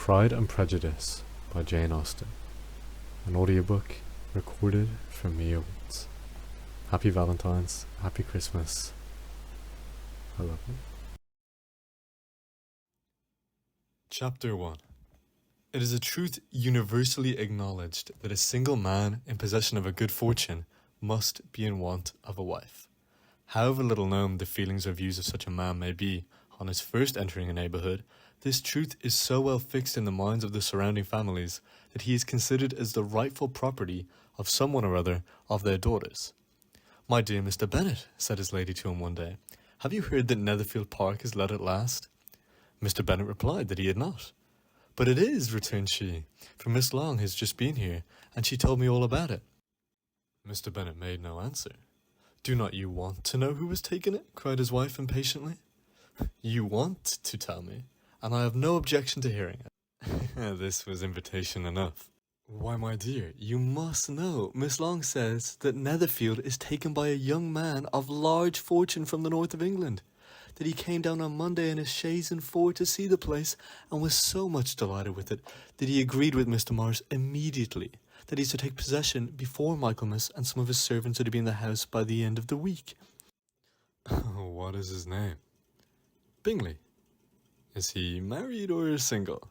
Pride and Prejudice by Jane Austen. An audiobook recorded for Mia Woods. Happy Valentines, happy Christmas. I love you. Chapter 1. It is a truth universally acknowledged that a single man in possession of a good fortune must be in want of a wife. However little known the feelings or views of such a man may be on his first entering a neighbourhood, this truth is so well fixed in the minds of the surrounding families that he is considered as the rightful property of someone or other of their daughters. "My dear Mr. Bennet," said his lady to him one day, "have you heard that Netherfield Park is let at last?" Mr. Bennet replied that he had not. "But it is," returned she, "for Miss Long has just been here, and she told me all about it." Mr. Bennet made no answer. "Do not you want to know who has taken it?" cried his wife impatiently. "You want to tell me, and I have no objection to hearing it." This was invitation enough. "Why, my dear, you must know. Miss Long says that Netherfield is taken by a young man of large fortune from the north of England, that he came down on Monday in a chaise and four to see the place, and was so much delighted with it, that he agreed with Mr. Morris immediately, that he is to take possession before Michaelmas, and some of his servants are to be in the house by the end of the week." "What is his name?" "Bingley." "Is he married or single?"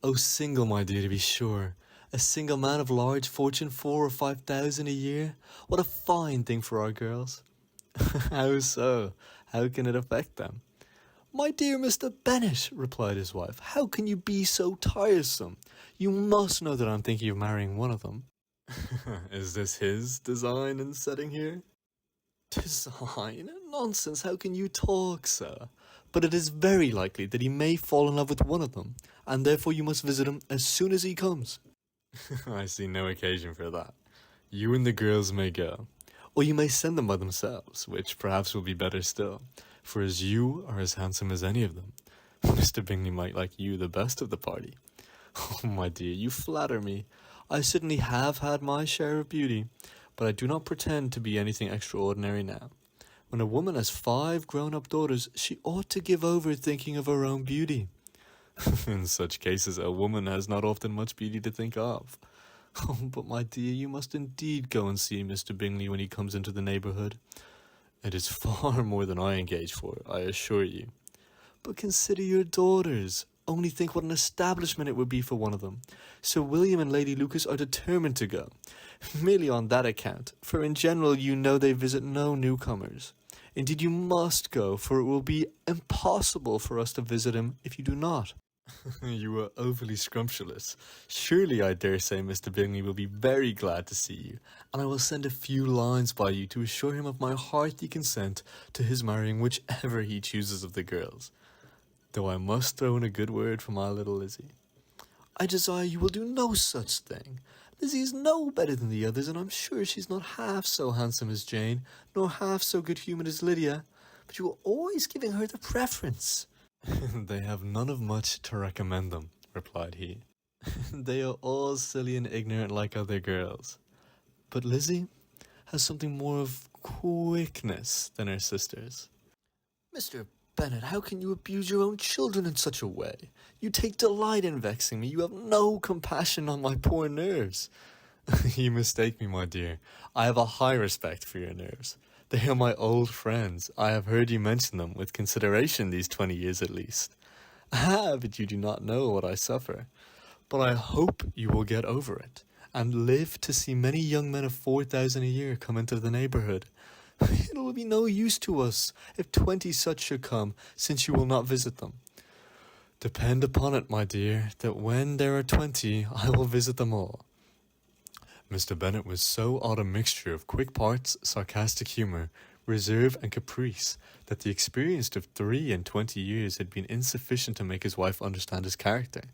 "Oh, single, my dear, to be sure. A single man of large fortune, 4,000 or 5,000 a year. What a fine thing for our girls." "How so? How can it affect them?" "My dear Mr. Bennet," replied his wife, "how can you be so tiresome? You must know that I'm thinking of marrying one of them." "Is this his design in setting here?" "Design? Nonsense, how can you talk, sir? But it is very likely that he may fall in love with one of them, and therefore you must visit him as soon as he comes." "I see no occasion for that. You and the girls may go, or you may send them by themselves, which perhaps will be better still, for as you are as handsome as any of them, Mr. Bingley might like you the best of the party." "Oh, my dear, you flatter me. I certainly have had my share of beauty, but I do not pretend to be anything extraordinary now. When a woman has 5 grown-up daughters, she ought to give over thinking of her own beauty." "In such cases, a woman has not often much beauty to think of." "Oh, but my dear, you must indeed go and see Mr. Bingley when he comes into the neighbourhood." "It is far more than I engage for, I assure you." "But consider your daughters. Only think what an establishment it would be for one of them. Sir William and Lady Lucas are determined to go, merely on that account, for in general you know they visit no newcomers. Indeed, you must go, for it will be impossible for us to visit him if you do not." "You are overly scrumptious. Surely I dare say Mr. Bingley will be very glad to see you, and I will send a few lines by you to assure him of my hearty consent to his marrying whichever he chooses of the girls. Though I must throw in a good word for my little Lizzie." "I desire you will do no such thing. Lizzie is no better than the others, and I'm sure she's not half so handsome as Jane, nor half so good-humoured as Lydia, but you are always giving her the preference." "They have none of much to recommend them," replied he. "They are all silly and ignorant like other girls. But Lizzie has something more of quickness than her sisters." "Mr. Bennet, how can you abuse your own children in such a way? You take delight in vexing me. You have no compassion on my poor nerves." "You mistake me, my dear. I have a high respect for your nerves. They are my old friends. I have heard you mention them with consideration these 20 years at least." "Ah, but you do not know what I suffer. But I hope you will get over it, and live to see many young men of 4,000 a year come into the neighbourhood. It will be no use to us if 20 such should come, since you will not visit them." "Depend upon it, my dear, that when there are 20, I will visit them all." Mr. Bennet was so odd a mixture of quick parts, sarcastic humour, reserve, and caprice, that the experience of 23 years had been insufficient to make his wife understand his character.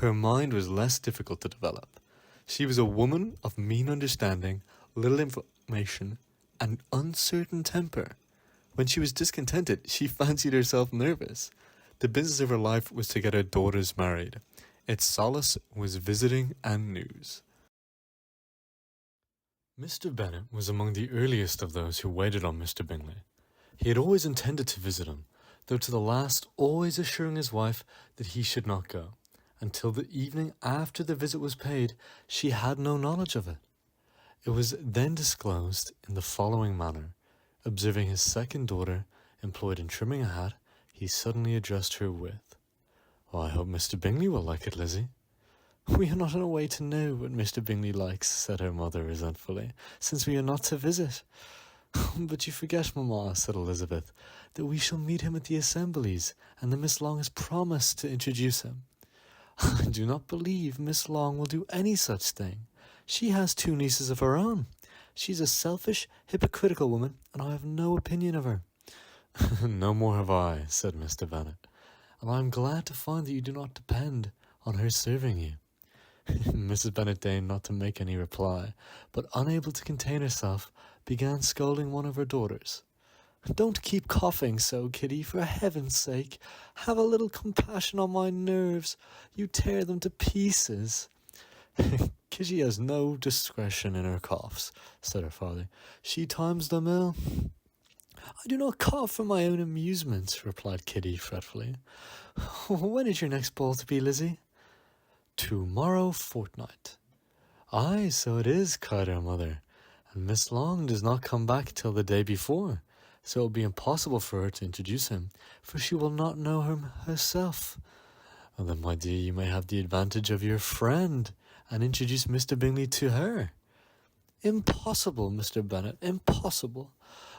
Her mind was less difficult to develop. She was a woman of mean understanding, little information, and uncertain temper. When she was discontented, she fancied herself nervous. The business of her life was to get her daughters married. Its solace was visiting and news. Mr. Bennet was among the earliest of those who waited on Mr. Bingley. He had always intended to visit him, though to the last always assuring his wife that he should not go, Until the evening after the visit was paid, she had no knowledge of it. It was then disclosed in the following manner. Observing his second daughter employed in trimming a hat, he suddenly addressed her with, "Well, I hope Mr. Bingley will like it, Lizzie." "We are not in a way to know what Mr. Bingley likes," said her mother resentfully, "since we are not to visit." "But you forget, mamma," said Elizabeth, "that we shall meet him at the assemblies, and that Miss Long has promised to introduce him." "I do not believe Miss Long will do any such thing. She has 2 nieces of her own. She's a selfish, hypocritical woman, and I have no opinion of her." "No more have I," said Mr. Bennet, "and I am glad to find that you do not depend on her serving you." Mrs. Bennet deigned not to make any reply, but unable to contain herself, began scolding one of her daughters. "Don't keep coughing so, Kitty, for heaven's sake. Have a little compassion on my nerves. You tear them to pieces." "Kitty has no discretion in her coughs," said her father. "She times them ill." "I do not cough for my own amusement," replied Kitty fretfully. "When is your next ball to be, Lizzie?" "Tomorrow fortnight." "Aye, so it is," cried her mother. "And Miss Long does not come back till the day before, so it will be impossible for her to introduce him, for she will not know him herself." "Well, then, my dear, you may have the advantage of your friend, and introduce Mr. Bingley to her." "Impossible, Mr. Bennet, impossible,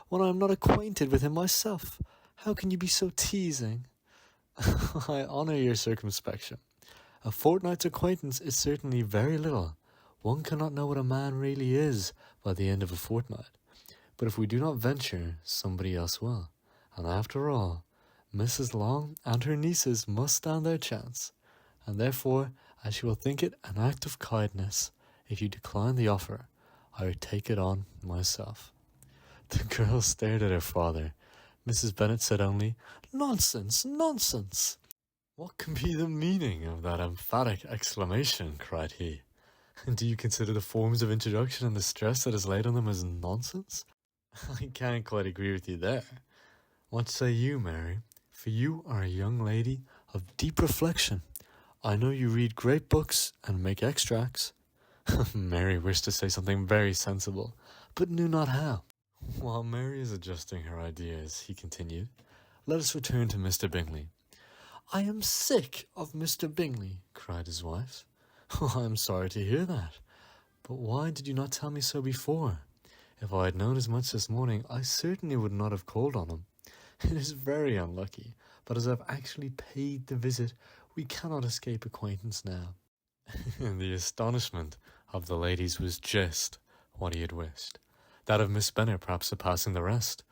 when I am not acquainted with him myself. How can you be so teasing?" "I honour your circumspection. A fortnight's acquaintance is certainly very little. One cannot know what a man really is by the end of a fortnight. But if we do not venture, somebody else will. And after all, Mrs. Long and her nieces must stand their chance, and therefore, as she will think it an act of kindness, if you decline the offer, I would take it on myself." The girl stared at her father. Mrs. Bennet said only, "Nonsense, nonsense." "What can be the meaning of that emphatic exclamation?" cried he. "Do you consider the forms of introduction and the stress that is laid on them as nonsense?" "I can't quite agree with you there. What say you, Mary? For you are a young lady of deep reflection. I know you read great books and make extracts." Mary wished to say something very sensible, but knew not how. "While Mary is adjusting her ideas," he continued, "let us return to Mr. Bingley." "I am sick of Mr. Bingley," cried his wife. "I am sorry to hear that. But why did you not tell me so before? If I had known as much this morning, I certainly would not have called on him. It is very unlucky, but as I have actually paid the visit, we cannot escape acquaintance now." The astonishment of the ladies was just what he had wished. That of Miss Bennet perhaps surpassing the rest,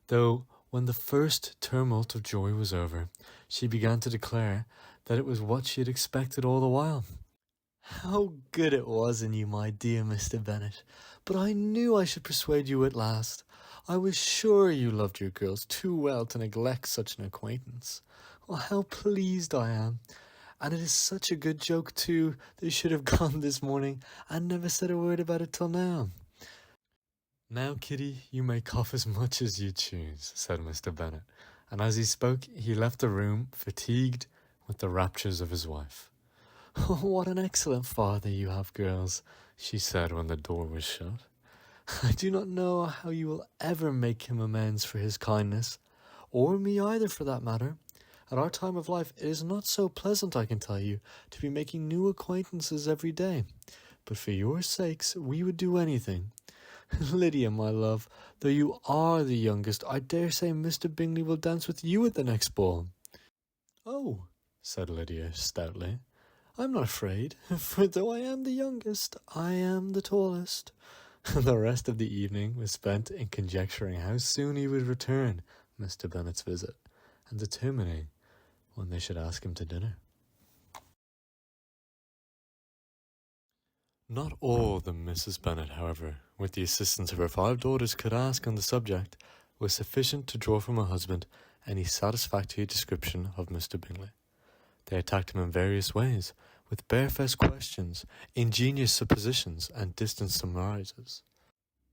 though when the first tumult of joy was over, she began to declare that it was what she had expected all the while. "How good it was in you, my dear Mr. Bennet! But I knew I should persuade you at last. I was sure you loved your girls too well to neglect such an acquaintance. Well, how pleased I am! And it is such a good joke, too, that you should have gone this morning and never said a word about it till now." "Now, Kitty, you may cough as much as you choose," said Mr. Bennet, and as he spoke he left the room, fatigued with the raptures of his wife. "Oh, what an excellent father you have, girls," she said when the door was shut. "I do not know how you will ever make him amends for his kindness, or me either for that matter. At our time of life it is not so pleasant, I can tell you, to be making new acquaintances every day. But for your sakes we would do anything. Lydia, my love, though you are the youngest, I dare say Mr. Bingley will dance with you at the next ball." "Oh," said Lydia stoutly, "I'm not afraid, for though I am the youngest, I am the tallest." The rest of the evening was spent in conjecturing how soon he would return Mr. Bennet's visit, and determining when they should ask him to dinner. Not all that Mrs. Bennet, however, with the assistance of her 5 daughters, could ask on the subject, was sufficient to draw from her husband any satisfactory description of Mr. Bingley. They attacked him in various ways, with barefaced questions, ingenious suppositions, and distant surmises.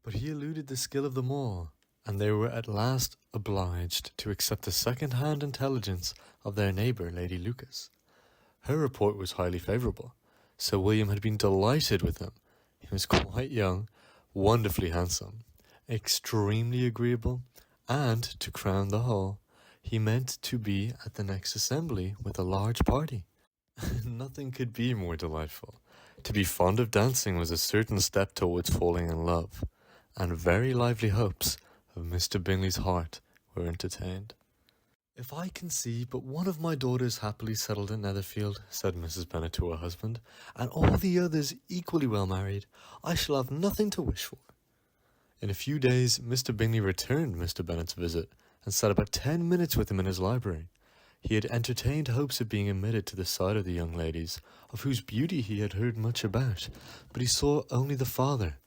But he eluded the skill of them all, and they were at last obliged to accept the second-hand intelligence of their neighbour, Lady Lucas. Her report was highly favourable. Sir William had been delighted with him. He was quite young, wonderfully handsome, extremely agreeable, and, to crown the whole, he meant to be at the next assembly with a large party. Nothing could be more delightful. To be fond of dancing was a certain step towards falling in love, and very lively hopes of Mr. Bingley's heart were entertained. "If I can see but one of my daughters happily settled at Netherfield," said Mrs. Bennet to her husband, "and all the others equally well married, I shall have nothing to wish for." In a few days Mr. Bingley returned Mr. Bennet's visit, and sat about 10 minutes with him in his library. He had entertained hopes of being admitted to the side of the young ladies, of whose beauty he had heard much about, but he saw only the father.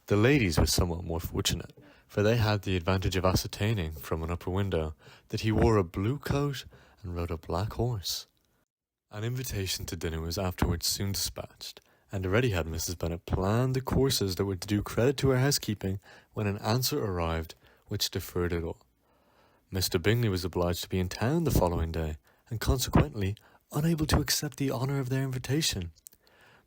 The ladies were somewhat more fortunate, for they had the advantage of ascertaining, from an upper window, that he wore a blue coat and rode a black horse. An invitation to dinner was afterwards soon dispatched, and already had Mrs. Bennet planned the courses that were to do credit to her housekeeping, when an answer arrived which deferred it all. Mr. Bingley was obliged to be in town the following day, and consequently unable to accept the honour of their invitation.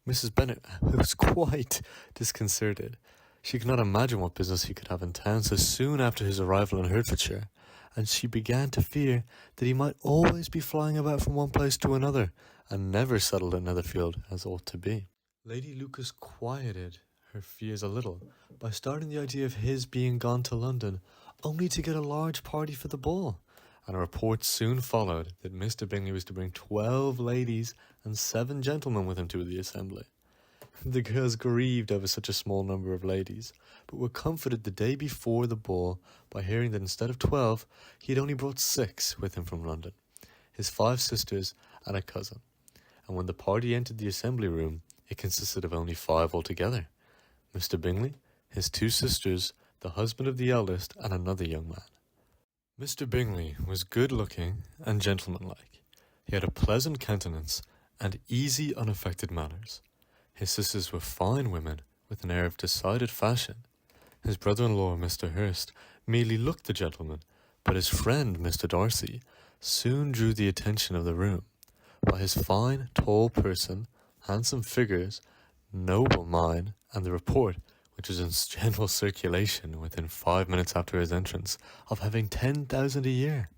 Mrs. Bennet was quite disconcerted. She could not imagine what business he could have in town so soon after his arrival in Hertfordshire, and she began to fear that he might always be flying about from one place to another, and never settled at Netherfield as ought to be. Lady Lucas quieted her fears a little by starting the idea of his being gone to London only to get a large party for the ball, and a report soon followed that Mr. Bingley was to bring 12 ladies and 7 gentlemen with him to the assembly. The girls grieved over such a small number of ladies, but were comforted the day before the ball by hearing that instead of 12, he had only brought 6 with him from London, his 5 sisters and a cousin, and when the party entered the assembly room, it consisted of only 5 altogether: Mr. Bingley, his 2 sisters, the husband of the eldest, and another young man. Mr. Bingley was good-looking and gentlemanlike. He had a pleasant countenance and easy, unaffected manners. His sisters were fine women, with an air of decided fashion. His brother-in-law, Mr. Hurst, merely looked the gentleman, but his friend, Mr. Darcy, soon drew the attention of the room, by his fine, tall person, handsome figures, noble mind, and the report, which was in general circulation within 5 minutes after his entrance, of having 10,000 a year.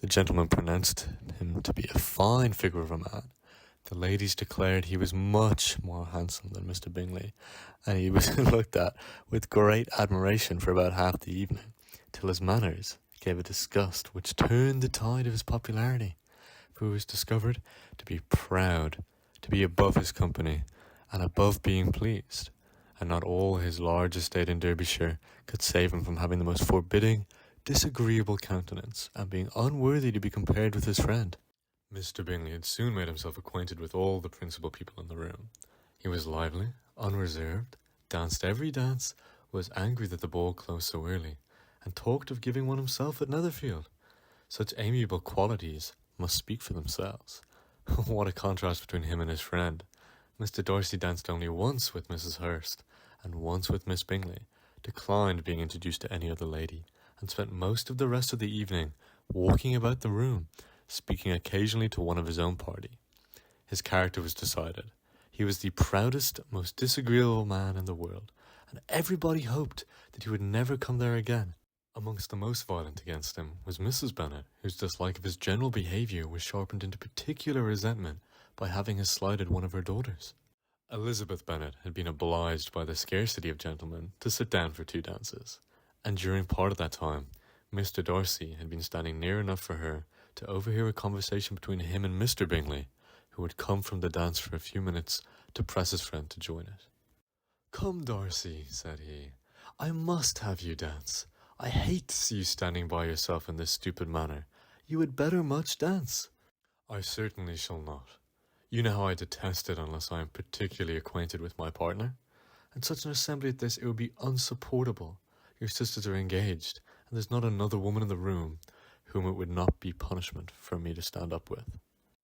The gentleman pronounced him to be a fine figure of a man. The ladies declared he was much more handsome than Mr. Bingley, and he was looked at with great admiration for about half the evening, till his manners gave a disgust which turned the tide of his popularity, for he was discovered to be proud, to be above his company, and above being pleased, and not all his large estate in Derbyshire could save him from having the most forbidding, disagreeable countenance, and being unworthy to be compared with his friend. Mr. Bingley had soon made himself acquainted with all the principal people in the room. He was lively, unreserved, danced every dance, was angry that the ball closed so early, and talked of giving one himself at Netherfield. Such amiable qualities must speak for themselves. What a contrast between him and his friend! Mr. Darcy danced only once with Mrs. Hurst, and once with Miss Bingley, declined being introduced to any other lady, and spent most of the rest of the evening walking about the room, speaking occasionally to one of his own party. His character was decided. He was the proudest, most disagreeable man in the world, and everybody hoped that he would never come there again. Amongst the most violent against him was Mrs. Bennet, whose dislike of his general behaviour was sharpened into particular resentment by having his slighted one of her daughters. Elizabeth Bennet had been obliged by the scarcity of gentlemen to sit down for 2 dances, and during part of that time Mr. Darcy had been standing near enough for her to overhear a conversation between him and Mr. Bingley, who had come from the dance for a few minutes to press his friend to join it. "Come, Darcy," said he, "I must have you dance. I hate to see you standing by yourself in this stupid manner. You had better much dance." "I certainly shall not. You know how I detest it unless I am particularly acquainted with my partner. At such an assembly as this it would be unsupportable. Your sisters are engaged, and there's not another woman in the room whom it would not be punishment for me to stand up with."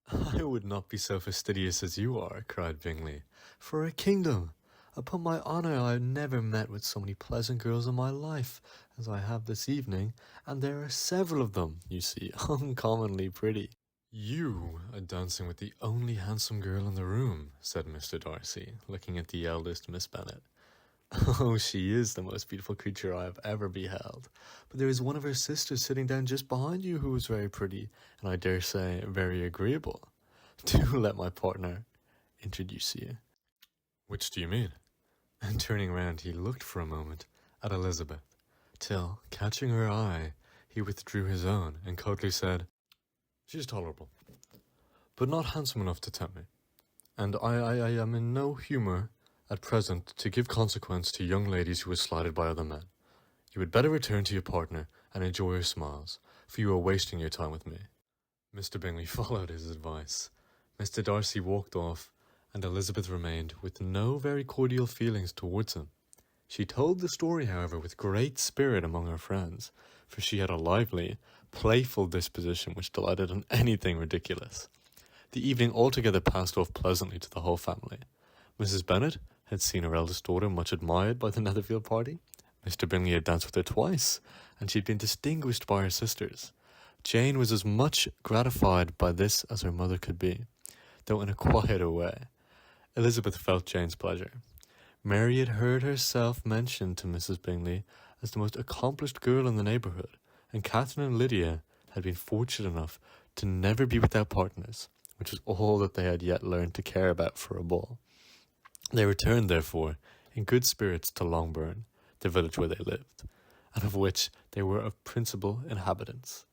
"I would not be so fastidious as you are," cried Bingley, "for a kingdom. Upon my honour, I have never met with so many pleasant girls in my life as I have this evening, and there are several of them, you see, uncommonly pretty." You are dancing with the only handsome girl in the room, said Mr. Darcy, looking at the eldest Miss Bennet. Oh, she is the most beautiful creature I have ever beheld. But there is one of her sisters sitting down just behind you who is very pretty, and I dare say very agreeable. Do let my partner introduce you. Which do you mean? And turning round, he looked for a moment at Elizabeth, till, catching her eye, he withdrew his own, and coldly said, She is tolerable, but not handsome enough to tempt me, and I am in no humour at present to give consequence to young ladies who are slighted by other men. You had better return to your partner and enjoy your smiles, for you are wasting your time with me. Mr. Bingley followed his advice. Mr. Darcy walked off, and Elizabeth remained with no very cordial feelings towards him. She told the story, however, with great spirit among her friends, for she had a lively, playful disposition which delighted in anything ridiculous. The evening altogether passed off pleasantly to the whole family. Mrs. Bennet had seen her eldest daughter much admired by the Netherfield party. Mr. Bingley had danced with her twice, and she had been distinguished by her sisters. Jane was as much gratified by this as her mother could be, though in a quieter way. Elizabeth felt Jane's pleasure. Mary had heard herself mentioned to Mrs. Bingley as the most accomplished girl in the neighbourhood, and Catherine and Lydia had been fortunate enough to never be without partners, which was all that they had yet learned to care about for a ball. They returned, therefore, in good spirits to Longbourn, the village where they lived, and of which they were of principal inhabitants.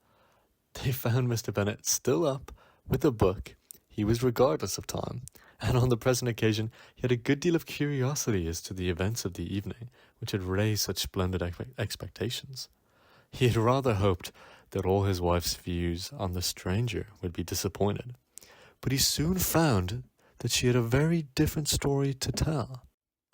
They found Mr. Bennet still up with a book. He was regardless of time, and on the present occasion he had a good deal of curiosity as to the events of the evening, which had raised such splendid expectations. He had rather hoped that all his wife's views on the stranger would be disappointed, but he soon found that she had a very different story to tell.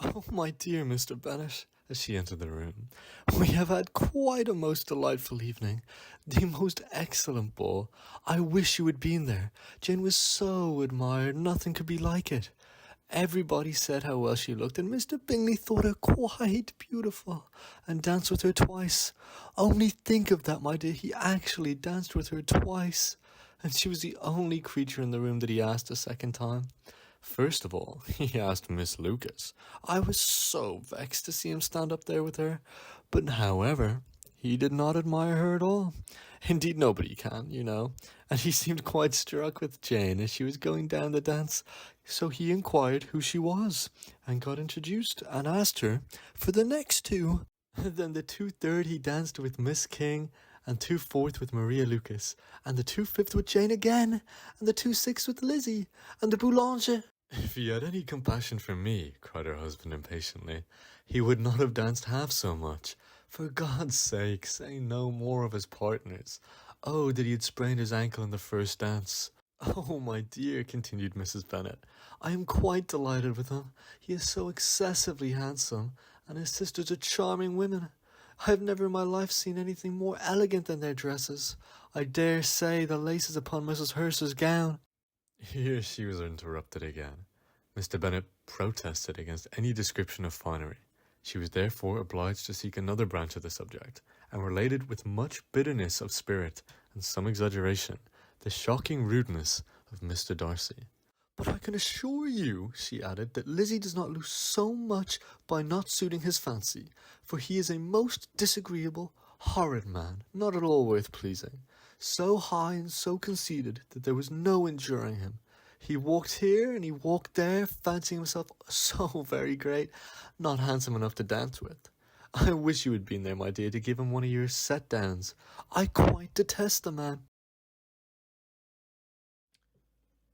Oh, my dear Mr. Bennet, as she entered the room, we have had quite a most delightful evening, the most excellent ball. I wish you had been there. Jane was so admired, nothing could be like it. Everybody said how well she looked, and Mr. Bingley thought her quite beautiful, and danced with her twice. Only think of that, my dear, he actually danced with her twice, and she was the only creature in the room that he asked a second time. First of all, he asked Miss Lucas. I was so vexed to see him stand up there with her, but however, he did not admire her at all. Indeed, nobody can, you know, and he seemed quite struck with Jane as she was going down the dance, so he inquired who she was, and got introduced, and asked her for the next two. Then the 2/3 he danced with Miss King, and 2/4 with Maria Lucas, and the 2/5 with Jane again, and the 2/6 with Lizzie, and the Boulanger. If he had any compassion for me, cried her husband impatiently, he would not have danced half so much. For God's sake, say no more of his partners. Oh, that he had sprained his ankle in the first dance. Oh, my dear, continued Mrs. Bennet, I am quite delighted with him. He is so excessively handsome, and his sisters are charming women. I have never in my life seen anything more elegant than their dresses. I dare say the laces upon Mrs. Hurst's gown. Here she was interrupted again. Mr. Bennet protested against any description of finery. She was therefore obliged to seek another branch of the subject, and related with much bitterness of spirit and some exaggeration the shocking rudeness of Mr. Darcy. But I can assure you, she added, that Lizzie does not lose so much by not suiting his fancy, for he is a most disagreeable, horrid man, not at all worth pleasing, so high and so conceited that there was no enduring him. He walked here and he walked there, fancying himself so very great, not handsome enough to dance with. I wish you had been there, my dear, to give him one of your set-downs. I quite detest the man.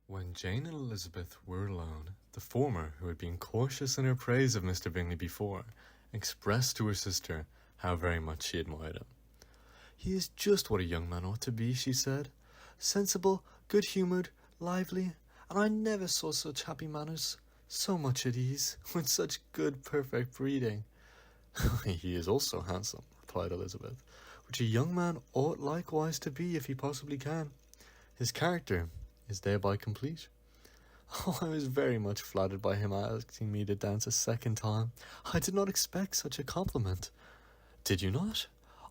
When Jane and Elizabeth were alone, the former, who had been cautious in her praise of Mr. Bingley before, expressed to her sister how very much she admired him. He is just what a young man ought to be, she said. Sensible, good-humoured, lively, and I never saw such happy manners, so much at ease, with such good, perfect breeding. He is also handsome, replied Elizabeth, which a young man ought likewise to be if he possibly can. His character is thereby complete. Oh, I was very much flattered by him asking me to dance a second time. I did not expect such a compliment. Did you not?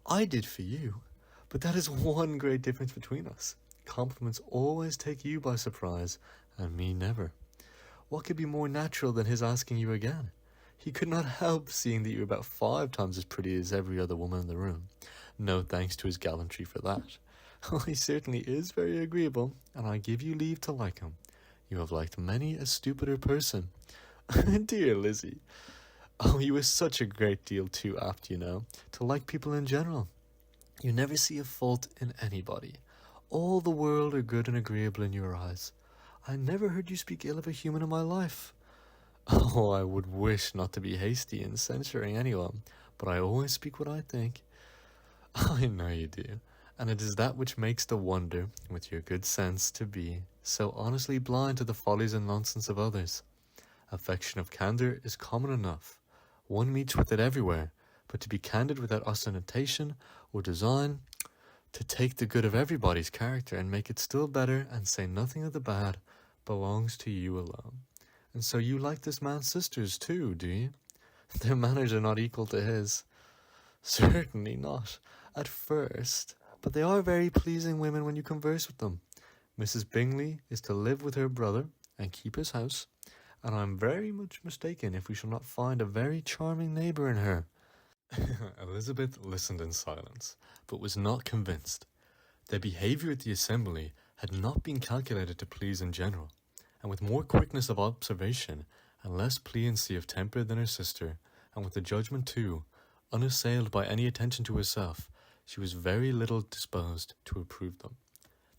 I did for you. But that is one great difference between us. compliments always take you by surprise, and me never. What could be more natural than his asking you again? He could not help seeing that you were about 5 times as pretty as every other woman in the room. No thanks to his gallantry for that. Oh, he certainly is very agreeable, and I give you leave to like him. You have liked many a stupider person. Dear Lizzie. Oh, you are such a great deal too apt, you know, to like people in general. You never see a fault in anybody. All the world are good and agreeable in your eyes. I never heard you speak ill of a human in my life. Oh, I would wish not to be hasty in censuring anyone, but I always speak what I think. I know you do, and it is that which makes the wonder, with your good sense, to be so honestly blind to the follies and nonsense of others. Affection of candour is common enough. One meets with it everywhere, but to be candid without ostentation or design, to take the good of everybody's character and make it still better and say nothing of the bad, belongs to you alone. And so you like this man's sisters too, do you? Their manners are not equal to his. Certainly not, at first, but they are very pleasing women when you converse with them. Mrs. Bingley is to live with her brother and keep his house, and I am very much mistaken if we shall not find a very charming neighbour in her. Elizabeth listened in silence, but was not convinced. Their behaviour at the assembly had not been calculated to please in general, and with more quickness of observation and less pliancy of temper than her sister, and with a judgment too, unassailed by any attention to herself, she was very little disposed to approve them.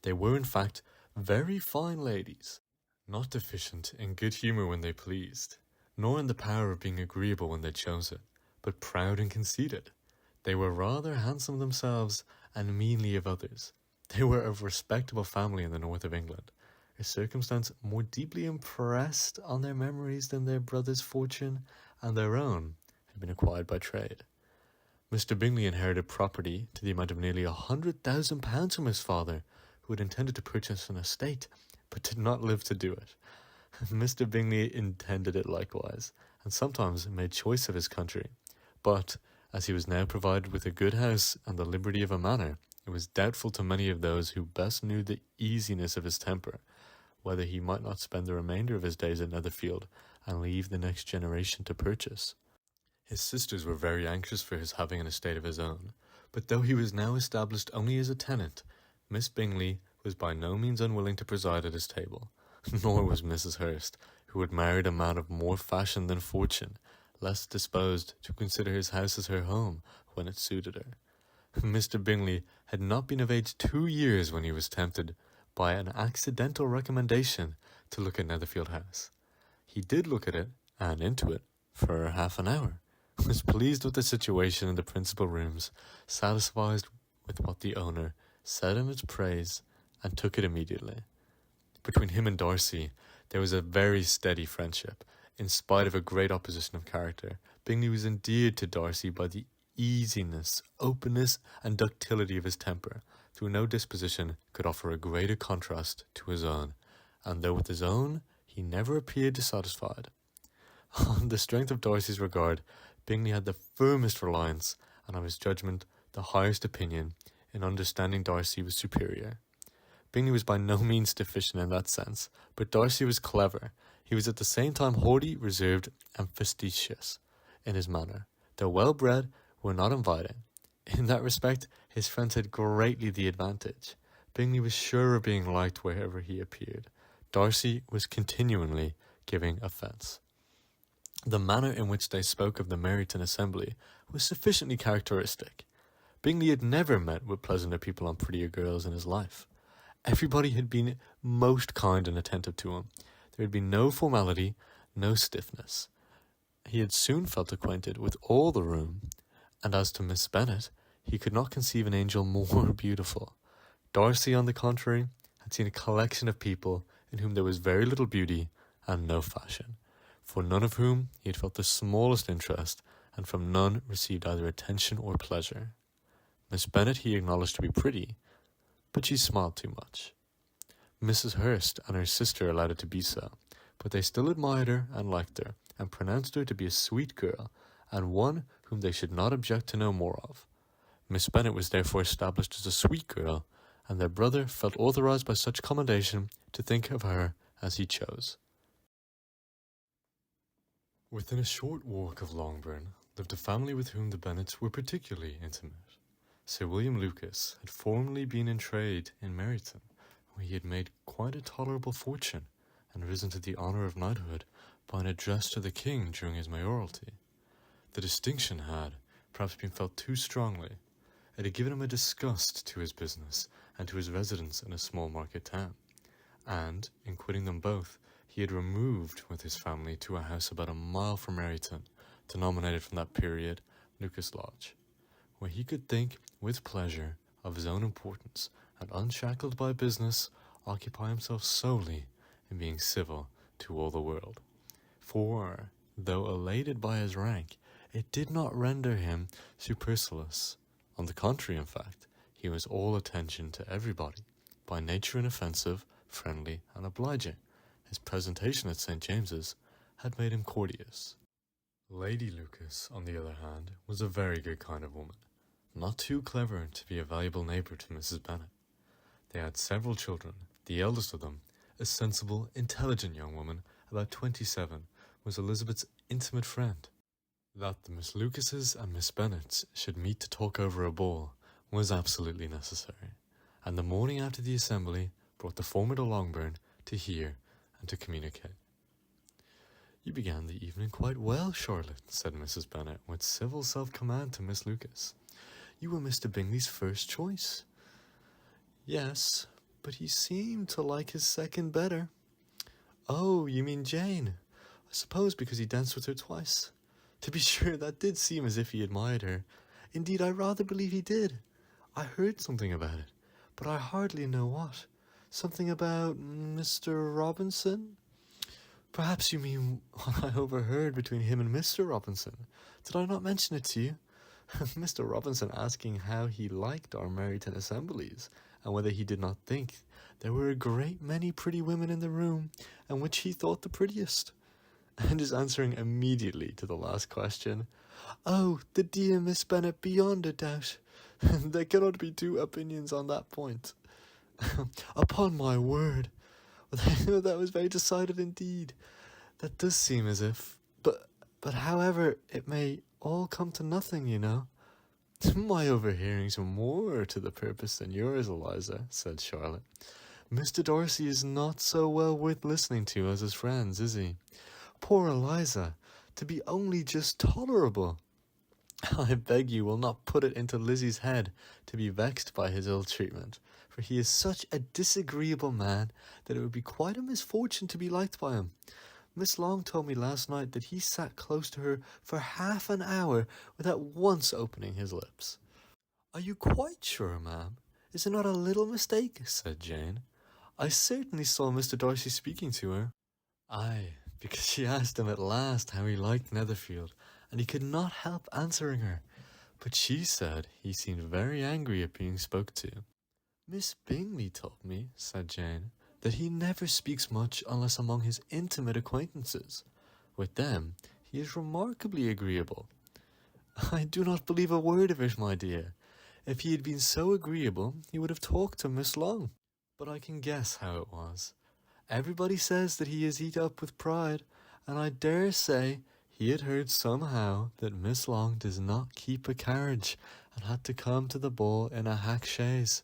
They were, in fact, very fine ladies, not deficient in good humour when they pleased, nor in the power of being agreeable when they chose it, but proud and conceited. They were rather handsome themselves, and meanly of others. They were of respectable family in the north of England, a circumstance more deeply impressed on their memories than their brother's fortune and their own had been acquired by trade. Mr. Bingley inherited property to the amount of nearly £100,000 from his father, who had intended to purchase an estate, but did not live to do it. Mr. Bingley intended it likewise, and sometimes made choice of his country. But, as he was now provided with a good house and the liberty of a manor, it was doubtful to many of those who best knew the easiness of his temper, whether he might not spend the remainder of his days at Netherfield, and leave the next generation to purchase. His sisters were very anxious for his having an estate of his own, but though he was now established only as a tenant, Miss Bingley was by no means unwilling to preside at his table, nor was Mrs. Hurst, who had married a man of more fashion than fortune, less disposed to consider his house as her home when it suited her. Mr. Bingley had not been of age 2 years when he was tempted, by an accidental recommendation, to look at Netherfield House. He did look at it, and into it, for half an hour, was pleased with the situation in the principal rooms, satisfied with what the owner said in its praise, and took it immediately. Between him and Darcy there was a very steady friendship. In spite of a great opposition of character, Bingley was endeared to Darcy by the easiness, openness, and ductility of his temper, through no disposition could offer a greater contrast to his own, and though with his own he never appeared dissatisfied. On the strength of Darcy's regard, Bingley had the firmest reliance, and of his judgment the highest opinion. In understanding Darcy was superior. Bingley was by no means deficient in that sense, but Darcy was clever. He was at the same time haughty, reserved, and facetious in his manner. Though well-bred, were not inviting. In that respect, his friends had greatly the advantage. Bingley was sure of being liked wherever he appeared. Darcy was continually giving offence. The manner in which they spoke of the Meryton assembly was sufficiently characteristic. Bingley had never met with pleasanter people and prettier girls in his life. Everybody had been most kind and attentive to him. There had been no formality, no stiffness. He had soon felt acquainted with all the room, and as to Miss Bennet, he could not conceive an angel more beautiful. Darcy, on the contrary, had seen a collection of people in whom there was very little beauty and no fashion, for none of whom he had felt the smallest interest, and from none received either attention or pleasure. Miss Bennet he acknowledged to be pretty, but she smiled too much. Mrs. Hurst and her sister allowed it to be so, but they still admired her and liked her, and pronounced her to be a sweet girl, and one whom they should not object to know more of. Miss Bennet was therefore established as a sweet girl, and their brother felt authorized by such commendation to think of her as he chose. Within a short walk of Longbourn lived a family with whom the Bennets were particularly intimate. Sir William Lucas had formerly been in trade in Meryton, where he had made quite a tolerable fortune, and risen to the honour of knighthood by an address to the king during his mayoralty. The distinction had, perhaps, been felt too strongly. It had given him a disgust to his business and to his residence in a small market town, and, in quitting them both, he had removed with his family to a house about a mile from Meryton, denominated from that period Lucas Lodge, where he could think with pleasure of his own importance, and unshackled by business, occupy himself solely in being civil to all the world. For, though elated by his rank, it did not render him supercilious. On the contrary, in fact, he was all attention to everybody, by nature inoffensive, friendly, and obliging. His presentation at St. James's had made him courteous. Lady Lucas, on the other hand, was a very good kind of woman, not too clever to be a valuable neighbour to Mrs. Bennet. They had several children. The eldest of them, a sensible, intelligent young woman, about 27, was Elizabeth's intimate friend. That the Miss Lucases and Miss Bennets should meet to talk over a ball was absolutely necessary, and the morning after the assembly brought the former to Longbourn to hear and to communicate. "You began the evening quite well, Charlotte," said Mrs. Bennet, with civil self-command to Miss Lucas. "You were Mr. Bingley's first choice." "Yes, but he seemed to like his second better." "Oh, you mean Jane? I suppose because he danced with her twice. To be sure, that did seem as if he admired her. Indeed, I rather believe he did. I heard something about it, but I hardly know what. Something about Mr. Robinson? Perhaps you mean what I overheard between him and Mr. Robinson. Did I not mention it to you? Mr. Robinson asking how he liked our Meryton assemblies, and whether he did not think there were a great many pretty women in the room, and which he thought the prettiest. And his answering immediately to the last question, "Oh, the dear Miss Bennet, beyond a doubt. There cannot be two opinions on that point." Upon my word, that was very decided indeed. That does seem as if, but however, it may all come to nothing, you know. "My overhearings were more to the purpose than yours, Eliza," said Charlotte. "Mr. Darcy is not so well worth listening to as his friends, is he? Poor Eliza, to be only just tolerable. I beg you will not put it into Lizzie's head to be vexed by his ill treatment, for he is such a disagreeable man that it would be quite a misfortune to be liked by him. Miss Long told me last night that he sat close to her for half an hour without once opening his lips." "Are you quite sure, ma'am? Is it not a little mistake?" said Jane. "I certainly saw Mr. Darcy speaking to her." "Aye, because she asked him at last how he liked Netherfield, and he could not help answering her. But she said he seemed very angry at being spoke to." "Miss Bingley told me," said Jane, "that he never speaks much unless among his intimate acquaintances. With them he is remarkably agreeable." "I do not believe a word of it, my dear. If he had been so agreeable, he would have talked to Miss Long. But I can guess how it was. Everybody says that he is eat up with pride, and I dare say he had heard somehow that Miss Long does not keep a carriage, and had to come to the ball in a hack chaise."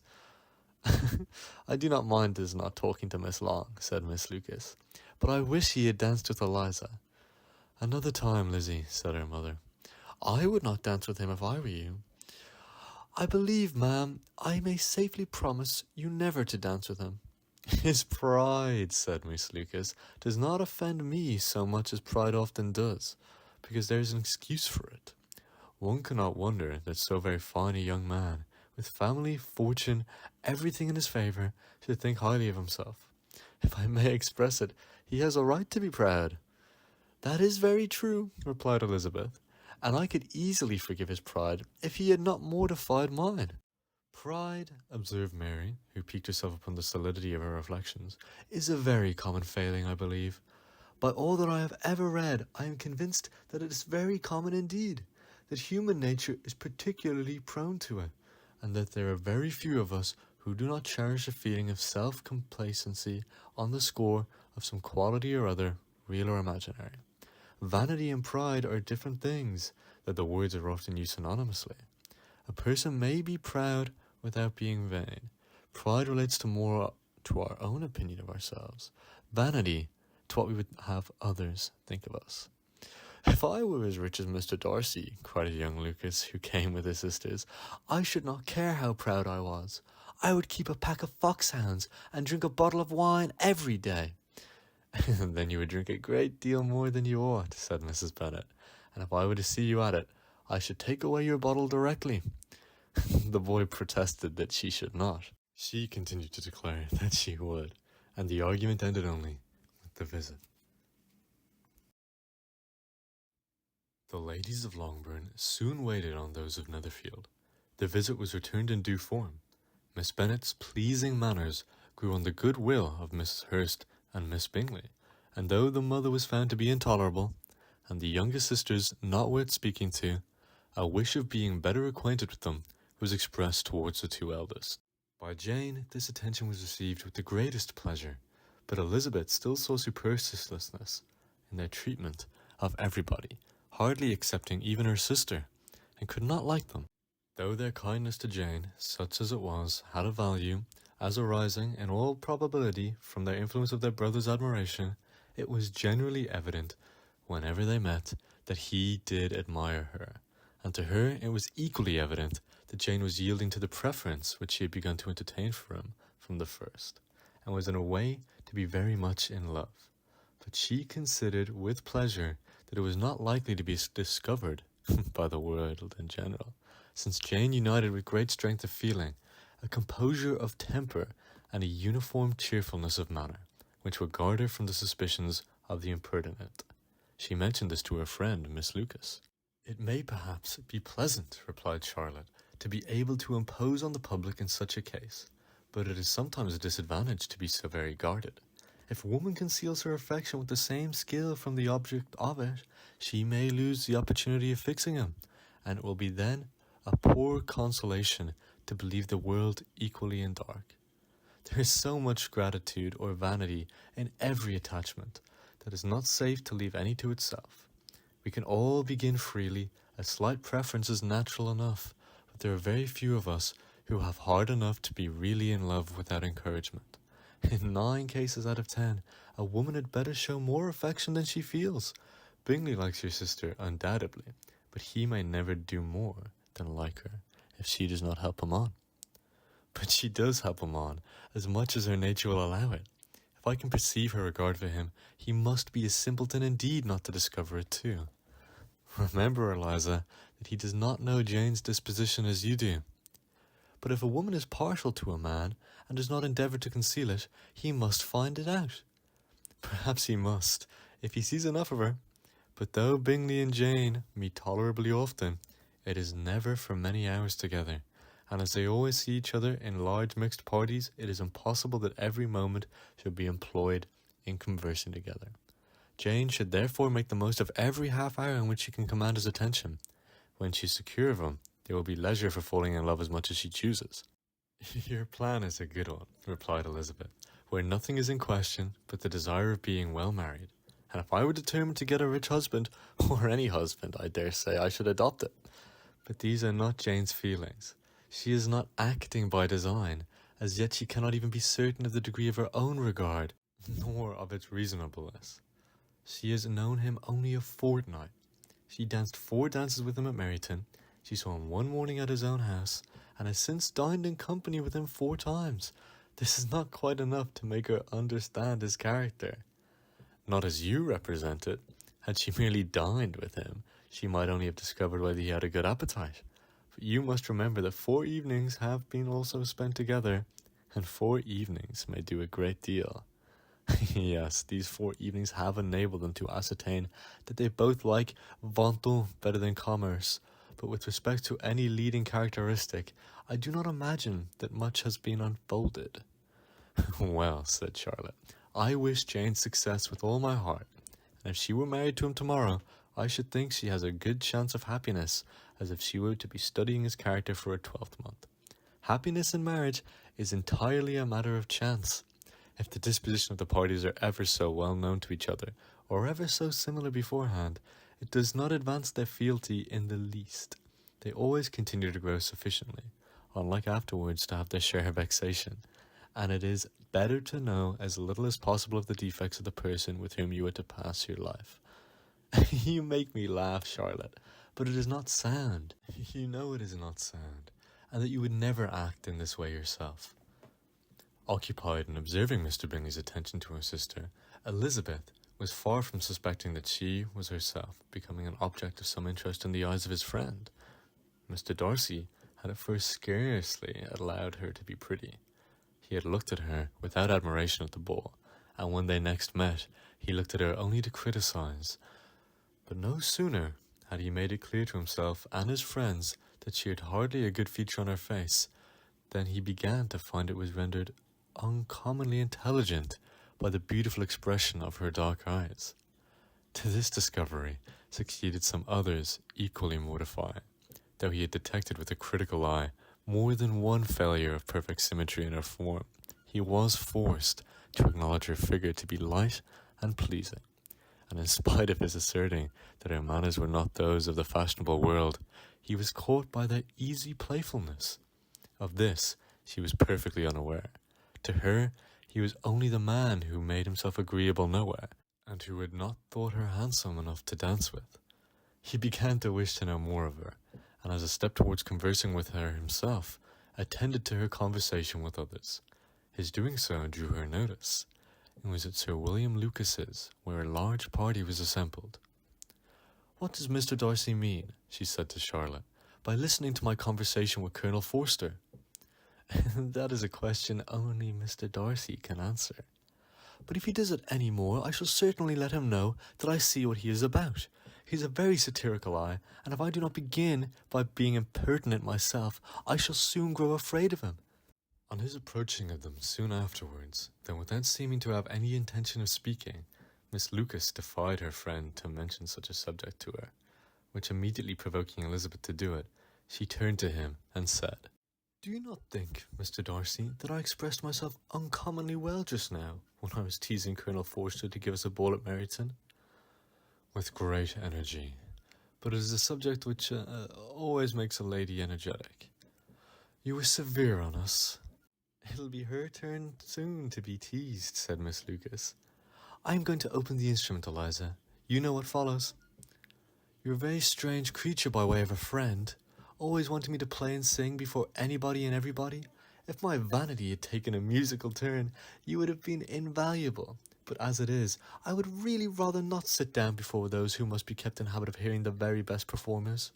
"I do not mind his not talking to Miss Long," said Miss Lucas, "but I wish he had danced with Eliza." "Another time, Lizzie," said her mother. "I would not dance with him if I were you." "I believe, ma'am, I may safely promise you never to dance with him." "His pride," said Miss Lucas, "does not offend me so much as pride often does, because there is an excuse for it. One cannot wonder that so very fine a young man, with family, fortune, everything in his favour, should think highly of himself. If I may express it, he has a right to be proud." "That is very true," replied Elizabeth, "and I could easily forgive his pride if he had not mortified mine." "Pride," observed Mary, who piqued herself upon the solidity of her reflections, "is a very common failing, I believe. By all that I have ever read, I am convinced that it is very common indeed, that human nature is particularly prone to it, and that there are very few of us who do not cherish a feeling of self-complacency on the score of some quality or other, real or imaginary. Vanity and pride are different things, though the words are often used synonymously. A person may be proud without being vain. Pride relates to more to our own opinion of ourselves. Vanity to what we would have others think of us. "If I were as rich as Mr. Darcy," cried a young Lucas who came with his sisters, "I should not care how proud I was. I would keep a pack of foxhounds and drink a bottle of wine every day." "Then you would drink a great deal more than you ought," said Mrs. Bennet, "and if I were to see you at it, I should take away your bottle directly." The boy protested that she should not. She continued to declare that she would, and the argument ended only with the visit. The ladies of Longbourn soon waited on those of Netherfield. The visit was returned in due form. Miss Bennet's pleasing manners grew on the good will of Mrs. Hurst and Miss Bingley, and though the mother was found to be intolerable, and the youngest sisters not worth speaking to, a wish of being better acquainted with them was expressed towards the two eldest. By Jane this attention was received with the greatest pleasure, but Elizabeth still saw superciliousness in their treatment of everybody, hardly excepting even her sister, and could not like them. Though their kindness to Jane, such as it was, had a value, as arising, in all probability, from their influence of their brother's admiration, it was generally evident, whenever they met, that he did admire her, and to her it was equally evident that Jane was yielding to the preference which she had begun to entertain for him from the first, and was in a way to be very much in love. But she considered with pleasure that it was not likely to be discovered by the world in general, since Jane united with great strength of feeling, a composure of temper, and a uniform cheerfulness of manner, which would guard her from the suspicions of the impertinent. She mentioned this to her friend, Miss Lucas. "It may perhaps be pleasant," replied Charlotte, "to be able to impose on the public in such a case, but it is sometimes a disadvantage to be so very guarded. If a woman conceals her affection with the same skill from the object of it, she may lose the opportunity of fixing him, and it will be then a poor consolation to believe the world equally in dark. There is so much gratitude or vanity in every attachment that it is not safe to leave any to itself. We can all begin freely, a slight preference is natural enough, but there are very few of us who have heart enough to be really in love without encouragement. In 9 cases out of 10, a woman had better show more affection than she feels. Bingley likes your sister, undoubtedly, but he may never do more than like her, if she does not help him on. But she does help him on, as much as her nature will allow it. If I can perceive her regard for him, he must be a simpleton indeed not to discover it too. Remember, Eliza, that he does not know Jane's disposition as you do. But if a woman is partial to a man, and does not endeavour to conceal it, he must find it out. Perhaps he must, if he sees enough of her. But though Bingley and Jane meet tolerably often, it is never for many hours together, and as they always see each other in large mixed parties, it is impossible that every moment should be employed in conversing together. Jane should therefore make the most of every half hour in which she can command his attention. When she is secure of him, there will be leisure for falling in love as much as she chooses. Your plan is a good one, replied Elizabeth, where nothing is in question but the desire of being well married. And if I were determined to get a rich husband, or any husband, I dare say I should adopt it. But these are not Jane's feelings. She is not acting by design. As yet she cannot even be certain of the degree of her own regard, nor of its reasonableness. She has known him only a fortnight. She danced 4 dances with him at Meryton. She saw him one morning at his own house, and has since dined in company with him 4 times. This is not quite enough to make her understand his character. Not as you represent it. Had she merely dined with him, she might only have discovered whether he had a good appetite. But you must remember that 4 evenings have been also spent together, and 4 evenings may do a great deal. Yes, these 4 evenings have enabled them to ascertain that they both like Venton better than commerce, but with respect to any leading characteristic, I do not imagine that much has been unfolded. Well, said Charlotte, I wish Jane success with all my heart, and if she were married to him tomorrow, I should think she has a good chance of happiness, as if she were to be studying his character for a 12th month. Happiness in marriage is entirely a matter of chance. If the disposition of the parties are ever so well known to each other, or ever so similar beforehand, it does not advance their fealty in the least. They always continue to grow sufficiently, unlike afterwards, to have their share of vexation, and it is better to know as little as possible of the defects of the person with whom you are to pass your life. You make me laugh, Charlotte, but it is not sound. You know it is not sound, and that you would never act in this way yourself. Occupied in observing Mr. Bingley's attention to her sister, Elizabeth was far from suspecting that she was herself becoming an object of some interest in the eyes of his friend. Mr. Darcy had at first scarcely allowed her to be pretty. He had looked at her without admiration at the ball, and when they next met, he looked at her only to criticize. But no sooner had he made it clear to himself and his friends that she had hardly a good feature on her face, than he began to find it was rendered uncommonly intelligent by the beautiful expression of her dark eyes. To this discovery succeeded some others equally mortifying, though he had detected with a critical eye more than one failure of perfect symmetry in her form. He was forced to acknowledge her figure to be light and pleasing, and in spite of his asserting that her manners were not those of the fashionable world, he was caught by their easy playfulness. Of this she was perfectly unaware. To her, he was only the man who made himself agreeable nowhere, and who had not thought her handsome enough to dance with. He began to wish to know more of her, and as a step towards conversing with her himself, attended to her conversation with others. His doing so drew her notice. It was at Sir William Lucas's, where a large party was assembled. "What does Mr. Darcy mean," she said to Charlotte, "by listening to my conversation with Colonel Forster?" "That is a question only Mr. Darcy can answer. But if he does it any more, I shall certainly let him know that I see what he is about. He has a very satirical eye, and if I do not begin by being impertinent myself, I shall soon grow afraid of him." On his approaching of them soon afterwards, though without seeming to have any intention of speaking, Miss Lucas defied her friend to mention such a subject to her, which immediately provoking Elizabeth to do it, she turned to him and said, "Do you not think, Mr. Darcy, that I expressed myself uncommonly well just now, when I was teasing Colonel Forster to give us a ball at Meryton?" "With great energy, but it is a subject which always makes a lady energetic. You were severe on us." "It'll be her turn soon to be teased," said Miss Lucas. "I am going to open the instrument, Eliza. You know what follows." "You're a very strange creature by way of a friend, always wanting me to play and sing before anybody and everybody. If my vanity had taken a musical turn, you would have been invaluable. But as it is, I would really rather not sit down before those who must be kept in habit of hearing the very best performers."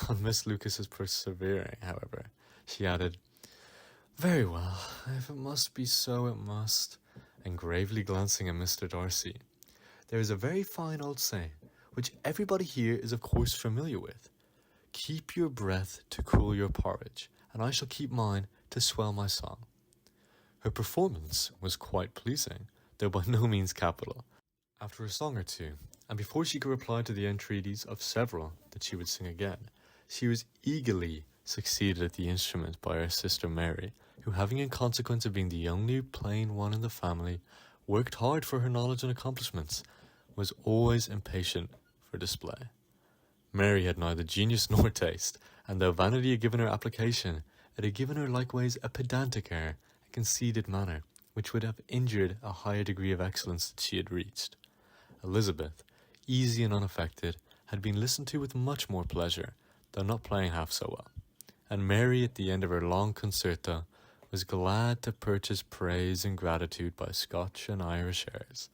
On Miss Lucas's persevering, however, she added, "Very well, if it must be so, it must," and gravely glancing at Mr. Darcy, "There is a very fine old saying, which everybody here is of course familiar with. Keep your breath to cool your porridge, and I shall keep mine to swell my song." Her performance was quite pleasing, though by no means capital. After a song or two, and before she could reply to the entreaties of several that she would sing again, she was eagerly succeeded at the instrument by her sister Mary, who, having in consequence of being the only plain one in the family, worked hard for her knowledge and accomplishments, was always impatient for display. Mary had neither genius nor taste, and though vanity had given her application, it had given her likewise a pedantic air, a conceited manner, which would have injured a higher degree of excellence that she had reached. Elizabeth, easy and unaffected, had been listened to with much more pleasure, though not playing half so well, and Mary, at the end of her long concerto, was glad to purchase praise and gratitude by Scotch and Irish airs,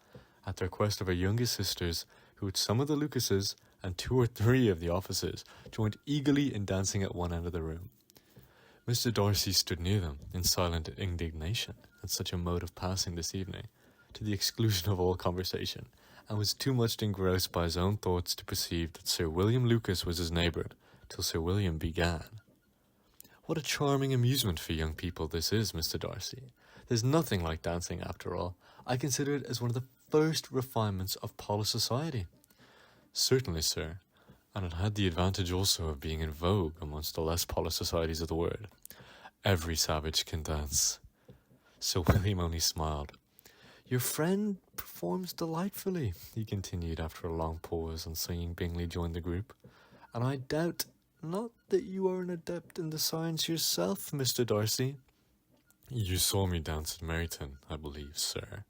at the request of her youngest sisters, who with some of the Lucases and 2 or 3 of the officers joined eagerly in dancing at one end of the room. Mr. Darcy stood near them in silent indignation at such a mode of passing this evening, to the exclusion of all conversation, and was too much engrossed by his own thoughts to perceive that Sir William Lucas was his neighbour, till Sir William began. "What a charming amusement for young people this is, Mr. Darcy. There's nothing like dancing after all. I consider it as one of the first refinements of polished society." "Certainly, sir, and it had the advantage also of being in vogue amongst the less polished societies of the world. Every savage can dance. Sir William only smiled. Your friend performs delightfully, he continued after a long pause, and seeing Bingley join the group. And I doubt not that you are an adept in the science yourself, Mr. Darcy. You saw me dance at Meryton, I believe, sir.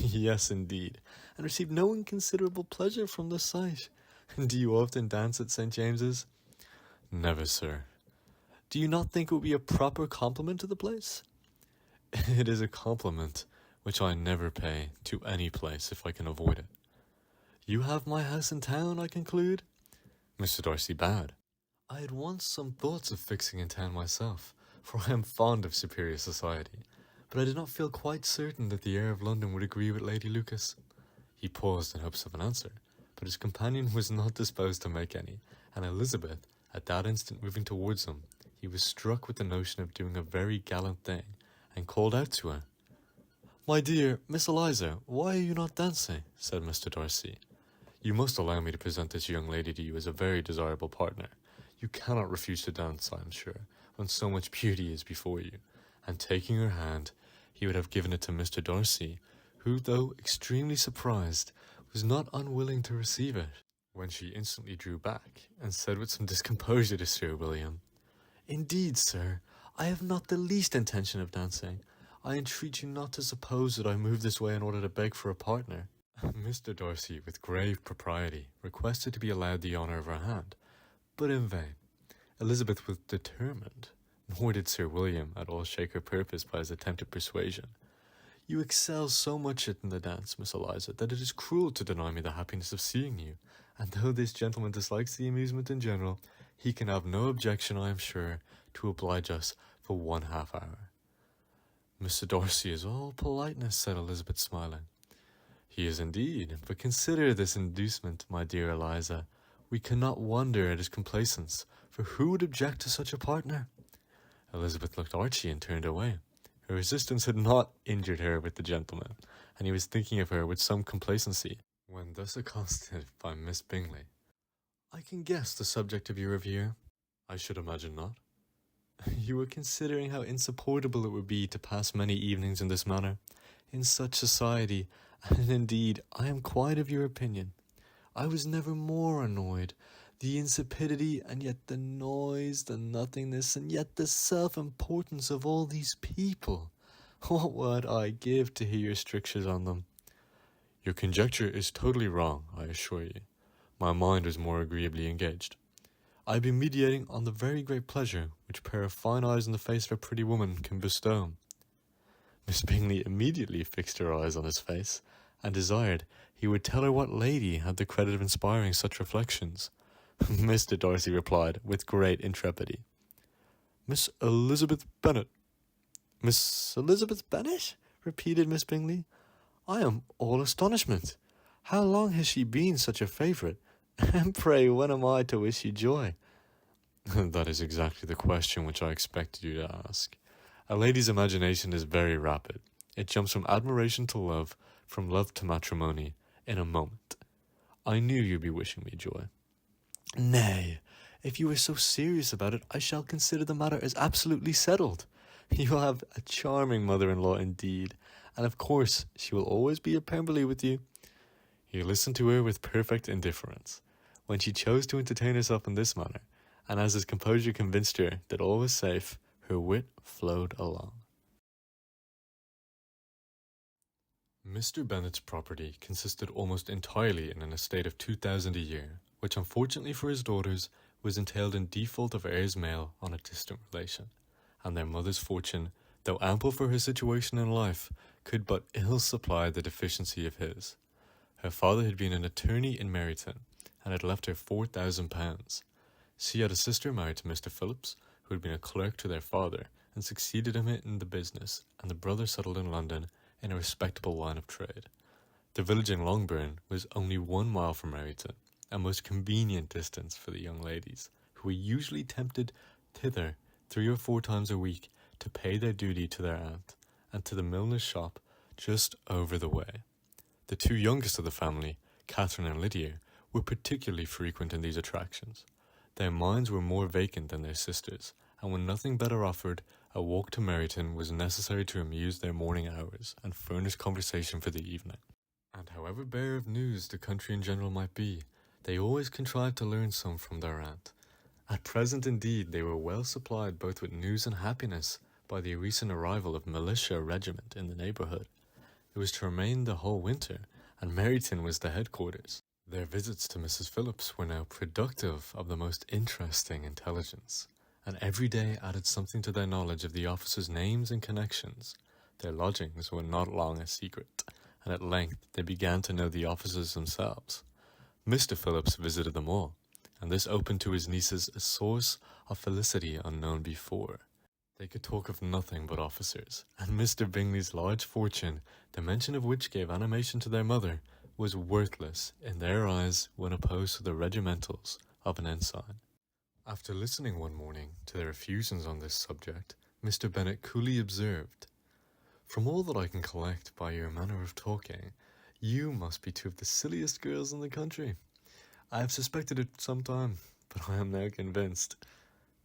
Yes, indeed, and received no inconsiderable pleasure from the sight. Do you often dance at St. James's? Never, sir. Do you not think it would be a proper compliment to the place? It is a compliment which I never pay to any place if I can avoid it. You have my house in town, I conclude? Mr. Darcy bowed. I had once some thoughts of fixing in town myself, for I am fond of superior society, but I did not feel quite certain that the air of London would agree with Lady Lucas. He paused in hopes of an answer, but his companion was not disposed to make any, and Elizabeth, at that instant moving towards him, he was struck with the notion of doing a very gallant thing, and called out to her. My dear Miss Eliza, why are you not dancing? Said Mr. Darcy. You must allow me to present this young lady to you as a very desirable partner. You cannot refuse to dance, I am sure, when so much beauty is before you. And taking her hand, he would have given it to Mr. Darcy, who, though extremely surprised, was not unwilling to receive it, when she instantly drew back, and said with some discomposure to Sir William, Indeed, sir, I have not the least intention of dancing. I entreat you not to suppose that I move this way in order to beg for a partner. Mr. Darcy, with grave propriety, requested to be allowed the honour of her hand, but in vain. Elizabeth was determined, nor did Sir William at all shake her purpose by his attempted persuasion. You excel so much in the dance, Miss Eliza, that it is cruel to deny me the happiness of seeing you, and though this gentleman dislikes the amusement in general, he can have no objection, I am sure, to oblige us for 1/2 hour. Mr. Darcy is all politeness, said Elizabeth, smiling. He is indeed, but consider this inducement, my dear Eliza. We cannot wonder at his complaisance, for who would object to such a partner? Elizabeth looked archy and turned away. Her resistance had not injured her with the gentleman, and he was thinking of her with some complacency, when thus accosted by Miss Bingley. I can guess the subject of your review. I should imagine not. You were considering how insupportable it would be to pass many evenings in this manner, in such society, and indeed I am quite of your opinion. I was never more annoyed. The insipidity, and yet the noise, the nothingness, and yet the self-importance of all these people. What would I give to hear your strictures on them? Your conjecture is totally wrong, I assure you. My mind is more agreeably engaged. I have been meditating on the very great pleasure which a pair of fine eyes in the face of a pretty woman can bestow. Miss Bingley immediately fixed her eyes on his face, and desired he would tell her what lady had the credit of inspiring such reflections. Mr. Darcy replied with great intrepidity, Miss Elizabeth Bennet. Miss Elizabeth Bennet? Repeated Miss Bingley. I am all astonishment. How long has she been such a favourite? And pray, when am I to wish you joy? That is exactly the question which I expected you to ask. A lady's imagination is very rapid. It jumps from admiration to love, from love to matrimony, in a moment. I knew you'd be wishing me joy. Nay, if you are so serious about it, I shall consider the matter as absolutely settled. You will have a charming mother-in-law indeed, and of course she will always be at Pemberley with you. He listened to her with perfect indifference. When she chose to entertain herself in this manner, and as his composure convinced her that all was safe, her wit flowed along. Mr. Bennet's property consisted almost entirely in an estate of 2,000 a year, which unfortunately for his daughters was entailed in default of heirs male on a distant relation, and their mother's fortune, though ample for her situation in life, could but ill supply the deficiency of his. Her father had been an attorney in Meryton, and had left her £4,000. She had a sister married to Mr. Phillips, who had been a clerk to their father, and succeeded him in the business, and the brother settled in London in a respectable line of trade. The village in Longbourn was only 1 mile from Meryton, a most convenient distance for the young ladies, who were usually tempted thither 3 or 4 times a week to pay their duty to their aunt, and to the milliner's shop just over the way. The 2 youngest of the family, Catherine and Lydia, were particularly frequent in these attractions. Their minds were more vacant than their sisters', and when nothing better offered, A walk to Meryton was necessary to amuse their morning hours and furnish conversation for the evening. And however bare of news the country in general might be, they always contrived to learn some from their aunt. At present, indeed, they were well supplied both with news and happiness by the recent arrival of militia regiment in the neighbourhood. It was to remain the whole winter, and Meryton was the headquarters. Their visits to Mrs. Phillips were now productive of the most interesting intelligence, and every day added something to their knowledge of the officers' names and connections. Their lodgings were not long a secret, and at length they began to know the officers themselves. Mr. Phillips visited them all, and this opened to his nieces a source of felicity unknown before. They could talk of nothing but officers, and Mr. Bingley's large fortune, the mention of which gave animation to their mother, was worthless in their eyes when opposed to the regimentals of an ensign. After listening one morning to their effusions on this subject, Mr. Bennet coolly observed, "From all that I can collect by your manner of talking, you must be two of the silliest girls in the country. I have suspected it some time, but I am now convinced."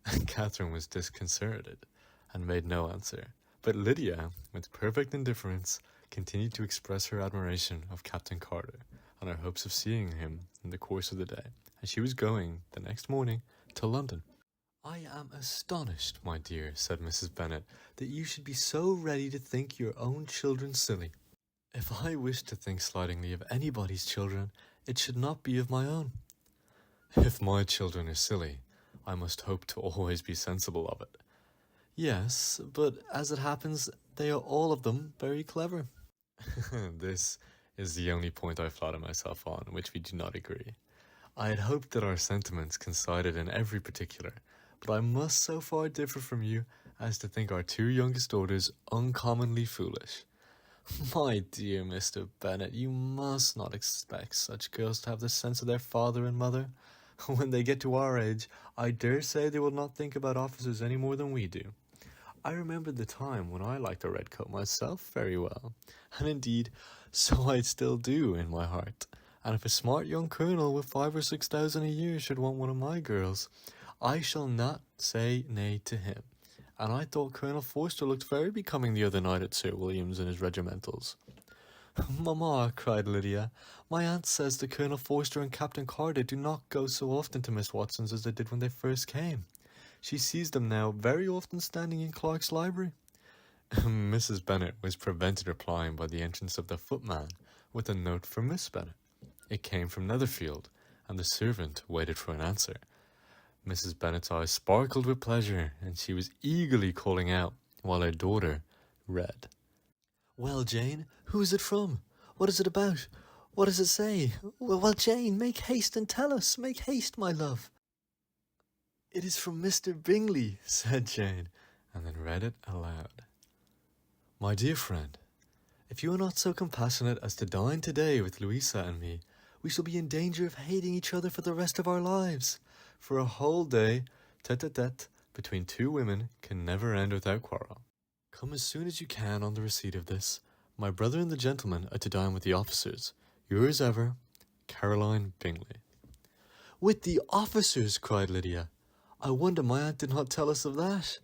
And Catherine was disconcerted, and made no answer. But Lydia, with perfect indifference, continued to express her admiration of Captain Carter, and her hopes of seeing him in the course of the day, and she was going, the next morning, to London. "I am astonished, my dear," said Mrs. Bennet, "that you should be so ready to think your own children silly. If I wish to think slightingly of anybody's children, it should not be of my own. If my children are silly, I must hope to always be sensible of it." "Yes, but as it happens, they are all of them very clever." This is the only point I flatter myself on which we do not agree. I had hoped that our sentiments coincided in every particular, but I must so far differ from you as to think our two youngest daughters uncommonly foolish. My dear Mr. Bennet, you must not expect such girls to have the sense of their father and mother. When they get to our age, I dare say they will not think about officers any more than we do. I remember the time when I liked a red coat myself very well, and indeed, so I still do in my heart. And if a smart young colonel with 5,000 or 6,000 a year should want one of my girls, I shall not say nay to him. And I thought Colonel Forster looked very becoming the other night at Sir William's in his regimentals." "Mamma," cried Lydia, "my aunt says that Colonel Forster and Captain Carter do not go so often to Miss Watson's as they did when they first came. She sees them now very often standing in Clark's library." Mrs. Bennet was prevented replying by the entrance of the footman with a note for Miss Bennet. It came from Netherfield, and the servant waited for an answer. Mrs. Bennet's eyes sparkled with pleasure, and she was eagerly calling out, while her daughter read. "Well, Jane, who is it from? What is it about? What does it say? Well, Jane, make haste and tell us. Make haste, my love." "It is from Mr. Bingley," said Jane, and then read it aloud. "My dear friend, if you are not so compassionate as to dine today with Louisa and me, we shall be in danger of hating each other for the rest of our lives. For a whole day, tete-a-tete, between two women can never end without quarrel. Come as soon as you can on the receipt of this. My brother and the gentleman are to dine with the officers. Yours ever, Caroline Bingley." "With the officers!" cried Lydia. "I wonder my aunt did not tell us of that."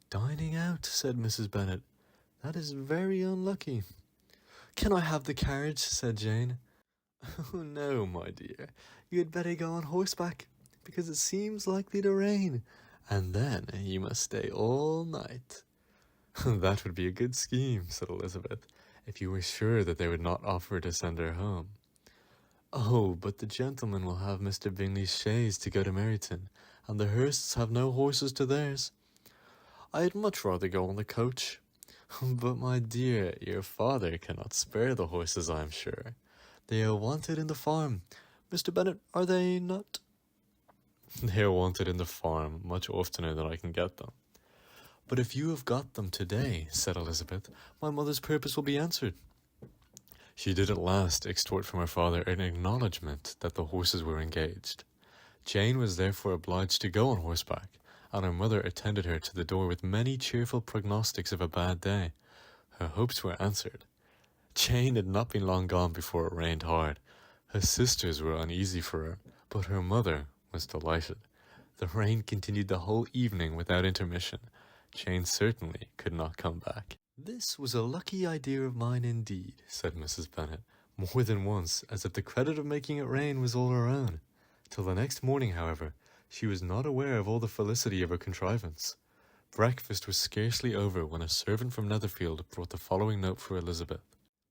"Dining out," said Mrs. Bennet. "That is very unlucky." "Can I have the carriage?" said Jane. "Oh, no, my dear. You had better go on horseback, because it seems likely to rain, and then you must stay all night." "That would be a good scheme," said Elizabeth, "if you were sure that they would not offer to send her home." "Oh, but the gentlemen will have Mr. Bingley's chaise to go to Meryton, and the Hursts have no horses to theirs. I'd much rather go on the coach." "But, my dear, your father cannot spare the horses, I am sure. They are wanted in the farm. Mr. Bennet, are they not?" "They are wanted in the farm much oftener than I can get them." "But if you have got them today," said Elizabeth, "my mother's purpose will be answered." She did at last extort from her father an acknowledgment that the horses were engaged. Jane was therefore obliged to go on horseback, and her mother attended her to the door with many cheerful prognostics of a bad day. Her hopes were answered. Jane had not been long gone before it rained hard. Her sisters were uneasy for her, but her mother was delighted. The rain continued the whole evening without intermission. Jane certainly could not come back. "This was a lucky idea of mine indeed," said Mrs. Bennet, more than once, as if the credit of making it rain was all her own. Till the next morning, however, she was not aware of all the felicity of her contrivance. Breakfast was scarcely over when a servant from Netherfield brought the following note for Elizabeth.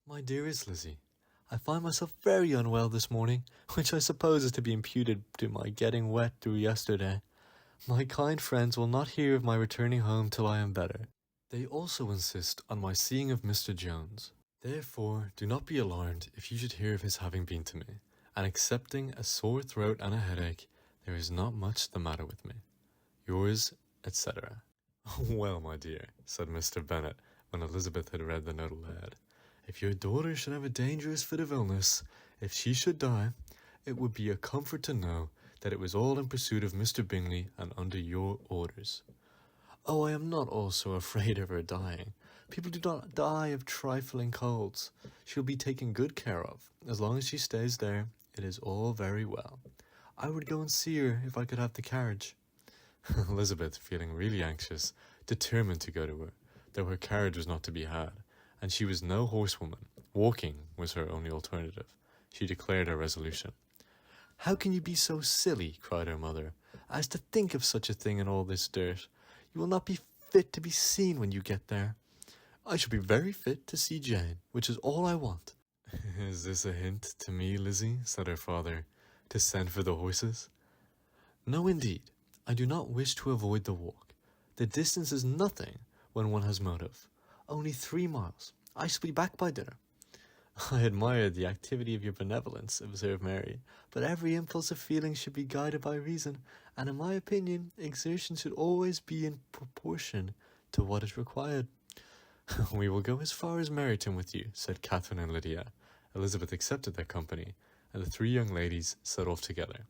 "My dearest Lizzie, I find myself very unwell this morning, which I suppose is to be imputed to my getting wet through yesterday. My kind friends will not hear of my returning home till I am better. They also insist on my seeing of Mr. Jones. Therefore, do not be alarmed if you should hear of his having been to me, and excepting a sore throat and a headache, there is not much the matter with me. Yours, etc." "Well, my dear," said Mr. Bennet, when Elizabeth had read the note aloud, "if your daughter should have a dangerous fit of illness, if she should die, it would be a comfort to know that it was all in pursuit of Mr. Bingley and under your orders." "Oh, I am not also afraid of her dying. People do not die of trifling colds. She'll be taken good care of. As long as she stays there, it is all very well. I would go and see her if I could have the carriage." Elizabeth, feeling really anxious, determined to go to her, though her carriage was not to be had, and she was no horsewoman. Walking was her only alternative. She declared her resolution. "How can you be so silly," cried her mother, "as to think of such a thing in all this dirt? You will not be fit to be seen when you get there." "I shall be very fit to see Jane, which is all I want." "Is this a hint to me, Lizzie," said her father, "to send for the horses?" "No, indeed. I do not wish to avoid the walk. The distance is nothing when one has motive. Only 3 miles. I shall be back by dinner." "I admire the activity of your benevolence," observed Mary, "but every impulse of feeling should be guided by reason, and in my opinion, exertion should always be in proportion to what is required." "We will go as far as Meryton with you," said Catherine and Lydia. Elizabeth accepted their company, and the 3 young ladies set off together.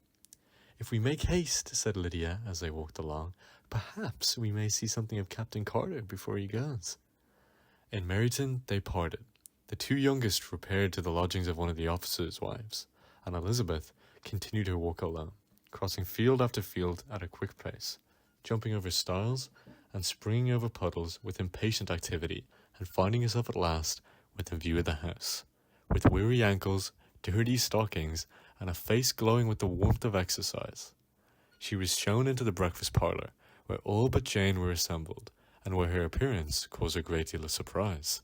"If we make haste," said Lydia, as they walked along, "perhaps we may see something of Captain Carter before he goes." In Meryton they parted. The 2 youngest repaired to the lodgings of one of the officers' wives, and Elizabeth continued her walk alone, crossing field after field at a quick pace, jumping over stiles and springing over puddles with impatient activity, and finding herself at last within view of the house, with weary ankles, dirty stockings, and a face glowing with the warmth of exercise. She was shown into the breakfast parlour, where all but Jane were assembled, and where her appearance caused a great deal of surprise.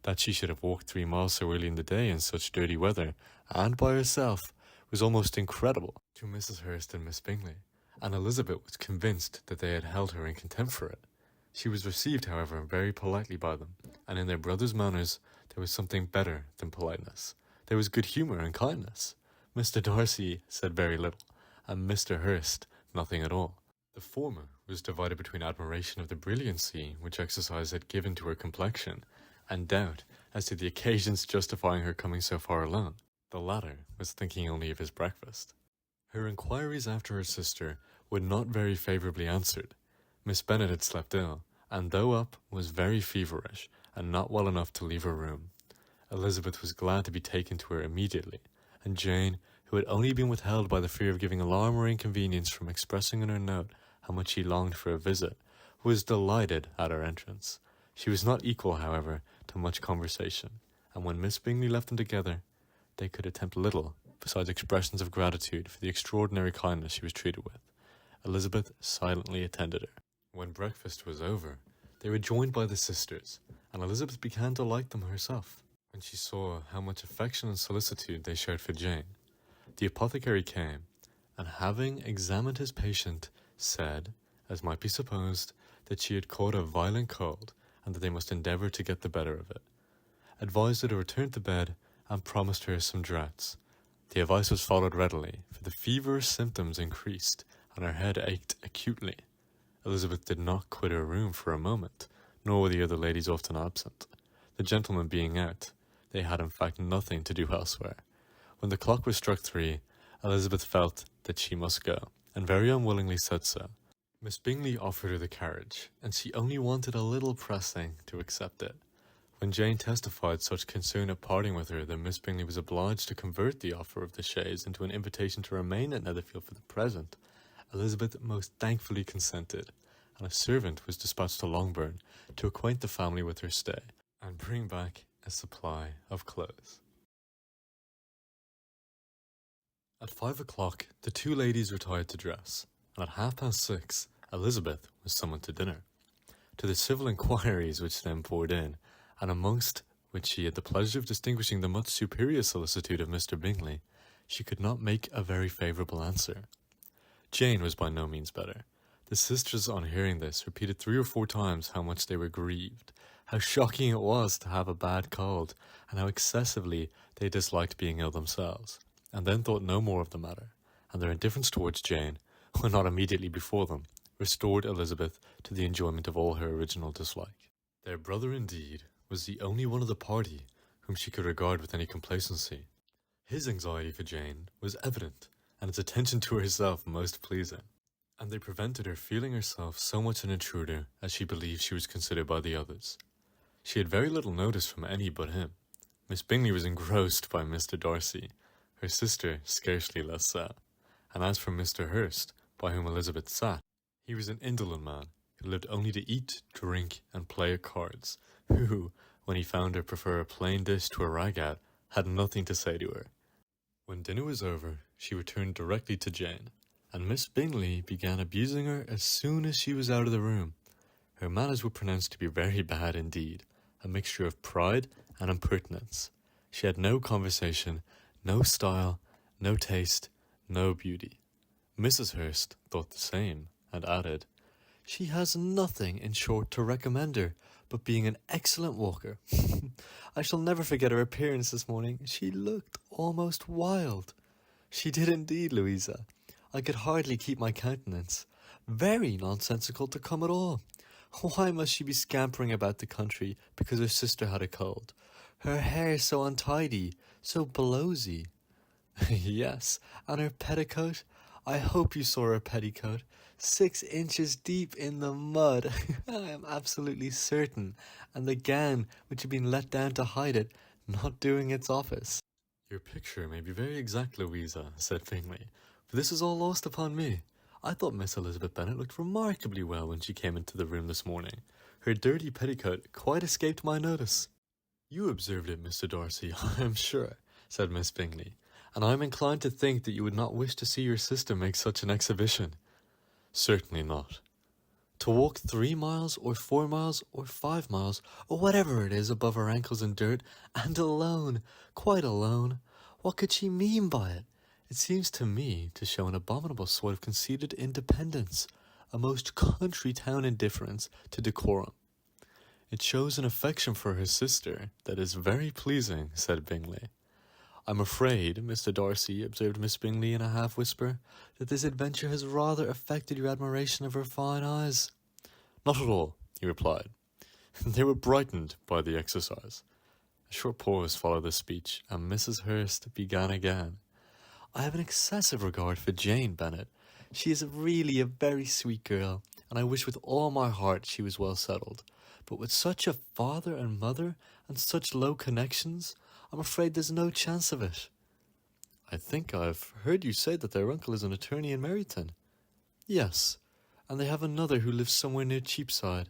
That she should have walked 3 miles so early in the day in such dirty weather, and by herself, was almost incredible to Mrs. Hurst and Miss Bingley, and Elizabeth was convinced that they had held her in contempt for it. She was received, however, very politely by them, and in their brother's manners there was something better than politeness. There was good humour and kindness. Mr. Darcy said very little, and Mr. Hurst nothing at all. The former was divided between admiration of the brilliancy which exercise had given to her complexion, and doubt as to the occasions justifying her coming so far alone. The latter was thinking only of his breakfast. Her inquiries after her sister were not very favourably answered. Miss Bennet had slept ill, and though up, was very feverish, and not well enough to leave her room. Elizabeth was glad to be taken to her immediately, and Jane, who had only been withheld by the fear of giving alarm or inconvenience from expressing in her note how much she longed for a visit, was delighted at her entrance. She was not equal, however, to much conversation, and when Miss Bingley left them together, they could attempt little besides expressions of gratitude for the extraordinary kindness she was treated with. Elizabeth silently attended her. When breakfast was over, they were joined by the sisters, and Elizabeth began to like them herself, when she saw how much affection and solicitude they showed for Jane. The apothecary came, and having examined his patient, said, as might be supposed, that she had caught a violent cold, and that they must endeavour to get the better of it, advised her to return to bed, and promised her some draughts. The advice was followed readily, for the feverish symptoms increased, and her head ached acutely. Elizabeth did not quit her room for a moment, nor were the other ladies often absent. The gentlemen being out, they had in fact nothing to do elsewhere. When the clock was struck 3, Elizabeth felt that she must go, and very unwillingly said so. Miss Bingley offered her the carriage, and she only wanted a little pressing to accept it. When Jane testified such concern at parting with her that Miss Bingley was obliged to convert the offer of the chaise into an invitation to remain at Netherfield for the present, Elizabeth most thankfully consented, and a servant was dispatched to Longbourn to acquaint the family with her stay and bring back a supply of clothes. At 5 o'clock, the two ladies retired to dress, and at 6:30, Elizabeth was summoned to dinner. To the civil inquiries which then poured in, and amongst which she had the pleasure of distinguishing the much superior solicitude of Mr. Bingley, she could not make a very favourable answer. Jane was by no means better. The sisters, on hearing this, repeated 3 or 4 times how much they were grieved, how shocking it was to have a bad cold, and how excessively they disliked being ill themselves, and then thought no more of the matter, and their indifference towards Jane, when not immediately before them, restored Elizabeth to the enjoyment of all her original dislike. Their brother, indeed, was the only one of the party whom she could regard with any complacency. His anxiety for Jane was evident, and its attention to herself most pleasing, and they prevented her feeling herself so much an intruder as she believed she was considered by the others. She had very little notice from any but him. Miss Bingley was engrossed by Mr. Darcy, her sister scarcely less so, and as for Mr. Hurst, by whom Elizabeth sat, he was an indolent man, who lived only to eat, drink, and play at cards, who, when he found her prefer a plain dish to a ragout, had nothing to say to her. When dinner was over, she returned directly to Jane, and Miss Bingley began abusing her as soon as she was out of the room. Her manners were pronounced to be very bad indeed, a mixture of pride and impertinence. She had no conversation, no style, no taste, no beauty. Mrs. Hurst thought the same, and added, "She has nothing, in short, to recommend her, but being an excellent walker. I shall never forget her appearance this morning. She looked almost wild." "She did indeed, Louisa. I could hardly keep my countenance. Very nonsensical to come at all. Why must she be scampering about the country because her sister had a cold? Her hair so untidy, so blowsy." "Yes, and her petticoat. I hope you saw her petticoat. 6 inches deep in the mud, I am absolutely certain, and the gown which had been let down to hide it, not doing its office." "Your picture may be very exact, Louisa," said Bingley, "for this is all lost upon me. I thought Miss Elizabeth Bennet looked remarkably well when she came into the room this morning. Her dirty petticoat quite escaped my notice." "You observed it, Mr. Darcy, I am sure," said Miss Bingley, "and I am inclined to think that you would not wish to see your sister make such an exhibition." "Certainly not." "To walk 3 miles, or 4 miles, or 5 miles, or whatever it is, above her ankles in dirt, and alone, quite alone. What could she mean by it? It seems to me to show an abominable sort of conceited independence, a most country town indifference to decorum." "It shows an affection for her sister that is very pleasing," said Bingley. "I'm afraid, Mr. Darcy," observed Miss Bingley in a half-whisper, "that this adventure has rather affected your admiration of her fine eyes." "Not at all," he replied. "They were brightened by the exercise." A short pause followed this speech, and Mrs. Hurst began again. "I have an excessive regard for Jane Bennet. She is really a very sweet girl, and I wish with all my heart she was well settled. But with such a father and mother, and such low connections, I'm afraid there's no chance of it." "I think I've heard you say that their uncle is an attorney in Meryton." "Yes, and they have another who lives somewhere near Cheapside."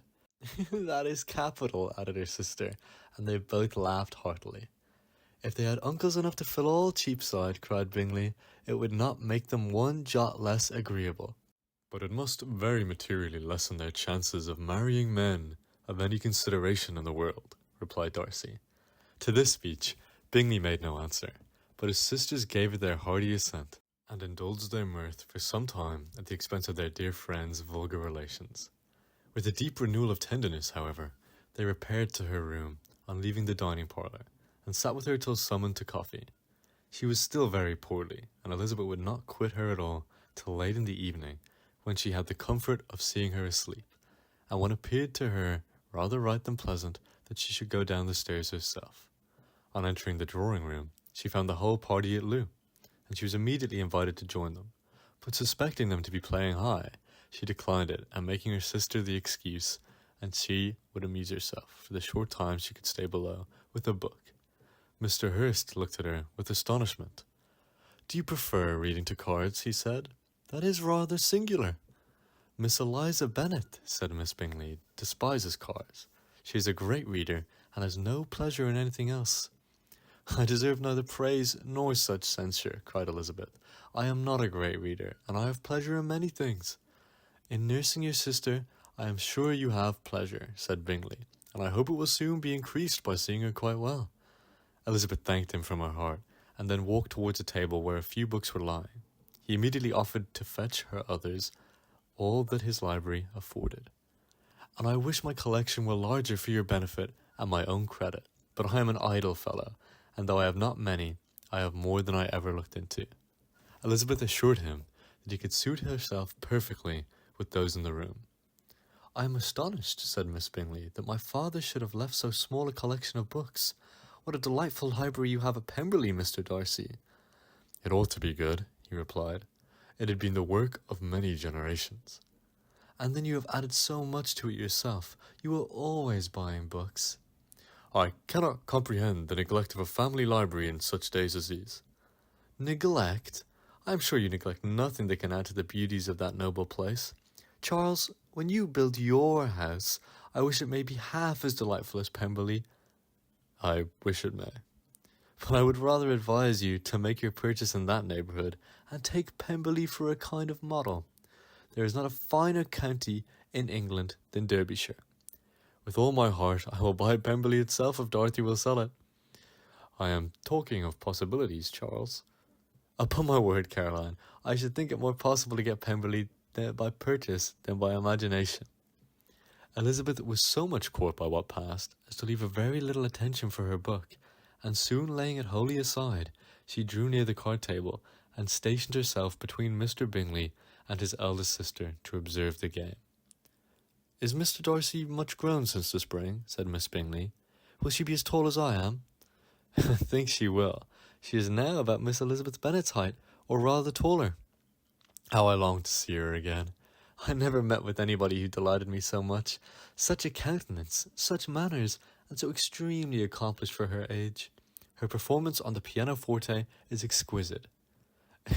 "That is capital," added her sister, and they both laughed heartily. "If they had uncles enough to fill all Cheapside," cried Bingley, "it would not make them one jot less agreeable." "But it must very materially lessen their chances of marrying men of any consideration in the world," replied Darcy. To this speech, Bingley made no answer, but his sisters gave it their hearty assent, and indulged their mirth for some time at the expense of their dear friend's vulgar relations. With a deep renewal of tenderness, however, they repaired to her room on leaving the dining parlour, and sat with her till summoned to coffee. She was still very poorly, and Elizabeth would not quit her at all till late in the evening, when she had the comfort of seeing her asleep, and when it appeared to her rather right than pleasant that she should go down the stairs herself. On entering the drawing-room, she found the whole party at loo, and she was immediately invited to join them, but suspecting them to be playing high, she declined it, and making her sister the excuse, and she would amuse herself, for the short time she could stay below, with a book. Mr. Hurst looked at her with astonishment. "Do you prefer reading to cards?" he said. "That is rather singular." Miss Eliza Bennet, said Miss Bingley, despises cars. She is a great reader, and has no pleasure in anything else. I deserve neither praise nor such censure, cried Elizabeth. I am not a great reader, and I have pleasure in many things. In nursing your sister, I am sure you have pleasure, said Bingley, and I hope it will soon be increased by seeing her quite well. Elizabeth thanked him from her heart, and then walked towards a table where a few books were lying. He immediately offered to fetch her others, all that his library afforded. And I wish my collection were larger for your benefit and my own credit, but I am an idle fellow, and though I have not many, I have more than I ever looked into. Elizabeth assured him that he could suit herself perfectly with those in the room. I am astonished, said Miss Bingley, that my father should have left so small a collection of books. What a delightful library you have at Pemberley, Mr. Darcy. It ought to be good, he replied. It had been the work of many generations. And then you have added so much to it yourself. You are always buying books. I cannot comprehend the neglect of a family library in such days as these. Neglect? I am sure you neglect nothing that can add to the beauties of that noble place. Charles, when you build your house, I wish it may be half as delightful as Pemberley. I wish it may. But I would rather advise you to make your purchase in that neighbourhood, and take Pemberley for a kind of model. There is not a finer county in England than Derbyshire. With all my heart, I will buy Pemberley itself if Dorothy will sell it. I am talking of possibilities, Charles. Upon my word, Caroline, I should think it more possible to get Pemberley by purchase than by imagination. Elizabeth was so much caught by what passed as to leave a very little attention for her book, and soon laying it wholly aside, she drew near the card table and stationed herself between Mr. Bingley and his eldest sister to observe the game. Is Mr. Darcy much grown since the spring? Said Miss Bingley. Will she be as tall as I am? I think she will. She is now about Miss Elizabeth Bennet's height, or rather taller. How I long to see her again. I never met with anybody who delighted me so much. Such a countenance, such manners, and so extremely accomplished for her age. Her performance on the pianoforte is exquisite.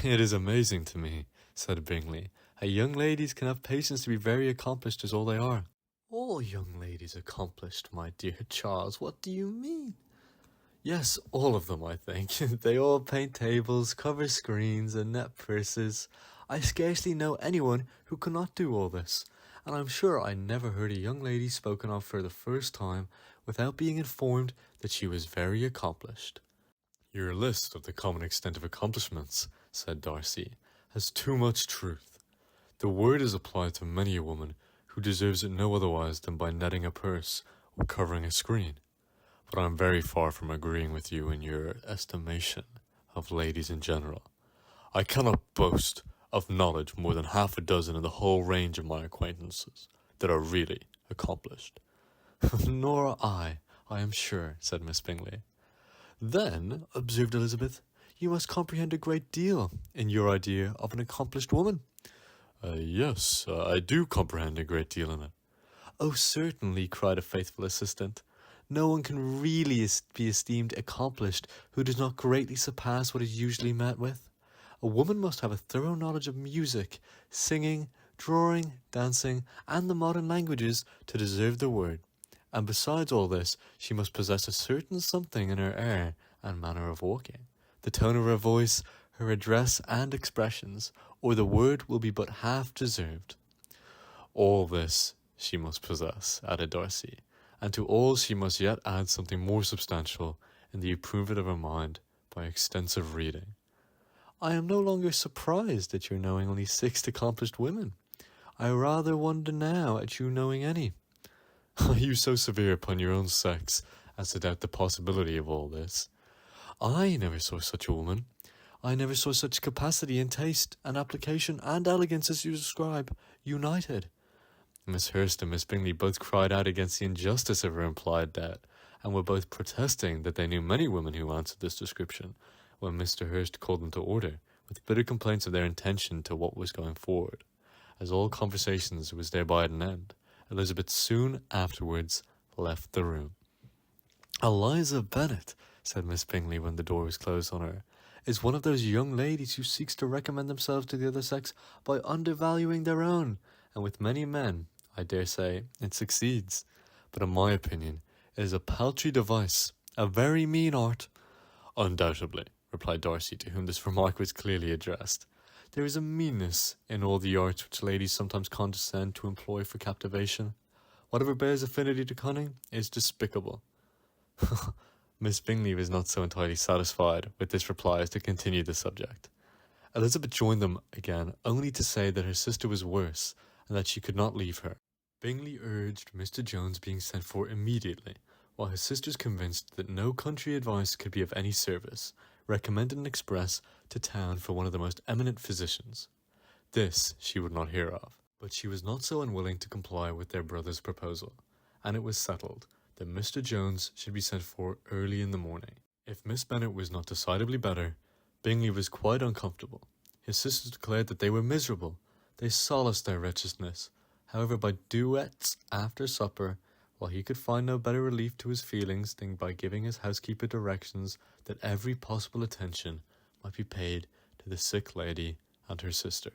It is amazing to me, said Bingley, how young ladies can have patience to be very accomplished as all they are. All young ladies accomplished, my dear Charles, what do you mean? Yes, all of them, I think. They all paint tables, cover screens, and net purses. I scarcely know anyone who cannot do all this, and I'm sure I never heard a young lady spoken of for the first time without being informed that she was very accomplished. Your list of the common extent of accomplishments, said Darcy, has too much truth. The word is applied to many a woman who deserves it no otherwise than by netting a purse or covering a screen. But I am very far from agreeing with you in your estimation of ladies in general. I cannot boast of knowledge more than half a dozen in the whole range of my acquaintances that are really accomplished. Nor I am sure, said Miss Bingley. Then, observed Elizabeth, you must comprehend a great deal in your idea of an accomplished woman. Yes, I do comprehend a great deal in it. Oh, certainly, cried a faithful assistant. No one can really be esteemed accomplished who does not greatly surpass what is usually met with. A woman must have a thorough knowledge of music, singing, drawing, dancing, and the modern languages to deserve the word. And besides all this, she must possess a certain something in her air and manner of walking, the tone of her voice, her address and expressions, or the word will be but half deserved. All this she must possess, added Darcy, and to all she must yet add something more substantial in the improvement of her mind by extensive reading. I am no longer surprised at your knowing only 6 accomplished women. I rather wonder now at you knowing any. Are you so severe upon your own sex as to doubt the possibility of all this? I never saw such a woman. I never saw such capacity and taste and application and elegance as you describe, united. Miss Hurst and Miss Bingley both cried out against the injustice of her implied doubt, and were both protesting that they knew many women who answered this description, when Mr. Hurst called them to order, with bitter complaints of their intention to what was going forward. As all conversations was thereby at an end, Elizabeth soon afterwards left the room. Eliza Bennet, said Miss Bingley when the door was closed on her, is one of those young ladies who seeks to recommend themselves to the other sex by undervaluing their own, and with many men, I dare say, it succeeds. But in my opinion, it is a paltry device, a very mean art. Undoubtedly, replied Darcy, to whom this remark was clearly addressed. There is a meanness in all the arts which ladies sometimes condescend to employ for captivation. Whatever bears affinity to cunning is despicable. Miss Bingley was not so entirely satisfied with this reply as to continue the subject. Elizabeth joined them again, only to say that her sister was worse, and that she could not leave her. Bingley urged Mr. Jones being sent for immediately, while his sisters, convinced that no country advice could be of any service, recommended an express to town for one of the most eminent physicians. This she would not hear of, but she was not so unwilling to comply with their brother's proposal, and it was settled that Mr. Jones should be sent for early in the morning. If Miss Bennet was not decidedly better, Bingley was quite uncomfortable. His sisters declared that they were miserable. They solaced their wretchedness, however, by duets after supper, while he could find no better relief to his feelings than by giving his housekeeper directions that every possible attention might be paid to the sick lady and her sister.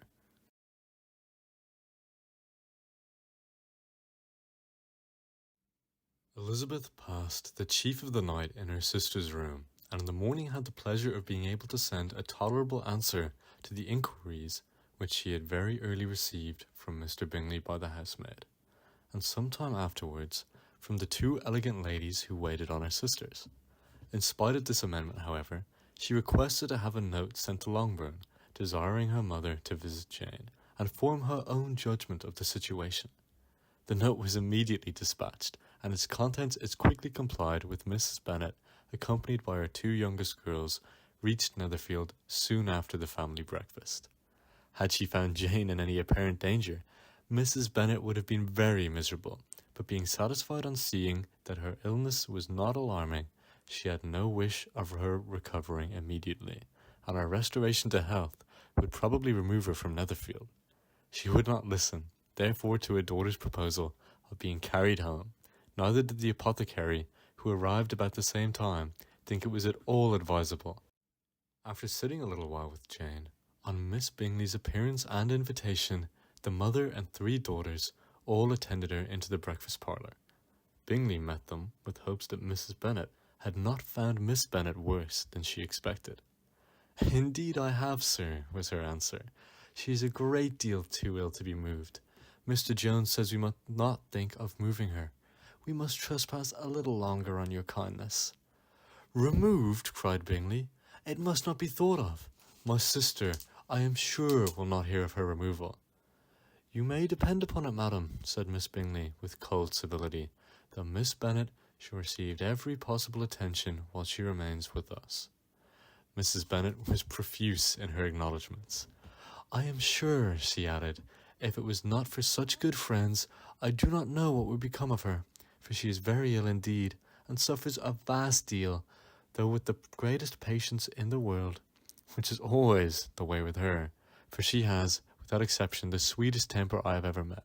Elizabeth passed the chief of the night in her sister's room, and in the morning had the pleasure of being able to send a tolerable answer to the inquiries which she had very early received from Mr. Bingley by the housemaid, and some time afterwards from the two elegant ladies who waited on her sisters. In spite of this amendment, however, she requested to have a note sent to Longbourn, desiring her mother to visit Jane, and form her own judgment of the situation. The note was immediately dispatched, and its contents as quickly complied with. Mrs. Bennet, accompanied by her two youngest girls, reached Netherfield soon after the family breakfast. Had she found Jane in any apparent danger, Mrs. Bennet would have been very miserable, but being satisfied on seeing that her illness was not alarming, she had no wish of her recovering immediately, and her restoration to health would probably remove her from Netherfield. She would not listen, therefore, to her daughter's proposal of being carried home, neither did the apothecary, who arrived about the same time, think it was at all advisable. After sitting a little while with Jane, on Miss Bingley's appearance and invitation, the mother and three daughters all attended her into the breakfast parlour. Bingley met them with hopes that Mrs. Bennet had not found Miss Bennet worse than she expected. "Indeed I have, sir," was her answer. "She is a great deal too ill to be moved. Mr. Jones says we must not think of moving her. We must trespass a little longer on your kindness." "Removed?" cried Bingley. "It must not be thought of. My sister, I am sure, will not hear of her removal." "You may depend upon it, madam," said Miss Bingley, with cold civility, "that Miss Bennet shall receive every possible attention while she remains with us." Mrs. Bennet was profuse in her acknowledgments. "I am sure," she added, "if it was not for such good friends, I do not know what would become of her, for she is very ill indeed, and suffers a vast deal, though with the greatest patience in the world, which is always the way with her, for she has, without exception, the sweetest temper I have ever met.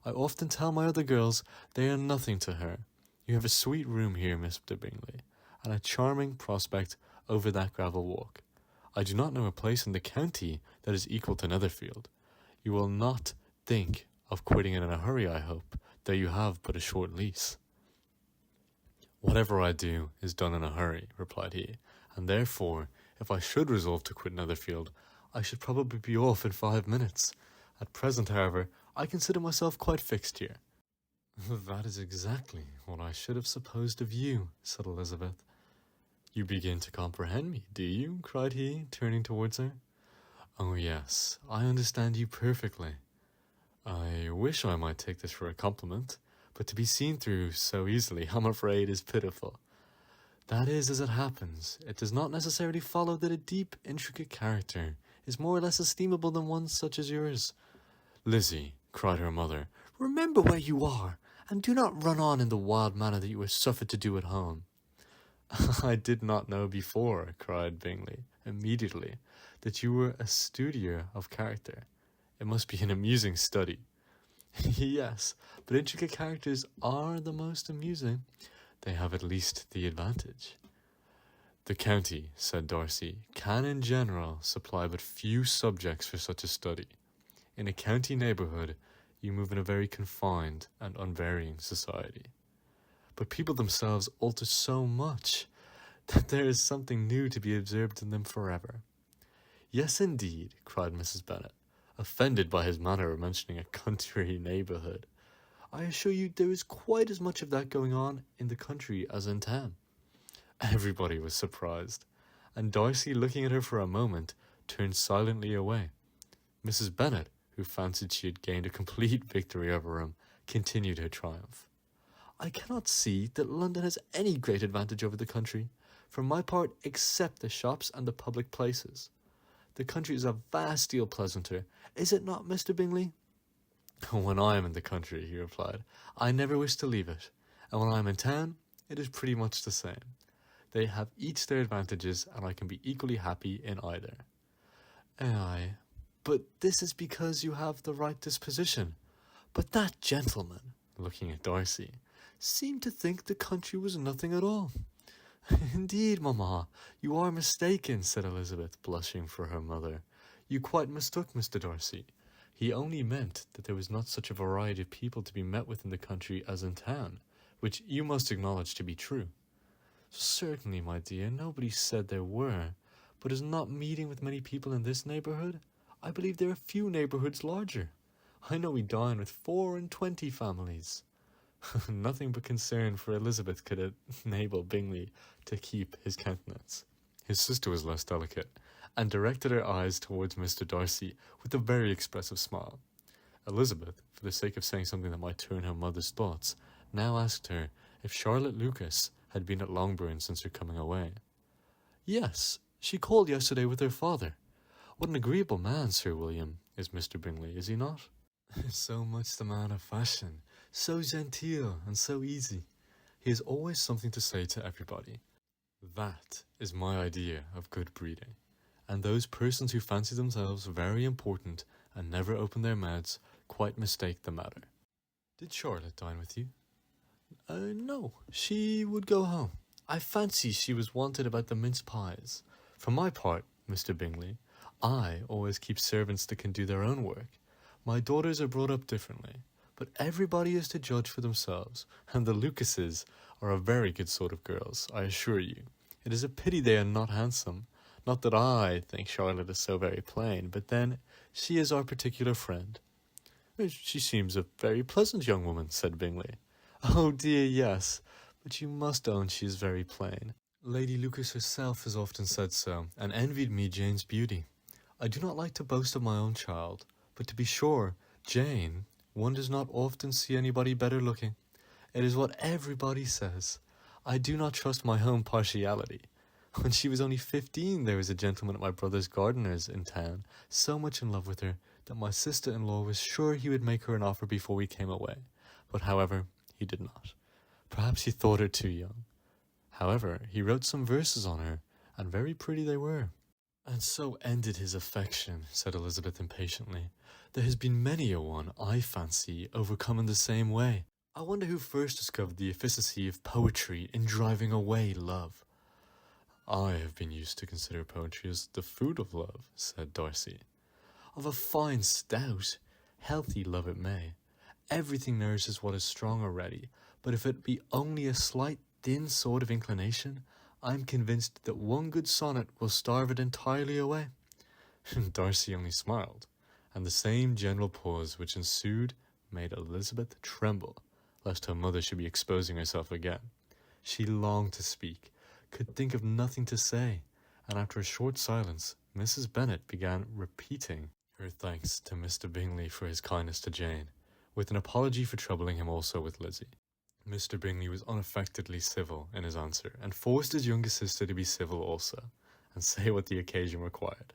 I often tell my other girls they are nothing to her. You have a sweet room here, Mr. Bingley, and a charming prospect over that gravel walk. I do not know a place in the county that is equal to Netherfield. You will not think of quitting it in a hurry, I hope, though you have but a short lease." "Whatever I do is done in a hurry," replied he, "and therefore, if I should resolve to quit Netherfield, I should probably be off in 5 minutes. At present, however, I consider myself quite fixed here." "That is exactly what I should have supposed of you," said Elizabeth. "You begin to comprehend me, do you?" cried he, turning towards her. "Oh yes, I understand you perfectly. I wish I might take this for a compliment, but to be seen through so easily, I'm afraid, is pitiful. That is as it happens. It does not necessarily follow that a deep, intricate character is more or less estimable than one such as yours." "Lizzie," cried her mother, "remember where you are, and do not run on in the wild manner that you were suffered to do at home." "I did not know before," cried Bingley, immediately, "that you were a studier of character. It must be an amusing study." "Yes, but intricate characters are the most amusing. They have at least the advantage." "The county," said Darcy, "can in general supply but few subjects for such a study. In a county neighbourhood you move in a very confined and unvarying society. But people themselves alter so much that there is something new to be observed in them forever. Yes, indeed, cried Mrs. Bennet, offended by his manner of mentioning a country neighbourhood. I assure you there is quite as much of that going on in the country as in town. Everybody was surprised, and Darcy, looking at her for a moment, turned silently away. Mrs. Bennet, who fancied she had gained a complete victory over him, continued her triumph. I cannot see that London has any great advantage over the country, for my part, except the shops and the public places. The country is a vast deal pleasanter, is it not, Mr. Bingley? When I am in the country, he replied, I never wish to leave it, and when I am in town, it is pretty much the same. They have each their advantages, and I can be equally happy in either. Aye, but this is because you have the right disposition. But that gentleman, looking at Darcy, seemed to think the country was nothing at all. Indeed, mamma, you are mistaken, said Elizabeth, blushing for her mother. You quite mistook Mr. Darcy. He only meant that there was not such a variety of people to be met with in the country as in town, which you must acknowledge to be true. Certainly, my dear, nobody said there were, but is not meeting with many people in this neighbourhood? I believe there are few neighbourhoods larger. I know we dine with 24 families. Nothing but concern for Elizabeth could enable Bingley to keep his countenance. His sister was less delicate, and directed her eyes towards Mr. Darcy with a very expressive smile. Elizabeth, for the sake of saying something that might turn her mother's thoughts, now asked her if Charlotte Lucas had been at Longbourn since her coming away. Yes, she called yesterday with her father. What an agreeable man Sir William is, Mr. Bingley, is he not? So much the man of fashion, so genteel and so easy. He has always something to say to everybody. That is my idea of good breeding. And those persons who fancy themselves very important and never open their mouths quite mistake the matter. Did Charlotte dine with you? No, she would go home. I fancy she was wanted about the mince pies. For my part, Mr. Bingley, I always keep servants that can do their own work. My daughters are brought up differently, but everybody is to judge for themselves, and the Lucases are a very good sort of girls, I assure you. It is a pity they are not handsome. Not that I think Charlotte is so very plain, but then she is our particular friend. She seems a very pleasant young woman, said Bingley. Oh dear, yes, but you must own she is very plain. Lady Lucas herself has often said so, and envied me Jane's beauty. I do not like to boast of my own child, but to be sure, Jane, one does not often see anybody better looking. It is what everybody says. I do not trust my own partiality. When she was only 15, there was a gentleman at my brother's gardener's in town, so much in love with her, that my sister-in-law was sure he would make her an offer before we came away. But however, he did not. Perhaps he thought her too young. However, he wrote some verses on her, and very pretty they were. And so ended his affection, said Elizabeth impatiently. There has been many a one, I fancy, overcome in the same way. I wonder who first discovered the efficacy of poetry in driving away love. I have been used to consider poetry as the food of love, said Darcy. Of a fine, stout, healthy love it may. Everything nourishes what is strong already, but if it be only a slight, thin sort of inclination, I am convinced that one good sonnet will starve it entirely away. Darcy only smiled, and the same general pause which ensued made Elizabeth tremble, lest her mother should be exposing herself again. She longed to speak, could think of nothing to say, and after a short silence, Mrs. Bennet began repeating her thanks to Mr. Bingley for his kindness to Jane, with an apology for troubling him also with Lizzie. Mr. Bingley was unaffectedly civil in his answer, and forced his younger sister to be civil also, and say what the occasion required.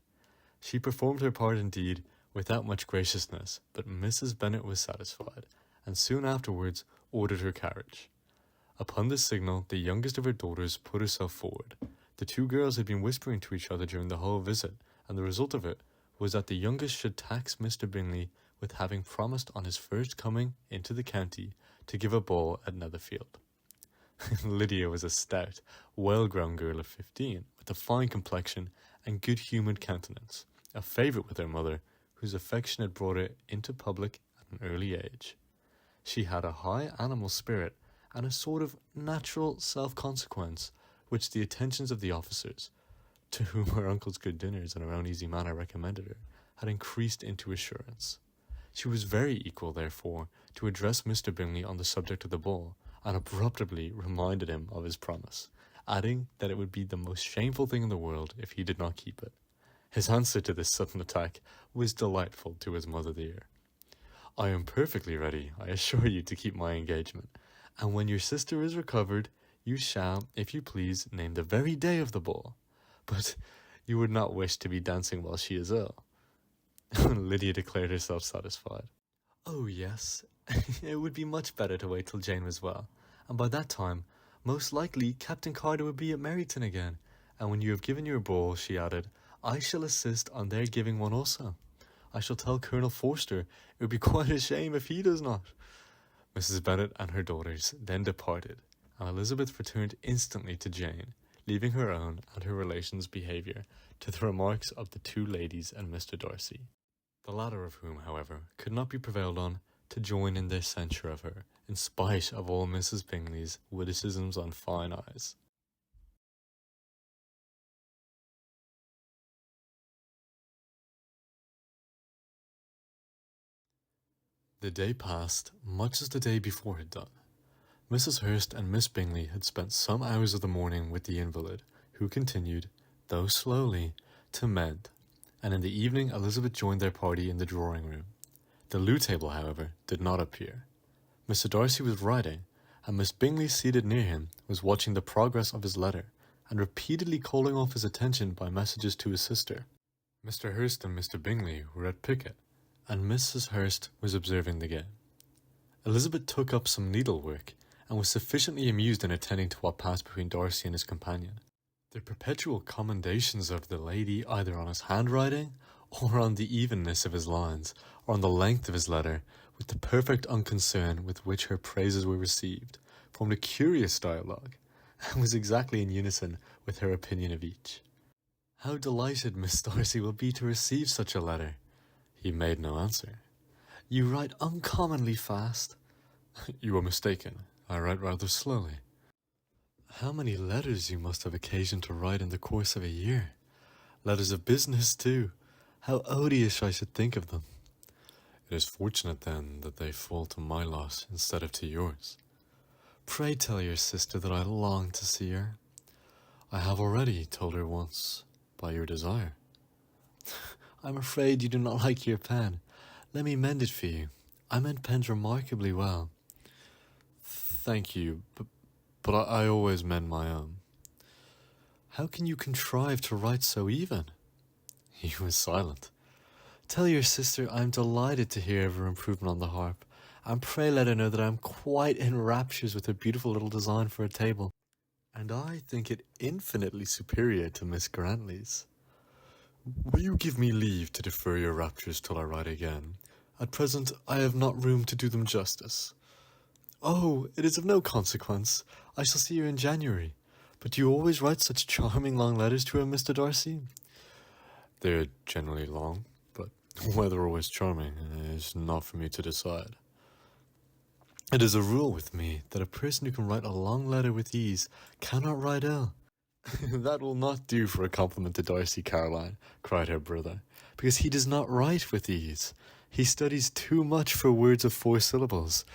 She performed her part indeed, without much graciousness, but Mrs. Bennet was satisfied, and soon afterwards ordered her carriage. Upon this signal, the youngest of her daughters put herself forward. The two girls had been whispering to each other during the whole visit, and the result of it was that the youngest should tax Mr. Bingley with having promised on his first coming into the county to give a ball at Netherfield. Lydia was a stout, well-grown girl of 15, with a fine complexion and good-humoured countenance, a favourite with her mother, whose affection had brought her into public at an early age. She had a high animal spirit and a sort of natural self-consequence, which the attentions of the officers, to whom her uncle's good dinners and her own easy manner recommended her, had increased into assurance. She was very equal, therefore, to address Mr. Bingley on the subject of the ball, and abruptly reminded him of his promise, adding that it would be the most shameful thing in the world if he did not keep it. His answer to this sudden attack was delightful to his mother dear. I am perfectly ready, I assure you, to keep my engagement, and when your sister is recovered, you shall, if you please, name the very day of the ball. But you would not wish to be dancing while she is ill. Lydia declared herself satisfied. Oh, yes, it would be much better to wait till Jane was well, and by that time, most likely, Captain Carter would be at Meryton again, and when you have given your ball, she added, I shall assist on their giving one also. I shall tell Colonel Forster it would be quite a shame if he does not. Mrs. Bennet and her daughters then departed, and Elizabeth returned instantly to Jane, leaving her own and her relations' behaviour to the remarks of the two ladies and Mr. Darcy, the latter of whom, however, could not be prevailed on to join in their censure of her, in spite of all Mrs. Bingley's witticisms on fine eyes. The day passed much as the day before had done. Mrs. Hurst and Miss Bingley had spent some hours of the morning with the invalid, who continued, though slowly, to mend, and in the evening Elizabeth joined their party in the drawing-room. The loo table, however, did not appear. Mr. Darcy was writing, and Miss Bingley, seated near him, was watching the progress of his letter, and repeatedly calling off his attention by messages to his sister. Mr. Hurst and Mr. Bingley were at piquet, and Mrs. Hurst was observing the game. Elizabeth took up some needlework, and was sufficiently amused in attending to what passed between Darcy and his companion. The perpetual commendations of the lady either on his handwriting, or on the evenness of his lines, or on the length of his letter, with the perfect unconcern with which her praises were received, formed a curious dialogue, and was exactly in unison with her opinion of each. How delighted Miss Darcy will be to receive such a letter! He made no answer. You write uncommonly fast. You are mistaken. I write rather slowly. How many letters you must have occasion to write in the course of a year. Letters of business, too. How odious I should think of them. It is fortunate, then, that they fall to my lot instead of to yours. Pray tell your sister that I long to see her. I have already told her once, by your desire. I'm afraid you do not like your pen. Let me mend it for you. I mend pens remarkably well. Thank you, but I always mend my own. How can you contrive to write so even? He was silent. Tell your sister I am delighted to hear of her improvement on the harp, and pray let her know that I am quite in raptures with her beautiful little design for a table, and I think it infinitely superior to Miss Grantley's. Will you give me leave to defer your raptures till I write again? At present I have not room to do them justice. Oh, it is of no consequence. I shall see her in January. But do you always write such charming long letters to her, Mr. Darcy? They are generally long, but whether always charming is not for me to decide. It is a rule with me that a person who can write a long letter with ease cannot write ill. That will not do for a compliment to Darcy, Caroline, cried her brother, because he does not write with ease. He studies too much for words of 4 syllables.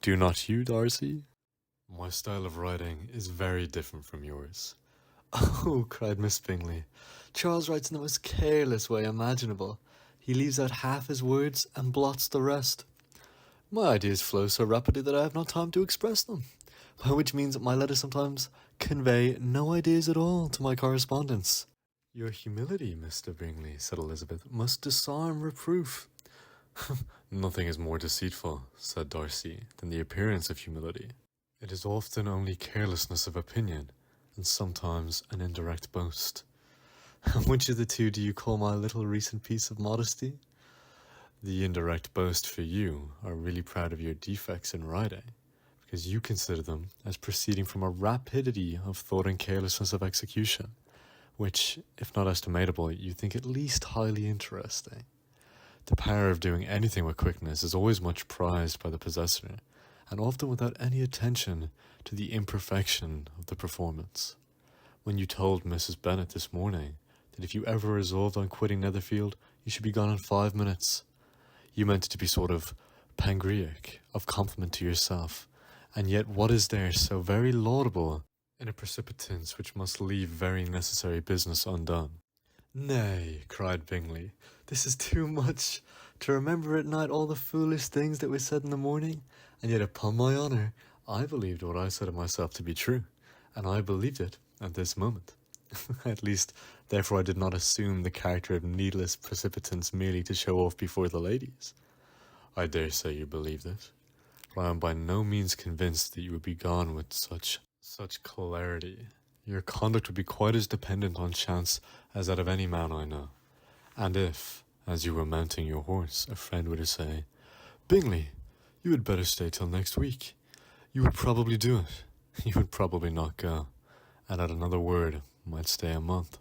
Do not you, Darcy? My style of writing is very different from yours. Oh, cried Miss Bingley, Charles writes in the most careless way imaginable. He leaves out half his words and blots the rest. My ideas flow so rapidly that I have not time to express them, by which means my letters sometimes convey no ideas at all to my correspondents. Your humility, Mr. Bingley, said Elizabeth, must disarm reproof. Nothing is more deceitful, said Darcy, than the appearance of humility. It is often only carelessness of opinion, and sometimes an indirect boast. And which of the two do you call my little recent piece of modesty? The indirect boast for you are really proud of your defects in writing, because you consider them as proceeding from a rapidity of thought and carelessness of execution, which, if not estimatable, you think at least highly interesting. The power of doing anything with quickness is always much prized by the possessor, and often without any attention to the imperfection of the performance. When you told Mrs. Bennet this morning that if you ever resolved on quitting Netherfield, you should be gone in 5 minutes, you meant it to be sort of panegyric, of compliment to yourself, and yet what is there so very laudable in a precipitance which must leave very necessary business undone? Nay, cried Bingley, this is too much. To remember at night all the foolish things that were said in the morning, and yet upon my honour, I believed what I said of myself to be true, and I believed it at this moment. At least, therefore I did not assume the character of needless precipitance merely to show off before the ladies. I dare say you believed it, but I am by no means convinced that you would be gone with such clarity. Your conduct would be quite as dependent on chance as that of any man I know. And if, as you were mounting your horse, a friend were to say, Bingley, you had better stay till next week, you would probably do it. You would probably not go, and at another word might stay a month.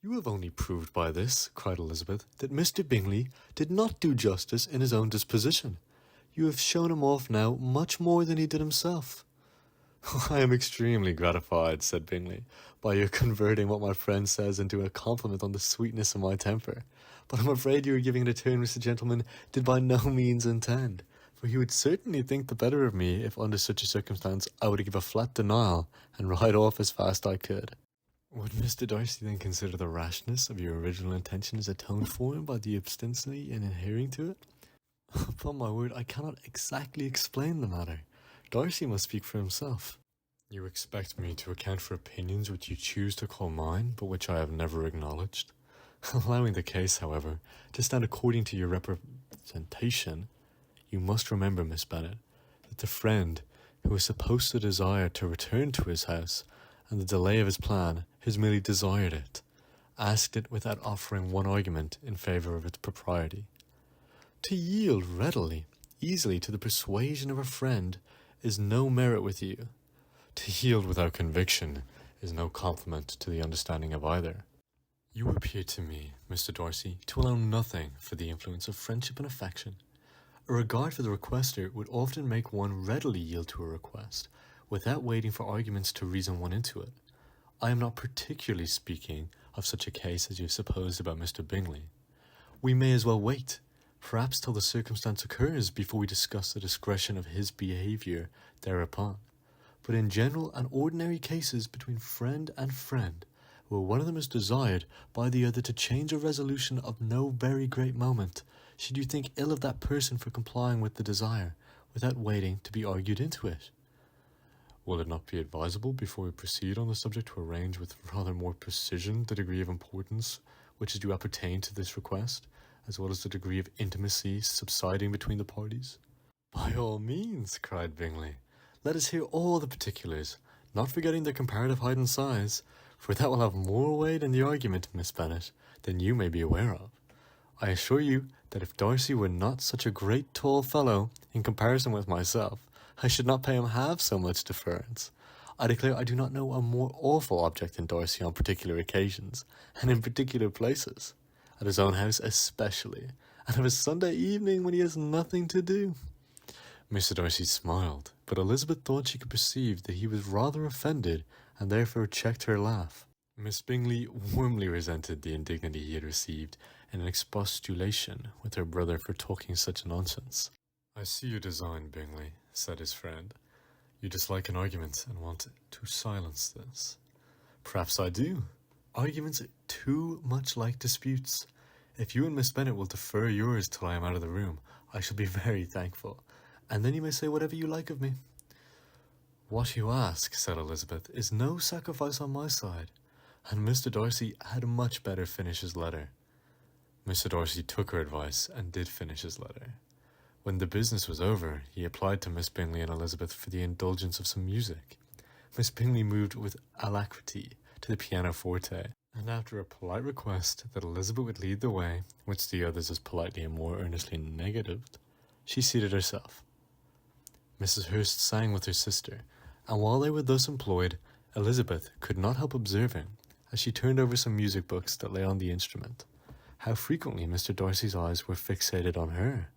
You have only proved by this, cried Elizabeth, that Mr. Bingley did not do justice in his own disposition. You have shown him off now much more than he did himself. I am extremely gratified, said Bingley, by your converting what my friend says into a compliment on the sweetness of my temper. But I'm afraid you are giving it a turn which the gentleman did by no means intend, for he would certainly think the better of me if under such a circumstance I were to give a flat denial and ride off as fast as I could. Would Mr. Darcy then consider the rashness of your original intention as atoned for by the obstinacy in adhering to it? Upon my word, I cannot exactly explain the matter. Darcy must speak for himself. You expect me to account for opinions which you choose to call mine, but which I have never acknowledged? Allowing the case, however, to stand according to your representation, you must remember, Miss Bennet, that the friend who is supposed to desire to return to his house, and the delay of his plan, has merely desired it, asked it without offering one argument in favour of its propriety. To yield readily, easily to the persuasion of a friend is no merit with you. To yield without conviction is no compliment to the understanding of either. You appear to me, Mr. Darcy, to allow nothing for the influence of friendship and affection. A regard for the requester would often make one readily yield to a request, without waiting for arguments to reason one into it. I am not particularly speaking of such a case as you have supposed about Mr. Bingley. We may as well wait, perhaps till the circumstance occurs before we discuss the discretion of his behaviour thereupon. But in general and ordinary cases between friend and friend, where one of them is desired by the other to change a resolution of no very great moment, should you think ill of that person for complying with the desire, without waiting to be argued into it? Will it not be advisable, before we proceed on the subject, to arrange with rather more precision the degree of importance which is to appertain to this request, as well as the degree of intimacy subsisting between the parties? By all means, cried Bingley. Let us hear all the particulars, not forgetting their comparative height and size, for that will have more weight in the argument, Miss Bennet, than you may be aware of. I assure you that if Darcy were not such a great tall fellow, in comparison with myself, I should not pay him half so much deference. I declare I do not know a more awful object in Darcy on particular occasions, and in particular places, at his own house especially, and of a Sunday evening when he has nothing to do. Mr. Darcy smiled, but Elizabeth thought she could perceive that he was rather offended, and therefore checked her laugh. Miss Bingley warmly resented the indignity he had received in an expostulation with her brother for talking such nonsense. I see your design, Bingley, said his friend. You dislike an argument and want to silence this. Perhaps I do. Arguments are too much like disputes. If you and Miss Bennet will defer yours till I am out of the room, I shall be very thankful, and then you may say whatever you like of me. What you ask, said Elizabeth, is no sacrifice on my side, and Mr. Darcy had much better finish his letter. Mr. Darcy took her advice and did finish his letter. When the business was over, he applied to Miss Bingley and Elizabeth for the indulgence of some music. Miss Bingley moved with alacrity to the pianoforte, and after a polite request that Elizabeth would lead the way, which the others as politely and more earnestly negatived, she seated herself. Mrs. Hurst sang with her sister, and while they were thus employed, Elizabeth could not help observing, as she turned over some music books that lay on the instrument, how frequently Mr. Darcy's eyes were fixated on her.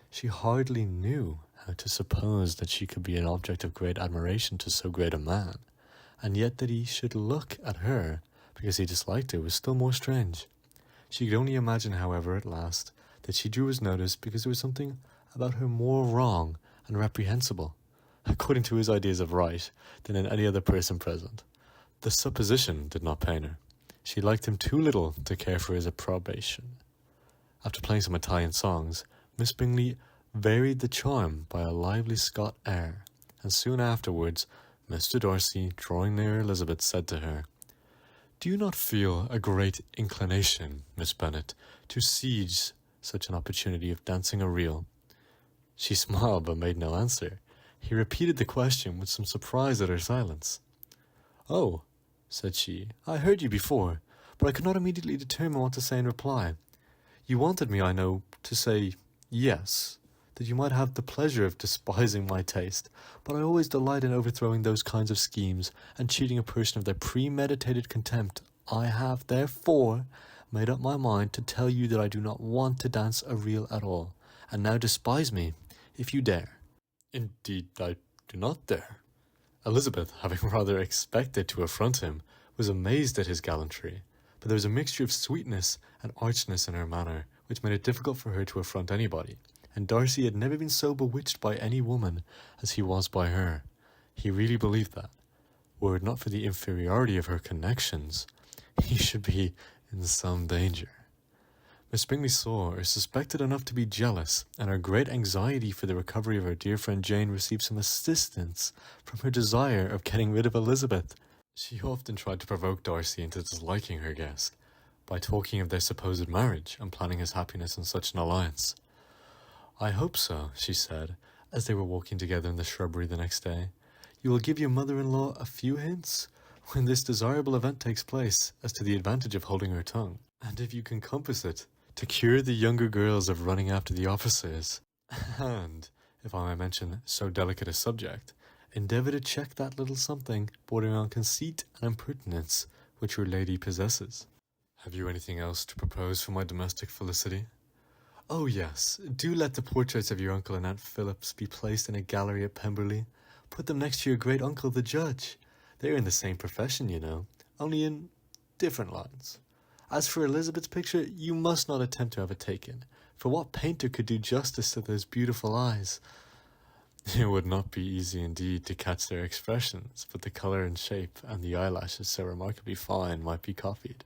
She hardly knew how to suppose that she could be an object of great admiration to so great a man, and yet that he should look at her because he disliked her was still more strange. She could only imagine, however, at last, that she drew his notice because there was something about her more wrong and reprehensible, according to his ideas of right, than in any other person present. The supposition did not pain her. She liked him too little to care for his approbation. After playing some Italian songs, Miss Bingley varied the charm by a lively Scot air, and soon afterwards Mr. Darcy, drawing near Elizabeth, said to her, "Do you not feel a great inclination, Miss Bennet, to seize such an opportunity of dancing a reel?" She smiled but made no answer. He repeated the question with some surprise at her silence. "Oh," said she, "I heard you before, but I could not immediately determine what to say in reply. You wanted me, I know, to say yes, that you might have the pleasure of despising my taste, but I always delight in overthrowing those kinds of schemes and cheating a person of their premeditated contempt. I have, therefore, made up my mind to tell you that I do not want to dance a reel at all, and now despise me, if you dare." "Indeed, I do not dare." Elizabeth, having rather expected to affront him, was amazed at his gallantry, but there was a mixture of sweetness and archness in her manner which made it difficult for her to affront anybody, and Darcy had never been so bewitched by any woman as he was by her. He really believed that, were it not for the inferiority of her connections, he should be in some danger. Miss Bingley saw or suspected enough to be jealous, and her great anxiety for the recovery of her dear friend Jane received some assistance from her desire of getting rid of Elizabeth. She often tried to provoke Darcy into disliking her guest, by talking of their supposed marriage and planning his happiness in such an alliance. "I hope so," she said, as they were walking together in the shrubbery the next day. "You will give your mother-in-law a few hints, when this desirable event takes place, as to the advantage of holding her tongue, and if you can compass it, to cure the younger girls of running after the officers, and, if I may mention so delicate a subject, endeavour to check that little something bordering on conceit and impertinence which your lady possesses. Have you anything else to propose for my domestic felicity? Oh yes, do let the portraits of your uncle and Aunt Phillips be placed in a gallery at Pemberley. Put them next to your great uncle the judge. They are in the same profession, you know, only in different lines. As for Elizabeth's picture, you must not attempt to have it taken, for what painter could do justice to those beautiful eyes? It would not be easy indeed to catch their expressions, but the colour and shape, and the eyelashes so remarkably fine, might be copied.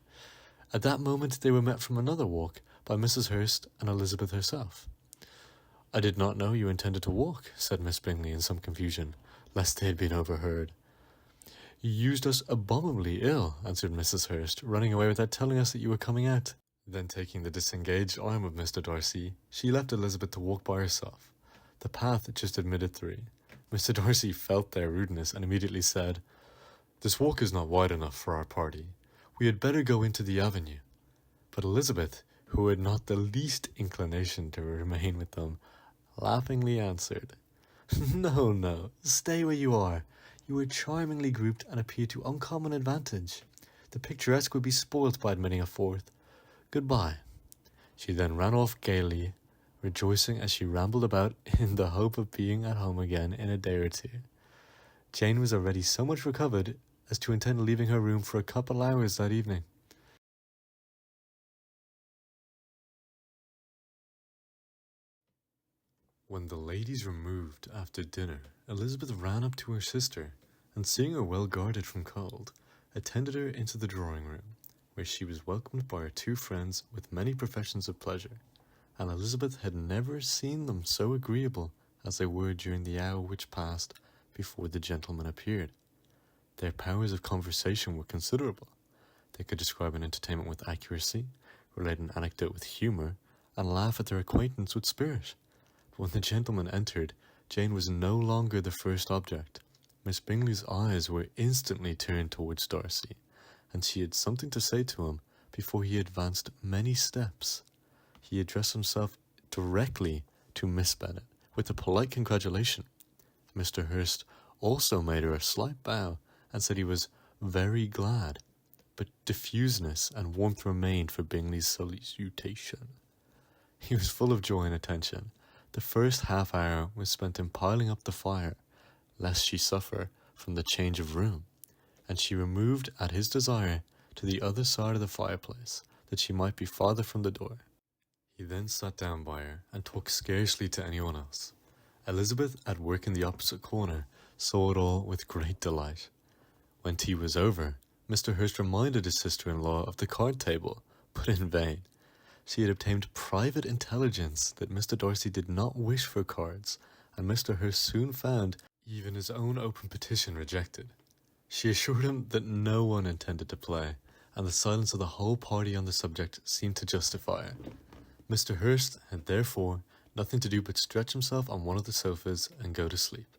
At that moment they were met from another walk by Mrs. Hurst and Elizabeth herself. "I did not know you intended to walk," said Miss Bingley in some confusion, lest they had been overheard. "You used us abominably ill," answered Mrs. Hurst, "running away without telling us that you were coming out." Then taking the disengaged arm of Mr. Darcy, she left Elizabeth to walk by herself. The path just admitted three. Mr. Darcy felt their rudeness and immediately said, "This walk is not wide enough for our party. We had better go into the avenue." But Elizabeth, who had not the least inclination to remain with them, laughingly answered, "No, no, stay where you are. You are charmingly grouped and appear to uncommon advantage. The picturesque would be spoilt by admitting a fourth. Goodbye." She then ran off gaily, rejoicing as she rambled about in the hope of being at home again in a day or two. Jane was already so much recovered as to intend leaving her room for a couple hours that evening. When the ladies removed after dinner, Elizabeth ran up to her sister, and seeing her well guarded from cold, attended her into the drawing-room, where she was welcomed by her two friends with many professions of pleasure, and Elizabeth had never seen them so agreeable as they were during the hour which passed before the gentlemen appeared. Their powers of conversation were considerable. They could describe an entertainment with accuracy, relate an anecdote with humour, and laugh at their acquaintance with spirit. But when the gentlemen entered, Jane was no longer the first object. Miss Bingley's eyes were instantly turned towards Darcy, and she had something to say to him before he advanced many steps. He addressed himself directly to Miss Bennet with a polite congratulation. Mr. Hurst also made her a slight bow and said he was very glad. but diffuseness and warmth remained for Bingley's salutation. He was full of joy and attention. The first half-hour was spent in piling up the fire, lest she suffer from the change of room, and she removed at his desire to the other side of the fireplace, that she might be farther from the door. He then sat down by her, and talked scarcely to anyone else. Elizabeth, at work in the opposite corner, saw it all with great delight. When tea was over, Mr. Hurst reminded his sister-in-law of the card table, but in vain. She had obtained private intelligence that Mr. Darcy did not wish for cards, and Mr. Hurst soon found even his own open petition rejected. She assured him that no one intended to play, and the silence of the whole party on the subject seemed to justify it. Mr. Hurst had therefore nothing to do but stretch himself on one of the sofas and go to sleep.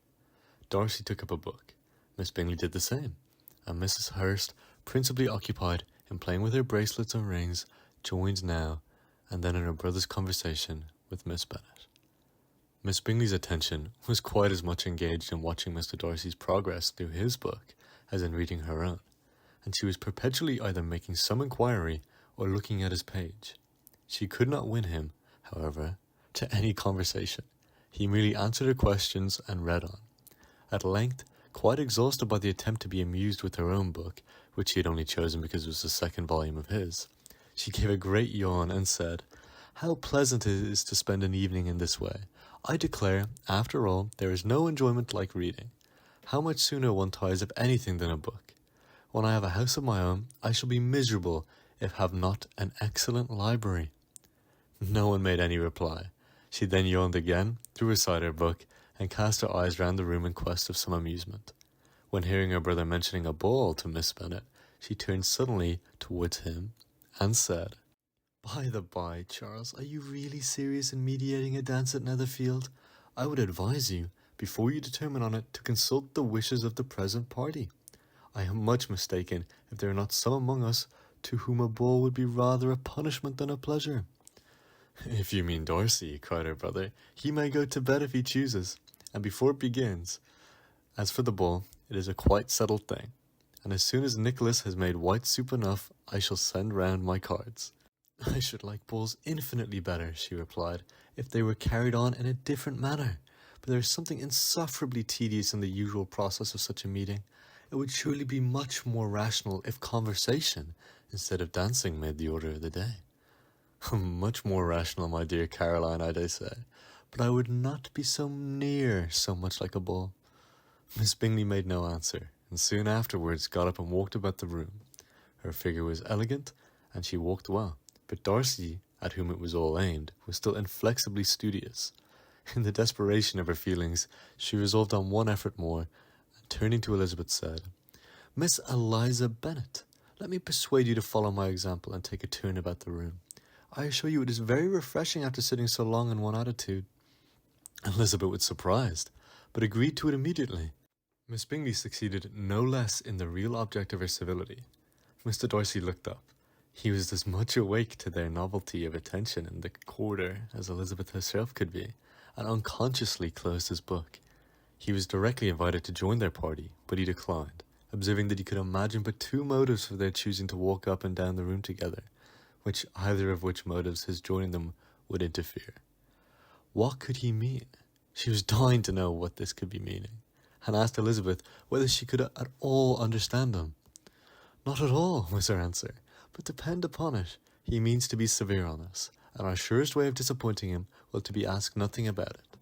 Darcy took up a book. Miss Bingley did the same, and Mrs. Hurst, principally occupied in playing with her bracelets and rings, joined now and then in her brother's conversation with Miss Bennet. Miss Bingley's attention was quite as much engaged in watching Mr. Darcy's progress through his book as in reading her own, and she was perpetually either making some inquiry or looking at his page. She could not win him, however, to any conversation. He merely answered her questions and read on. At length, quite exhausted by the attempt to be amused with her own book, which he had only chosen because it was the second volume of his, she gave a great yawn and said, "How pleasant it is to spend an evening in this way. I declare, after all, there is no enjoyment like reading. How much sooner one tires of anything than a book. When I have a house of my own, I shall be miserable if have not an excellent library." No one made any reply. She then yawned again, threw aside her book, and cast her eyes round the room in quest of some amusement. When hearing her brother mentioning a ball to Miss Bennet, she turned suddenly towards him and said, "By the by, Charles, are you really serious in mediating a dance at Netherfield? I would advise you, before you determine on it, to consult the wishes of the present party. I am much mistaken if there are not some among us to whom a ball would be rather a punishment than a pleasure." "If you mean Darcy," cried her brother, "he may go to bed if he chooses, and before it begins. As for the ball, it is a quite settled thing, and as soon as Nicholas has made white soup enough, I shall send round my cards." "I should like balls infinitely better," she replied, "if they were carried on in a different manner, but there is something insufferably tedious in the usual process of such a meeting. It would surely be much more rational if conversation, instead of dancing, made the order of the day." "Much more rational, my dear Caroline, I dare say, but I would not be so near so much like a ball." Miss Bingley made no answer, and soon afterwards got up and walked about the room. Her figure was elegant, and she walked well, but Darcy, at whom it was all aimed, was still inflexibly studious. In the desperation of her feelings, she resolved on one effort more, and turning to Elizabeth said, "Miss Eliza Bennet, let me persuade you to follow my example and take a turn about the room. I assure you it is very refreshing after sitting so long in one attitude." Elizabeth was surprised, but agreed to it immediately. Miss Bingley succeeded no less in the real object of her civility. Mr. Darcy looked up. He was as much awake to their novelty of attention in the quarter as Elizabeth herself could be, and unconsciously closed his book. He was directly invited to join their party, but he declined, observing that he could imagine but two motives for their choosing to walk up and down the room together, either of which motives his joining them would interfere. What could he mean? She was dying to know what this could be meaning, and asked Elizabeth whether she could at all understand him. "Not at all," was her answer, "but depend upon it, he means to be severe on us, and our surest way of disappointing him will to be ask nothing about it."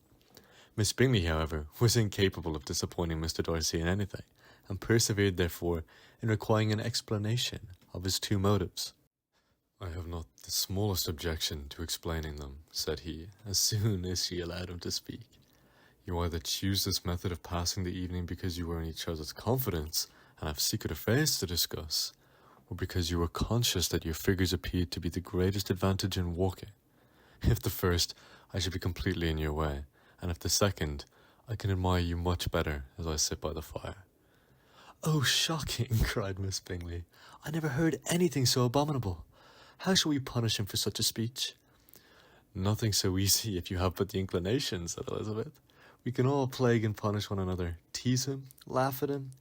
Miss Bingley, however, was incapable of disappointing Mr. Darcy in anything, and persevered, therefore, in requiring an explanation of his two motives. "I have not the smallest objection to explaining them," said he, as soon as she allowed him to speak. "You either choose this method of passing the evening because you are in each other's confidence and have secret affairs to discuss, or because you are conscious that your figures appear to be the greatest advantage in walking. If the first, I should be completely in your way, and if the second, I can admire you much better as I sit by the fire." "Oh, shocking!" cried Miss Bingley. "I never heard anything so abominable. How shall we punish him for such a speech?" "Nothing so easy if you have but the inclination," said Elizabeth. "We can all plague and punish one another, tease him, laugh at him,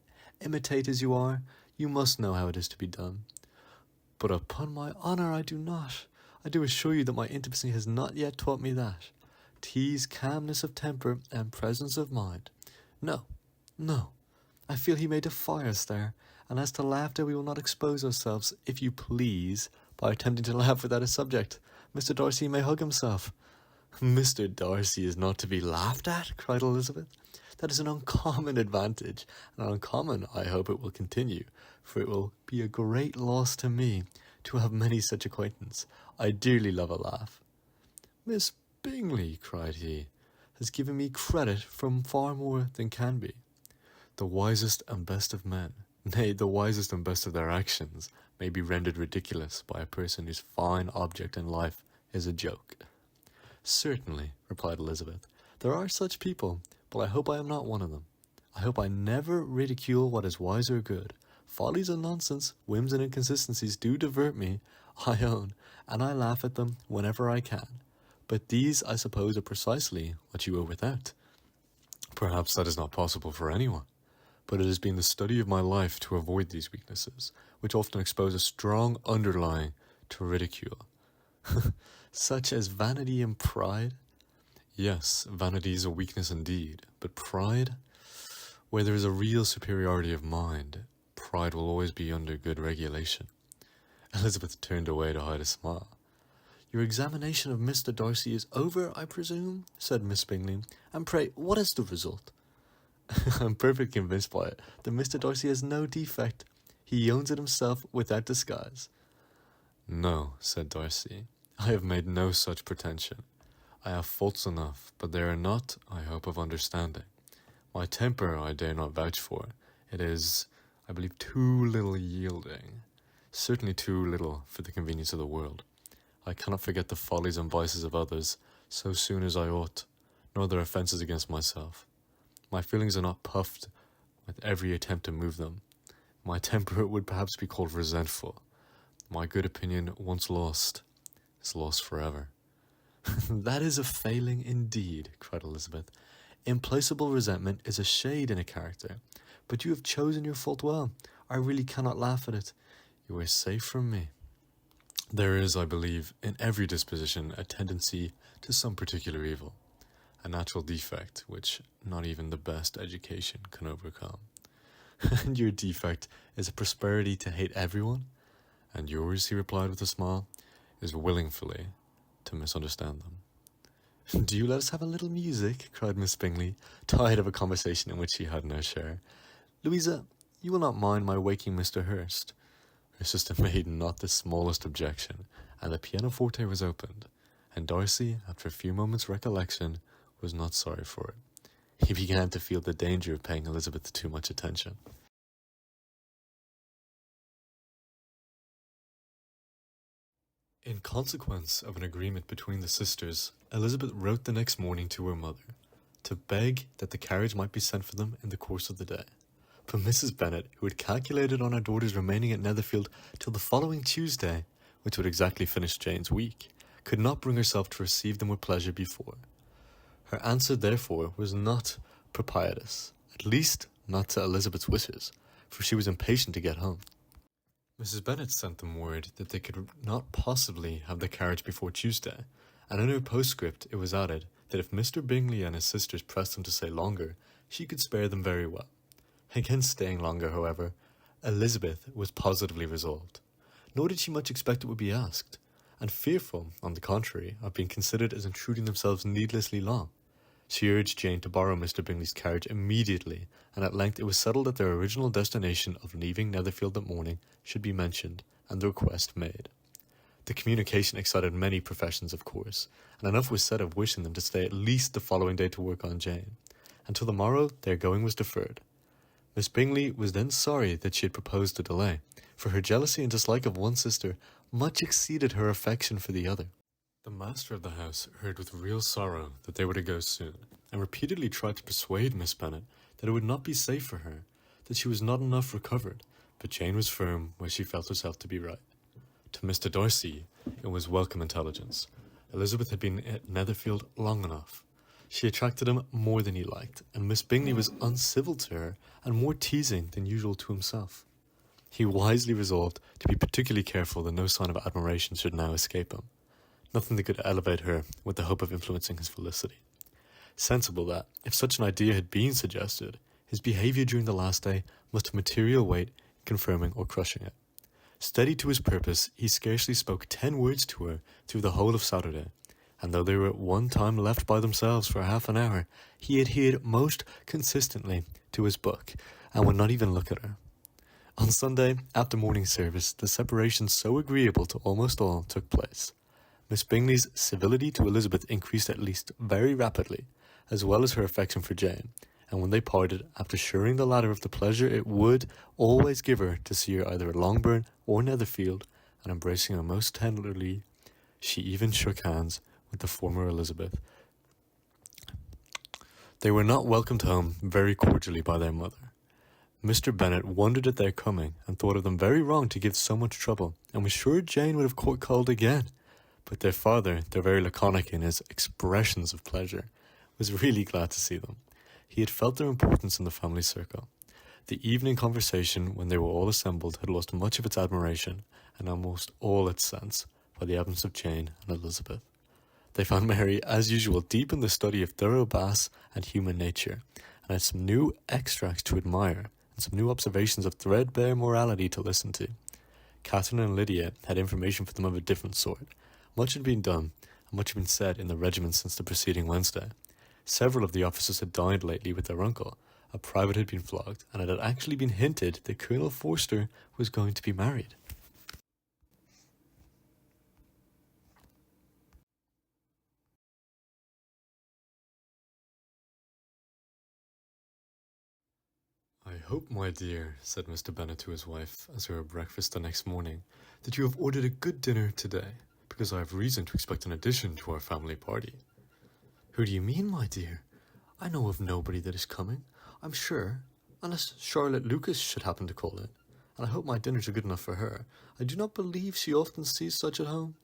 imitate as you are. You must know how it is to be done. But upon my honour I do not. I do assure you that my intimacy has not yet taught me that. T.'s calmness of temper and presence of mind. No, no. I feel he may defy us there, and as to laughter we will not expose ourselves, if you please, by attempting to laugh without a subject. Mr. Darcy may hug himself. Mr. Darcy is not to be laughed at, cried Elizabeth. That is an uncommon advantage, and uncommon I hope it will continue, for it will be a great loss to me to have many such acquaintance. I dearly love a laugh. Miss Bingley, cried he, has given me credit from far more than can be. The wisest and best of men, nay, the wisest and best of their actions, may be rendered ridiculous by a person whose fine object in life is a joke. Certainly, replied Elizabeth, there are such people, but I hope I am not one of them. I hope I never ridicule what is wise or good. Follies and nonsense, whims and inconsistencies do divert me, I own, and I laugh at them whenever I can. But these, I suppose, are precisely what you are without. Perhaps that is not possible for anyone, but it has been the study of my life to avoid these weaknesses, which often expose a strong underlying to ridicule. Such as vanity and pride? Yes, vanity is a weakness indeed, but pride? Where there is a real superiority of mind, pride will always be under good regulation. Elizabeth turned away to hide a smile. Your examination of Mr. Darcy is over, I presume? Said Miss Bingley. And pray, what is the result? I'm perfectly convinced by it that Mr. Darcy has no defect. He owns it himself without disguise. No, said Darcy. I have made no such pretension. I have faults enough, but they are not, I hope, of understanding. My temper I dare not vouch for. It is, I believe, too little yielding. Certainly too little for the convenience of the world. I cannot forget the follies and vices of others so soon as I ought, nor their offences against myself. My feelings are not puffed with every attempt to move them. My temper would perhaps be called resentful. My good opinion, once lost, is lost forever. That is a failing indeed, cried Elizabeth. Implacable resentment is a shade in a character, but you have chosen your fault well. I really cannot laugh at it. You are safe from me. There is, I believe, in every disposition a tendency to some particular evil, a natural defect which not even the best education can overcome. And your defect is a prosperity to hate everyone, and yours, he replied with a smile, is willingly to misunderstand them. Do you let us have a little music? Cried Miss Bingley, tired of a conversation in which she had no share. Louisa, you will not mind my waking Mr. Hurst? Her sister made not the smallest objection, and the pianoforte was opened, and Darcy, after a few moments' recollection, was not sorry for it. He began to feel the danger of paying Elizabeth too much attention. In consequence of an agreement between the sisters, Elizabeth wrote the next morning to her mother, to beg that the carriage might be sent for them in the course of the day. But Mrs. Bennet, who had calculated on her daughters remaining at Netherfield till the following Tuesday, which would exactly finish Jane's week, could not bring herself to receive them with pleasure before. Her answer, therefore, was not propitious, at least not to Elizabeth's wishes, for she was impatient to get home. Mrs. Bennet sent them word that they could not possibly have the carriage before Tuesday, and in her postscript it was added that if Mr. Bingley and his sisters pressed them to stay longer, she could spare them very well. Against staying longer, however, Elizabeth was positively resolved, nor did she much expect it would be asked, and fearful, on the contrary, of being considered as intruding themselves needlessly long. She urged Jane to borrow Mr. Bingley's carriage immediately, and at length it was settled that their original destination of leaving Netherfield that morning should be mentioned, and the request made. The communication excited many professions, of course, and enough was said of wishing them to stay at least the following day to work on Jane. Until the morrow, their going was deferred. Miss Bingley was then sorry that she had proposed a delay, for her jealousy and dislike of one sister much exceeded her affection for the other. The master of the house heard with real sorrow that they were to go soon, and repeatedly tried to persuade Miss Bennet that it would not be safe for her, that she was not enough recovered, but Jane was firm where she felt herself to be right. To Mr. Darcy it was welcome intelligence. Elizabeth had been at Netherfield long enough. She attracted him more than he liked, and Miss Bingley was uncivil to her and more teasing than usual to himself. He wisely resolved to be particularly careful that no sign of admiration should now escape him. Nothing that could elevate her with the hope of influencing his felicity. Sensible that, if such an idea had been suggested, his behaviour during the last day must have material weight in confirming or crushing it. Steady to his purpose, he scarcely spoke 10 words to her through the whole of Saturday, and though they were at one time left by themselves for half an hour, he adhered most consistently to his book, and would not even look at her. On Sunday, after morning service, the separation so agreeable to almost all took place. Miss Bingley's civility to Elizabeth increased at least very rapidly, as well as her affection for Jane, and when they parted, after assuring the latter of the pleasure it would always give her to see her either at Longbourn or Netherfield, and embracing her most tenderly, she even shook hands with the former Elizabeth. They were not welcomed home very cordially by their mother. Mr. Bennet wondered at their coming, and thought of them very wrong to give so much trouble, and was sure Jane would have caught cold again. But their father, though very laconic in his expressions of pleasure, was really glad to see them. He had felt their importance in the family circle. The evening conversation, when they were all assembled, had lost much of its admiration, and almost all its sense, by the absence of Jane and Elizabeth. They found Mary, as usual, deep in the study of thorough bass and human nature, and had some new extracts to admire, and some new observations of threadbare morality to listen to. Catherine and Lydia had information for them of a different sort. Much had been done, and much had been said in the regiment since the preceding Wednesday. Several of the officers had dined lately with their uncle. A private had been flogged, and it had actually been hinted that Colonel Forster was going to be married. "I hope, my dear," said Mr. Bennet to his wife, as they were at breakfast the next morning, "that you have ordered a good dinner today, because I have reason to expect an addition to our family party." "Who do you mean, my dear? I know of nobody that is coming, I'm sure, unless Charlotte Lucas should happen to call in, and I hope my dinners are good enough for her. I do not believe she often sees such at home."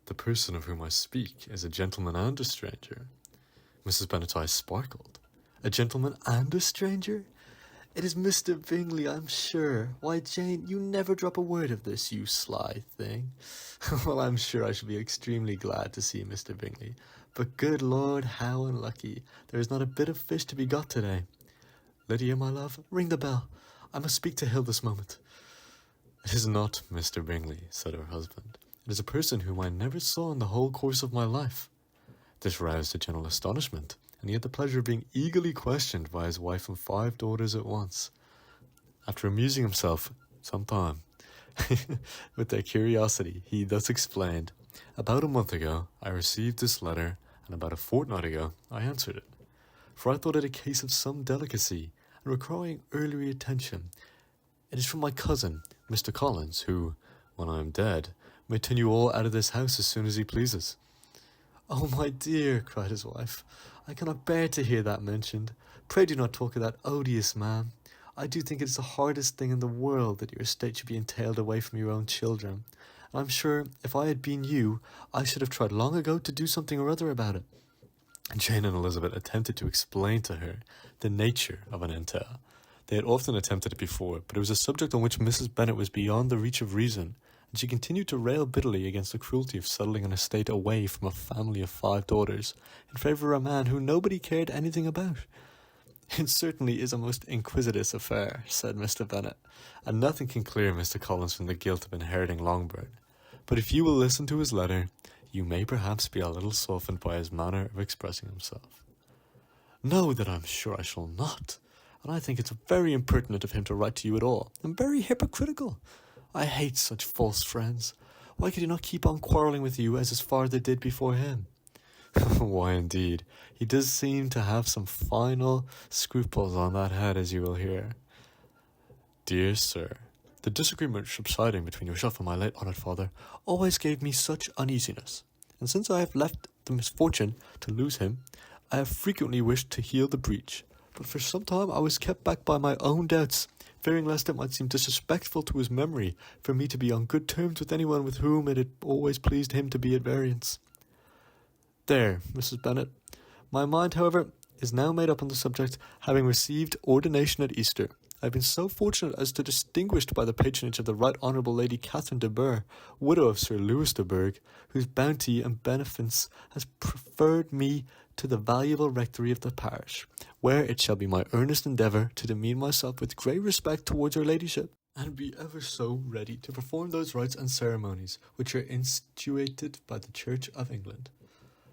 "The person of whom I speak is a gentleman and a stranger." Mrs. Bennet's eyes sparkled. "A gentleman and a stranger? It is Mr. Bingley, I'm sure. Why, Jane, you never drop a word of this, you sly thing." "Well, I'm sure I shall be extremely glad to see Mr. Bingley. But good Lord, how unlucky. There is not a bit of fish to be got today. Lydia, my love, ring the bell. I must speak to Hill this moment." "It is not Mr. Bingley," said her husband. "It is a person whom I never saw in the whole course of my life." This roused a general astonishment, and he had the pleasure of being eagerly questioned by his wife and 5 daughters at once. After amusing himself some time with their curiosity, he thus explained: "About a month ago I received this letter, and about a fortnight ago I answered it. For I thought it a case of some delicacy, and requiring early attention. It is from my cousin, Mr. Collins, who, when I am dead, may turn you all out of this house as soon as he pleases." "Oh, my dear," cried his wife, "I cannot bear to hear that mentioned. Pray do not talk of that odious man. I do think it is the hardest thing in the world that your estate should be entailed away from your own children. And I'm sure, if I had been you, I should have tried long ago to do something or other about it." Jane and Elizabeth attempted to explain to her the nature of an entail. They had often attempted it before, but it was a subject on which Mrs. Bennet was beyond the reach of reason, and she continued to rail bitterly against the cruelty of settling an estate away from a family of 5 daughters, in favour of a man who nobody cared anything about. "It certainly is a most inquisitious affair," said Mr. Bennet, "and nothing can clear Mr. Collins from the guilt of inheriting Longbourn. But if you will listen to his letter, you may perhaps be a little softened by his manner of expressing himself." "No, that I'm sure I shall not. And I think it's very impertinent of him to write to you at all, and very hypocritical. I hate such false friends. Why could he not keep on quarrelling with you as his father did before him?" "Why, indeed, he does seem to have some final scruples on that head, as you will hear. Dear sir, the disagreement subsiding between yourself and my late honoured father always gave me such uneasiness, and since I have left the misfortune to lose him, I have frequently wished to heal the breach, but for some time I was kept back by my own doubts, fearing lest it might seem disrespectful to his memory for me to be on good terms with anyone with whom it had always pleased him to be at variance. There, Mrs. Bennet. My mind, however, is now made up on the subject, having received ordination at Easter, I have been so fortunate as to distinguished by the patronage of the Right Honourable Lady Catherine de Bourgh, widow of Sir Louis de Bourgh, whose bounty and beneficence has preferred me to the valuable rectory of the parish, where it shall be my earnest endeavour to demean myself with great respect towards her ladyship, and be ever so ready to perform those rites and ceremonies which are instituted by the Church of England.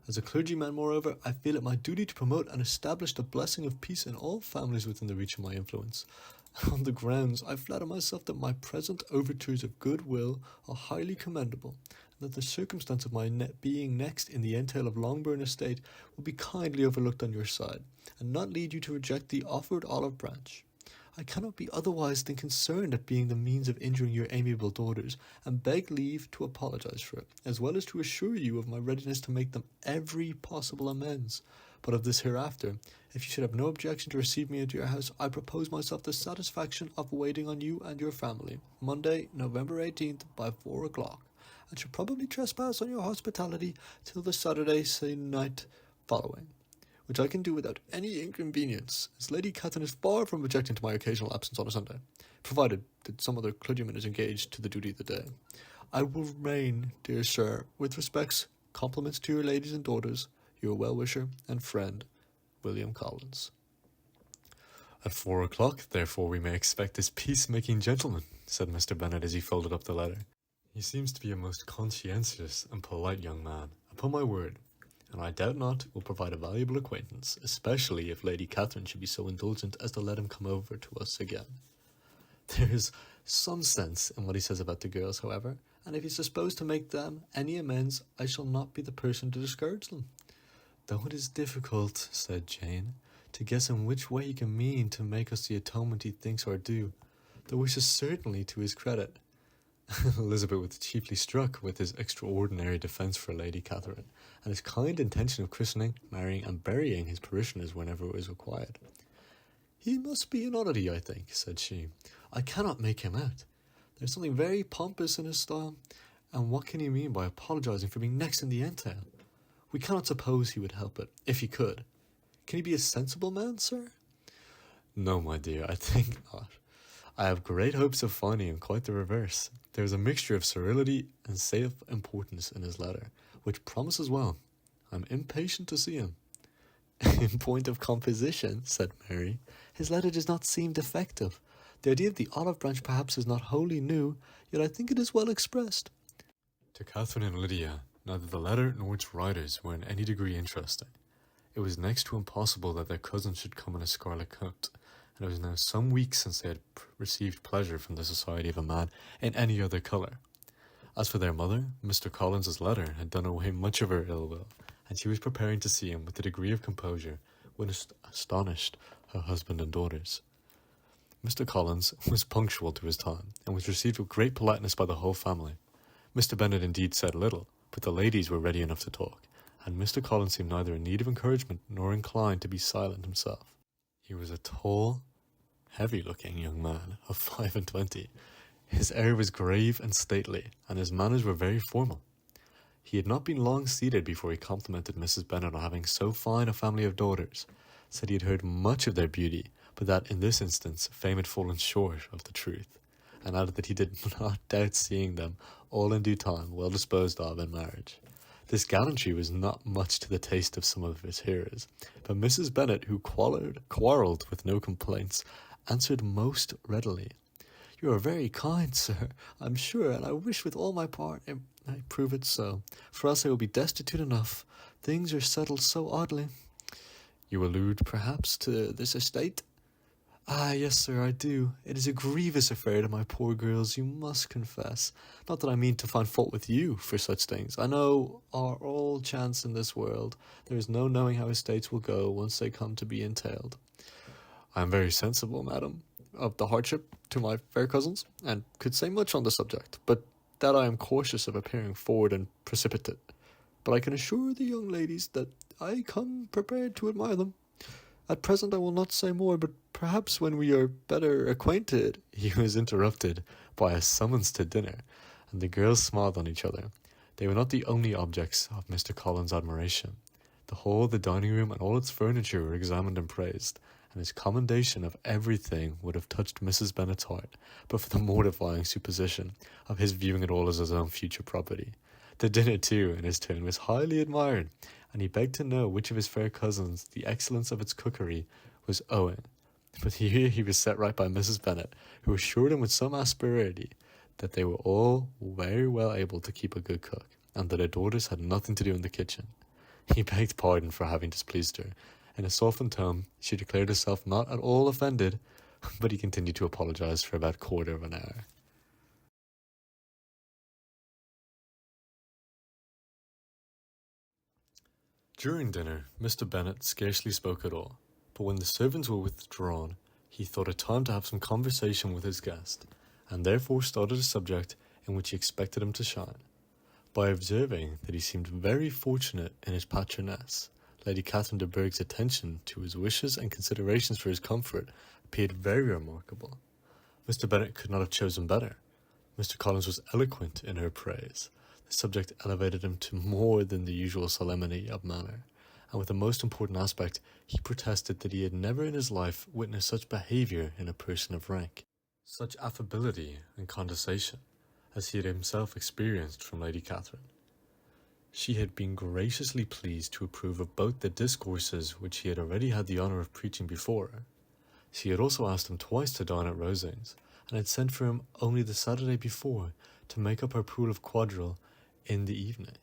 As a clergyman, moreover, I feel it my duty to promote and establish the blessing of peace in all families within the reach of my influence. And on the grounds, I flatter myself that my present overtures of goodwill are highly commendable, and that the circumstance of my being next in the entail of Longbourn estate will be kindly overlooked on your side, and not lead you to reject the offered olive branch. I cannot be otherwise than concerned at being the means of injuring your amiable daughters, and beg leave to apologize for it, as well as to assure you of my readiness to make them every possible amends. But of this hereafter, if you should have no objection to receive me into your house, I propose myself the satisfaction of waiting on you and your family, Monday, November 18th, by 4 o'clock, and shall probably trespass on your hospitality till the Saturday night following, which I can do without any inconvenience, as Lady Catherine is far from objecting to my occasional absence on a Sunday, provided that some other clergyman is engaged to the duty of the day. I will remain, dear sir, with respects, compliments to your ladies and daughters, your well-wisher and friend, William Collins. At 4 o'clock, therefore, we may expect this peace-making gentleman, said Mr. Bennet as he folded up the letter. He seems to be a most conscientious and polite young man, upon my word, and I doubt not will provide a valuable acquaintance, especially if Lady Catherine should be so indulgent as to let him come over to us again. There is some sense in what he says about the girls, however, and if he is disposed to make them any amends, I shall not be the person to discourage them. Though it is difficult, said Jane, to guess in which way he can mean to make us the atonement he thinks our due, the wish is certainly to his credit. Elizabeth was chiefly struck with his extraordinary defence for Lady Catherine, and his kind intention of christening, marrying, and burying his parishioners whenever it was required. He must be an oddity, I think, said she. I cannot make him out. There is something very pompous in his style, and what can he mean by apologising for being next in the entail? We cannot suppose he would help it, if he could. Can he be a sensible man, sir? No, my dear, I think not. I have great hopes of finding him quite the reverse. There is a mixture of servility and self-importance in his letter, which promises well. I am impatient to see him. In point of composition, said Mary, his letter does not seem defective. The idea of the olive branch perhaps is not wholly new, yet I think it is well expressed. To Catherine and Lydia, neither the letter nor its writers were in any degree interesting. It was next to impossible that their cousin should come in a scarlet coat, and it was now some weeks since they had received pleasure from the society of a man in any other colour. As for their mother, Mr. Collins's letter had done away much of her ill will, and she was preparing to see him with a degree of composure which astonished her husband and daughters. Mr. Collins was punctual to his time, and was received with great politeness by the whole family. Mr. Bennet indeed said little, but the ladies were ready enough to talk, and Mr. Collins seemed neither in need of encouragement nor inclined to be silent himself. He was a tall, heavy-looking young man of 25. His air was grave and stately, and his manners were very formal. He had not been long seated before he complimented Mrs. Bennet on having so fine a family of daughters, said he had heard much of their beauty, but that in this instance fame had fallen short of the truth, and added that he did not doubt seeing them all in due time well disposed of in marriage. This gallantry was not much to the taste of some of his hearers, but Mrs. Bennet, who quarrelled with no complaints, answered most readily. You are very kind, sir, I'm sure, and I wish with all my part it might prove it so, for else I will be destitute enough. Things are settled so oddly. You allude, perhaps, to this estate? Ah, yes, sir, I do. It is a grievous affair to my poor girls, you must confess. Not that I mean to find fault with you for such things. I know are all chance in this world. There is no knowing how estates will go once they come to be entailed. I am very sensible, madam, of the hardship to my fair cousins, and could say much on the subject, but that I am cautious of appearing forward and precipitate. But I can assure the young ladies that I come prepared to admire them. At present I will not say more, but perhaps when we are better acquainted. He was interrupted by a summons to dinner, and the girls smiled on each other. They were not the only objects of Mr. Collins' admiration. The whole of the dining room and all its furniture were examined and praised, and his commendation of everything would have touched Mrs. Bennet's heart, but for the mortifying supposition of his viewing it all as his own future property. The dinner, too, in his turn, was highly admired, and he begged to know which of his fair cousins the excellence of its cookery was owing. But here he was set right by Mrs. Bennet, who assured him with some asperity that they were all very well able to keep a good cook, and that her daughters had nothing to do in the kitchen. He begged pardon for having displeased her. In a softened tone, she declared herself not at all offended, but he continued to apologize for about a quarter of an hour. During dinner, Mr. Bennet scarcely spoke at all, but when the servants were withdrawn, he thought it time to have some conversation with his guest, and therefore started a subject in which he expected him to shine. By observing that he seemed very fortunate in his patroness, Lady Catherine de Bourgh's attention to his wishes and considerations for his comfort appeared very remarkable. Mr. Bennet could not have chosen better. Mr. Collins was eloquent in her praise. The subject elevated him to more than the usual solemnity of manner, and with the most important aspect, he protested that he had never in his life witnessed such behaviour in a person of rank, such affability and condescension, as he had himself experienced from Lady Catherine. She had been graciously pleased to approve of both the discourses which he had already had the honour of preaching before her. She had also asked him twice to dine at Rosings, and had sent for him only the Saturday before to make up her pool of quadrille in the evening.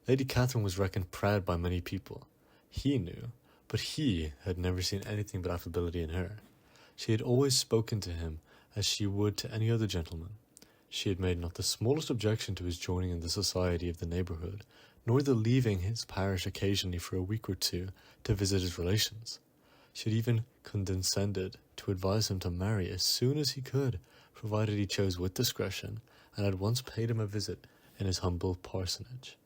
Lady Catherine was reckoned proud by many people. He knew, but he had never seen anything but affability in her. She had always spoken to him as she would to any other gentleman. She had made not the smallest objection to his joining in the society of the neighbourhood, nor the leaving his parish occasionally for a week or two to visit his relations. She had even condescended to advise him to marry as soon as he could, provided he chose with discretion, and had once paid him a visit in his humble parsonage,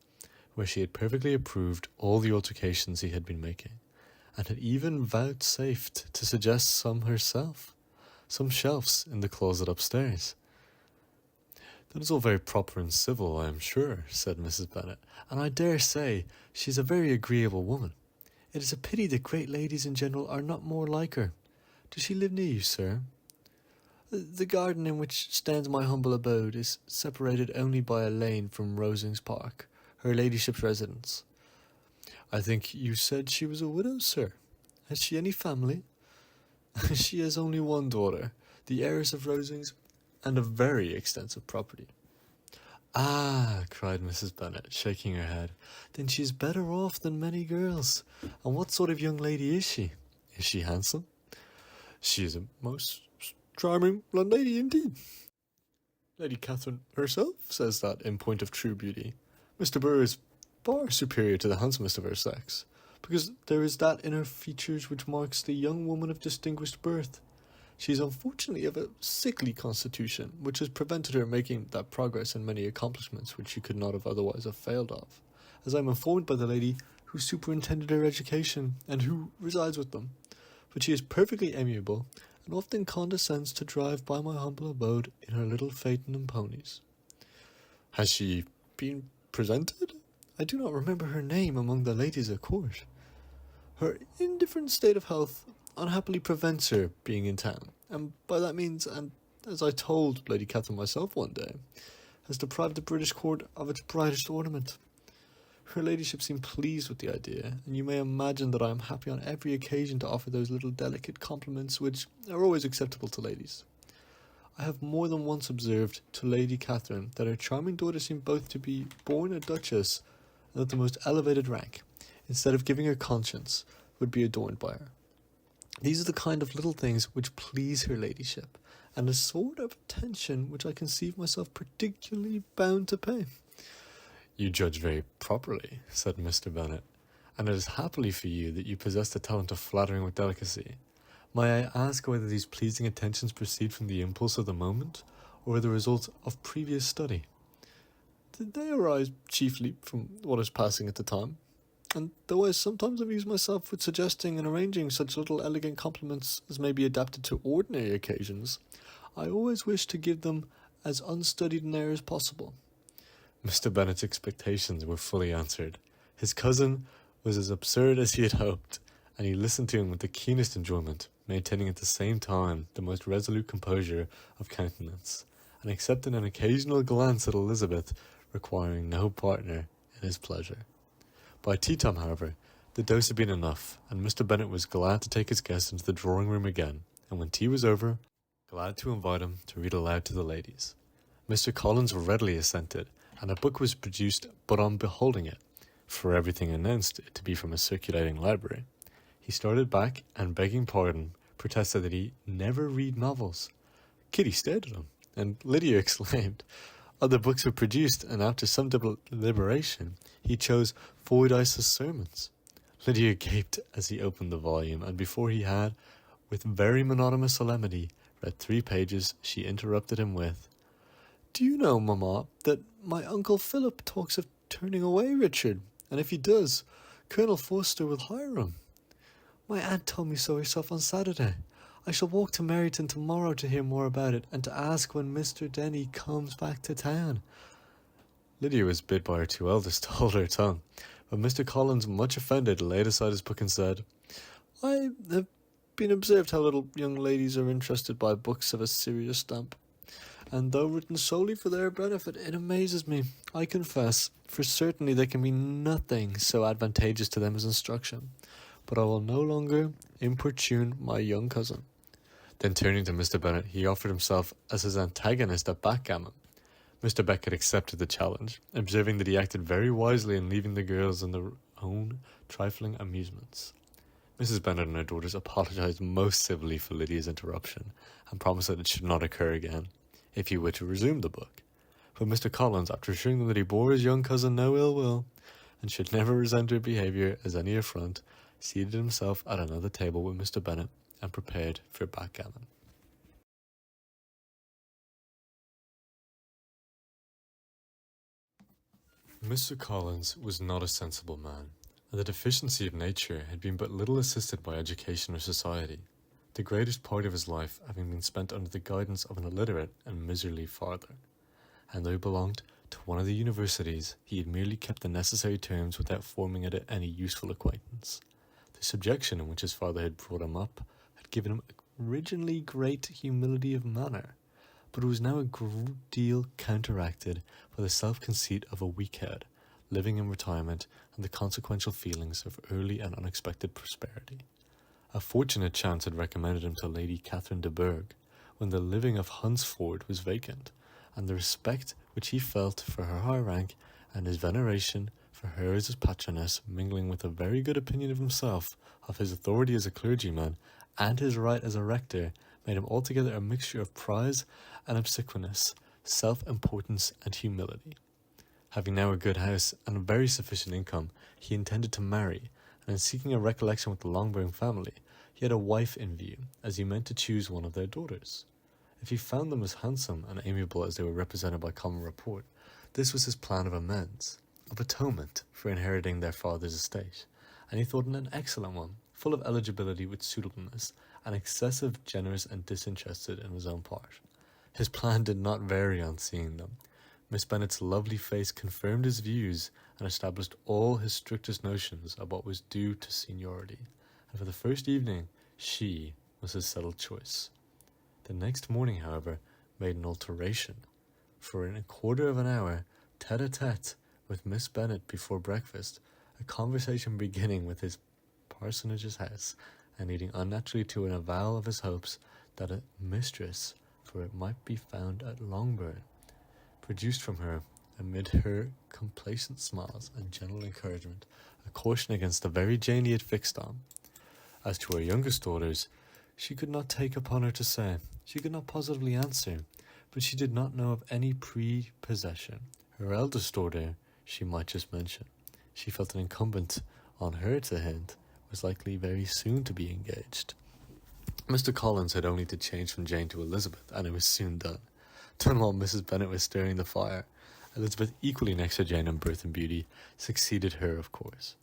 where she had perfectly approved all the altercations he had been making, and had even vouchsafed to suggest some herself, some shelves in the closet upstairs. "That is all very proper and civil, I am sure," said Mrs. Bennet, "and I dare say she is a very agreeable woman. It is a pity that great ladies in general are not more like her. Does she live near you, sir?" "The garden in which stands my humble abode is separated only by a lane from Rosings Park, her ladyship's residence." "I think you said she was a widow, sir. Has she any family?" "She has only one daughter, the heiress of Rosings, and a very extensive property." "Ah," cried Mrs. Bennet, shaking her head, "then she is better off than many girls. And what sort of young lady is she? Is she handsome?" "She is a most charming young lady indeed. Lady Catherine herself says that, in point of true beauty, Miss de Bourgh is far superior to the handsomest of her sex, because there is that in her features which marks the young woman of distinguished birth. She is unfortunately of a sickly constitution, which has prevented her making that progress in many accomplishments which she could not have otherwise have failed of, as I am informed by the lady who superintended her education, and who resides with them. But she is perfectly amiable, and often condescends to drive by my humble abode in her little phaeton and ponies." "Has she been presented? I do not remember her name among the ladies at court." "Her indifferent state of health unhappily prevents her being in town, and by that means, and as I told Lady Catherine myself one day, has deprived the British court of its brightest ornament. Her ladyship seemed pleased with the idea, and you may imagine that I am happy on every occasion to offer those little delicate compliments which are always acceptable to ladies. I have more than once observed to Lady Catherine that her charming daughter seemed both to be born a duchess and of the most elevated rank, instead of giving her conscience, would be adorned by her. These are the kind of little things which please her ladyship, and a sort of attention which I conceive myself particularly bound to pay." "You judge very properly," said Mr. Bennet, "and it is happily for you that you possess the talent of flattering with delicacy. May I ask whether these pleasing attentions proceed from the impulse of the moment, or are the result of previous study?" "They arise chiefly from what is passing at the time, and though I sometimes amuse myself with suggesting and arranging such little elegant compliments as may be adapted to ordinary occasions, I always wish to give them as unstudied an air as possible." Mr. Bennet's expectations were fully answered. His cousin was as absurd as he had hoped, and he listened to him with the keenest enjoyment. maintaining at the same time the most resolute composure of countenance, and accepting an occasional glance at Elizabeth, requiring no partner in his pleasure. By tea time, however, the dose had been enough, and Mr. Bennet was glad to take his guest into the drawing room again, and when tea was over, glad to invite him to read aloud to the ladies. Mr. Collins readily assented, and a book was produced, but on beholding it, for everything announced it to be from a circulating library, he started back and, begging pardon, protested that he never read novels. Kitty stared at him, and Lydia exclaimed. Other books were produced, and after some deliberation, he chose Fordyce's Sermons. Lydia gaped as he opened the volume, and before he had, with very monotonous solemnity, read 3 pages, she interrupted him with, "Do you know, Mamma, that my Uncle Philip talks of turning away Richard, and if he does, Colonel Forster will hire him? My aunt told me so herself on Saturday. I shall walk to Meryton tomorrow to hear more about it, and to ask when Mr. Denny comes back to town." Lydia was bid by her 2 eldest to hold her tongue, but Mr. Collins, much offended, laid aside his book and said, "I have been observed how little young ladies are interested by books of a serious stamp, and though written solely for their benefit, it amazes me, I confess, for certainly there can be nothing so advantageous to them as instruction. But I will no longer importune my young cousin." Then turning to Mr. Bennet, he offered himself as his antagonist at backgammon. Mr. Beckett accepted the challenge, observing that he acted very wisely in leaving the girls in their own trifling amusements. Mrs. Bennet and her daughters apologized most civilly for Lydia's interruption, and promised that it should not occur again, if he were to resume the book. But Mr. Collins, after assuring them that he bore his young cousin no ill will, and should never resent her behaviour as any affront, seated himself at another table with Mr. Bennet, and prepared for backgammon. Mr. Collins was not a sensible man, and the deficiency of nature had been but little assisted by education or society, the greatest part of his life having been spent under the guidance of an illiterate and miserly father. And though he belonged to one of the universities, he had merely kept the necessary terms without forming at it any useful acquaintance. The subjection in which his father had brought him up had given him originally great humility of manner, but it was now a good deal counteracted by the self-conceit of a weak-head, living in retirement, and the consequential feelings of early and unexpected prosperity. A fortunate chance had recommended him to Lady Catherine de Bourgh, when the living of Hunsford was vacant, and the respect which he felt for her high rank, and his veneration for her as his patroness, mingling with a very good opinion of himself, of his authority as a clergyman, and his right as a rector, made him altogether a mixture of prize and obsequiousness, self-importance and humility. Having now a good house and a very sufficient income, he intended to marry, and in seeking a recollection with the Longbourn family, he had a wife in view, as he meant to choose one of their daughters. If he found them as handsome and amiable as they were represented by common report, this was his plan of amends, of atonement for inheriting their father's estate, and he thought it an excellent one, full of eligibility with suitableness, and excessive, generous, and disinterested in his own part. His plan did not vary on seeing them. Miss Bennet's lovely face confirmed his views, and established all his strictest notions of what was due to seniority, and for the first evening she was his settled choice. The next morning, however, made an alteration, for in a quarter of an hour, tete-a-tete with Miss Bennet before breakfast, a conversation beginning with his parsonage's house, and leading unnaturally to an avowal of his hopes that a mistress, for it might be found at Longbourn, produced from her, amid her complacent smiles and general encouragement, a caution against the very Jane he had fixed on. As to her youngest daughters, she could not take upon her to say, she could not positively answer, but she did not know of any prepossession. Her eldest daughter she might just mention. She felt it incumbent on her to hint, was likely very soon to be engaged. Mr. Collins had only to change from Jane to Elizabeth, and it was soon done. Done while Mrs. Bennet was stirring the fire. Elizabeth, equally next to Jane in birth and beauty, succeeded her, of course.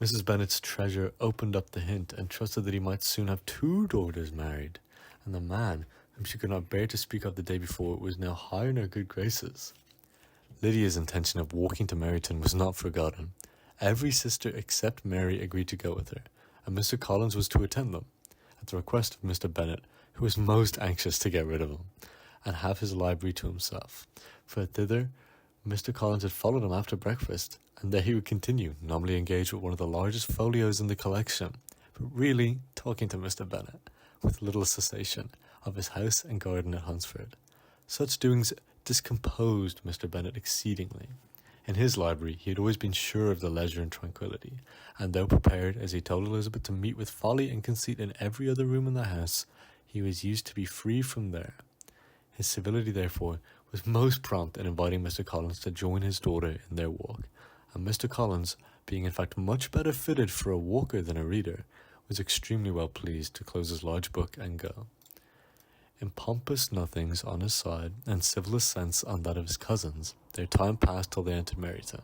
Mrs. Bennet's treasure opened up the hint, and trusted that he might soon have 2 daughters married, and the man, whom she could not bear to speak of the day before, was now high in her good graces. Lydia's intention of walking to Meryton was not forgotten. Every sister except Mary agreed to go with her, and Mr. Collins was to attend them. At the request of Mr. Bennet, who was most anxious to get rid of him, and have his library to himself, for thither Mr. Collins had followed him after breakfast, and there he would continue, nominally engaged with one of the largest folios in the collection, but really talking to Mr. Bennet, with little cessation, of his house and garden at Hunsford. Such doings discomposed Mr. Bennet exceedingly. In his library he had always been sure of the leisure and tranquillity, and though prepared, as he told Elizabeth, to meet with folly and conceit in every other room in the house, he was used to be free from there. His civility, therefore, was most prompt in inviting Mr. Collins to join his daughter in their walk, and Mr. Collins, being in fact much better fitted for a walker than a reader, was extremely well pleased to close his large book and go. In pompous nothings on his side, and civil assents on that of his cousins, their time passed till they entered Meryton.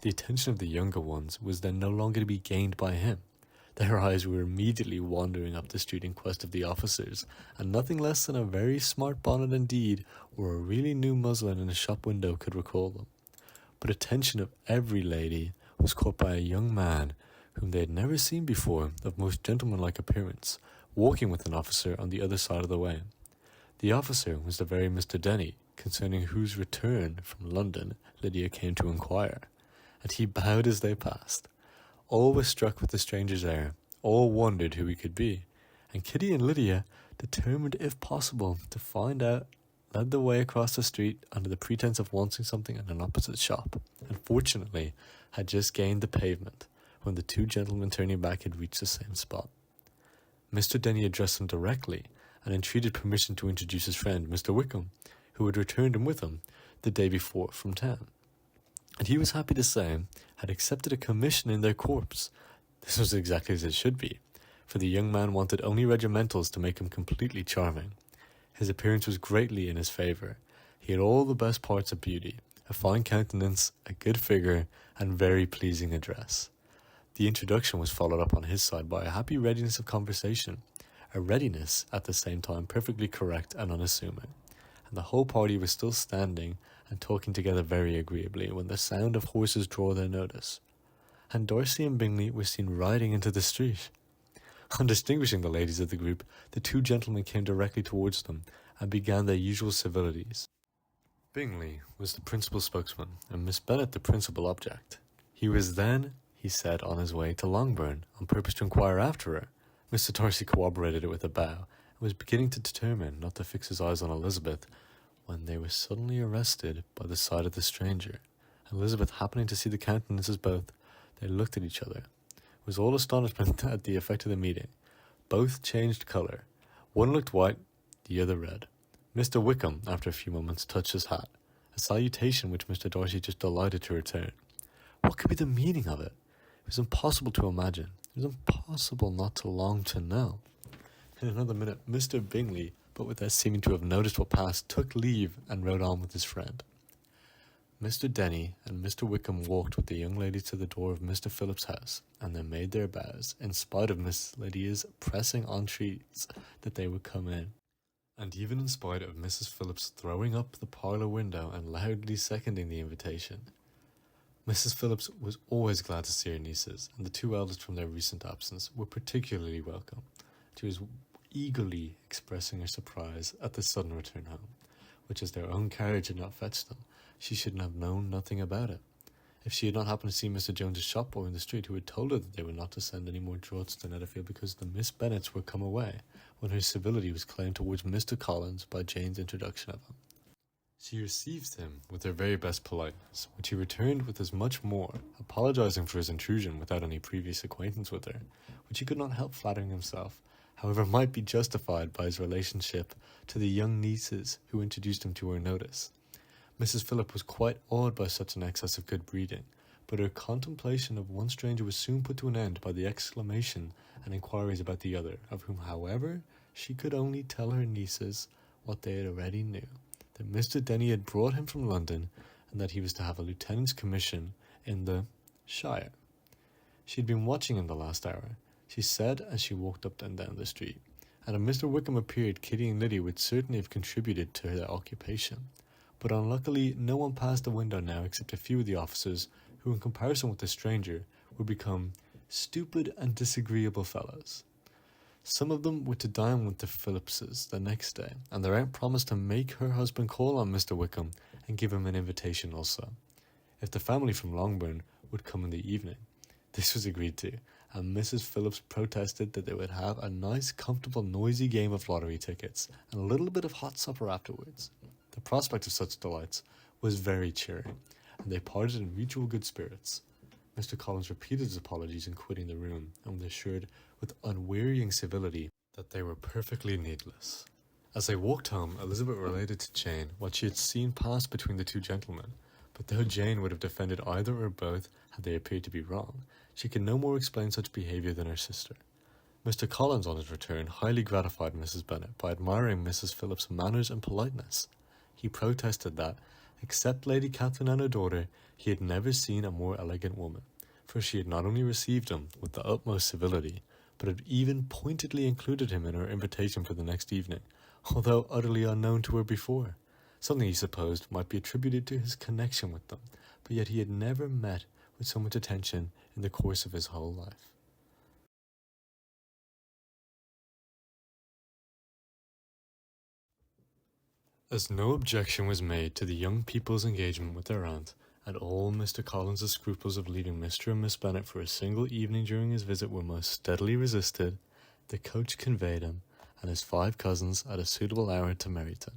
The attention of the younger ones was then no longer to be gained by him. Their eyes were immediately wandering up the street in quest of the officers, and nothing less than a very smart bonnet indeed, or a really new muslin in a shop window could recall them. But attention of every lady was caught by a young man whom they had never seen before, of most gentlemanlike appearance, walking with an officer on the other side of the way. The officer was the very Mr. Denny, concerning whose return from London Lydia came to inquire, and he bowed as they passed. All were struck with the stranger's air, all wondered who he could be, and Kitty and Lydia, determined if possible to find out, led the way across the street under the pretence of wanting something in an opposite shop, and fortunately had just gained the pavement when the two gentlemen turning back had reached the same spot. Mr. Denny addressed them directly, and entreated permission to introduce his friend, Mr. Wickham, who had returned him with him the day before from town, and he was happy to say had accepted a commission in their corps. This was exactly as it should be, for the young man wanted only regimentals to make him completely charming. His appearance was greatly in his favour. He had all the best parts of beauty, a fine countenance, a good figure, and very pleasing address. The introduction was followed up on his side by a happy readiness of conversation, a readiness at the same time perfectly correct and unassuming, and the whole party was still standing and talking together very agreeably when the sound of horses drew their notice, and Darcy and Bingley were seen riding into the street. On distinguishing the ladies of the group, the two gentlemen came directly towards them and began their usual civilities. Bingley was the principal spokesman, and Miss Bennet the principal object. He was then, he said, on his way to Longbourn, on purpose to inquire after her. Mr. Darcy corroborated it with a bow, and was beginning to determine not to fix his eyes on Elizabeth, when they were suddenly arrested by the sight of the stranger. Elizabeth happening to see the countenances both, they looked at each other. It was all astonishment at the effect of the meeting. Both changed colour. One looked white, the other red. Mr. Wickham, after a few moments, touched his hat, a salutation which Mr. Darcy just delighted to return. What could be the meaning of it? It was impossible to imagine. It was impossible not to long to know. In another minute, Mr. Bingley, but without seeming to have noticed what passed, took leave and rode on with his friend. Mr. Denny and Mr. Wickham walked with the young ladies to the door of Mr. Phillip's house, and then made their bows, in spite of Miss Lydia's pressing entreaties that they would come in, and even in spite of Mrs. Phillips throwing up the parlour window and loudly seconding the invitation. Mrs. Phillips was always glad to see her nieces, and the two eldest from their recent absence were particularly welcome. She was eagerly expressing her surprise at the sudden return home, which, as their own carriage had not fetched them, she should have known nothing about it. If she had not happened to see Mr. Jones's shop boy in the street, who had told her that they were not to send any more draughts to Netherfield because the Miss Bennets were come away, when her civility was claimed towards Mr. Collins by Jane's introduction of him. She received him with her very best politeness, which he returned with as much more, apologizing for his intrusion without any previous acquaintance with her, which he could not help flattering himself, however, might be justified by his relationship to the young nieces who introduced him to her notice. Mrs. Phillip was quite awed by such an excess of good breeding, but her contemplation of one stranger was soon put to an end by the exclamation and inquiries about the other, of whom, however, she could only tell her nieces what they already knew, that Mr. Denny had brought him from London, and that he was to have a lieutenant's commission in the shire. She had been watching him the last hour, she said as she walked up and down the street, and if Mr. Wickham appeared, Kitty and Lydia would certainly have contributed to their occupation. But unluckily no one passed the window now except a few of the officers, who in comparison with the stranger would become stupid and disagreeable fellows. Some of them were to dine with the Phillipses the next day, and their aunt promised to make her husband call on Mr. Wickham and give him an invitation also, if the family from Longbourn would come in the evening. This was agreed to, and Mrs. Phillips protested that they would have a nice, comfortable, noisy game of lottery tickets and a little bit of hot supper afterwards. The prospect of such delights was very cheering, and they parted in mutual good spirits. Mr. Collins repeated his apologies in quitting the room, and was assured with unwearying civility that they were perfectly needless. As they walked home, Elizabeth related to Jane what she had seen pass between the two gentlemen, but though Jane would have defended either or both had they appeared to be wrong, she could no more explain such behaviour than her sister. Mr. Collins, on his return, highly gratified Mrs. Bennet by admiring Mrs. Phillips's manners and politeness. He protested that, except Lady Catherine and her daughter, he had never seen a more elegant woman, for she had not only received him with the utmost civility, but had even pointedly included him in her invitation for the next evening, although utterly unknown to her before, something he supposed might be attributed to his connection with them, but yet he had never met with so much attention in the course of his whole life. As no objection was made to the young people's engagement with their aunt, and all Mr. Collins's scruples of leaving Mr. and Miss Bennet for a single evening during his visit were most steadily resisted, the coach conveyed him and his 5 cousins at a suitable hour to Meryton,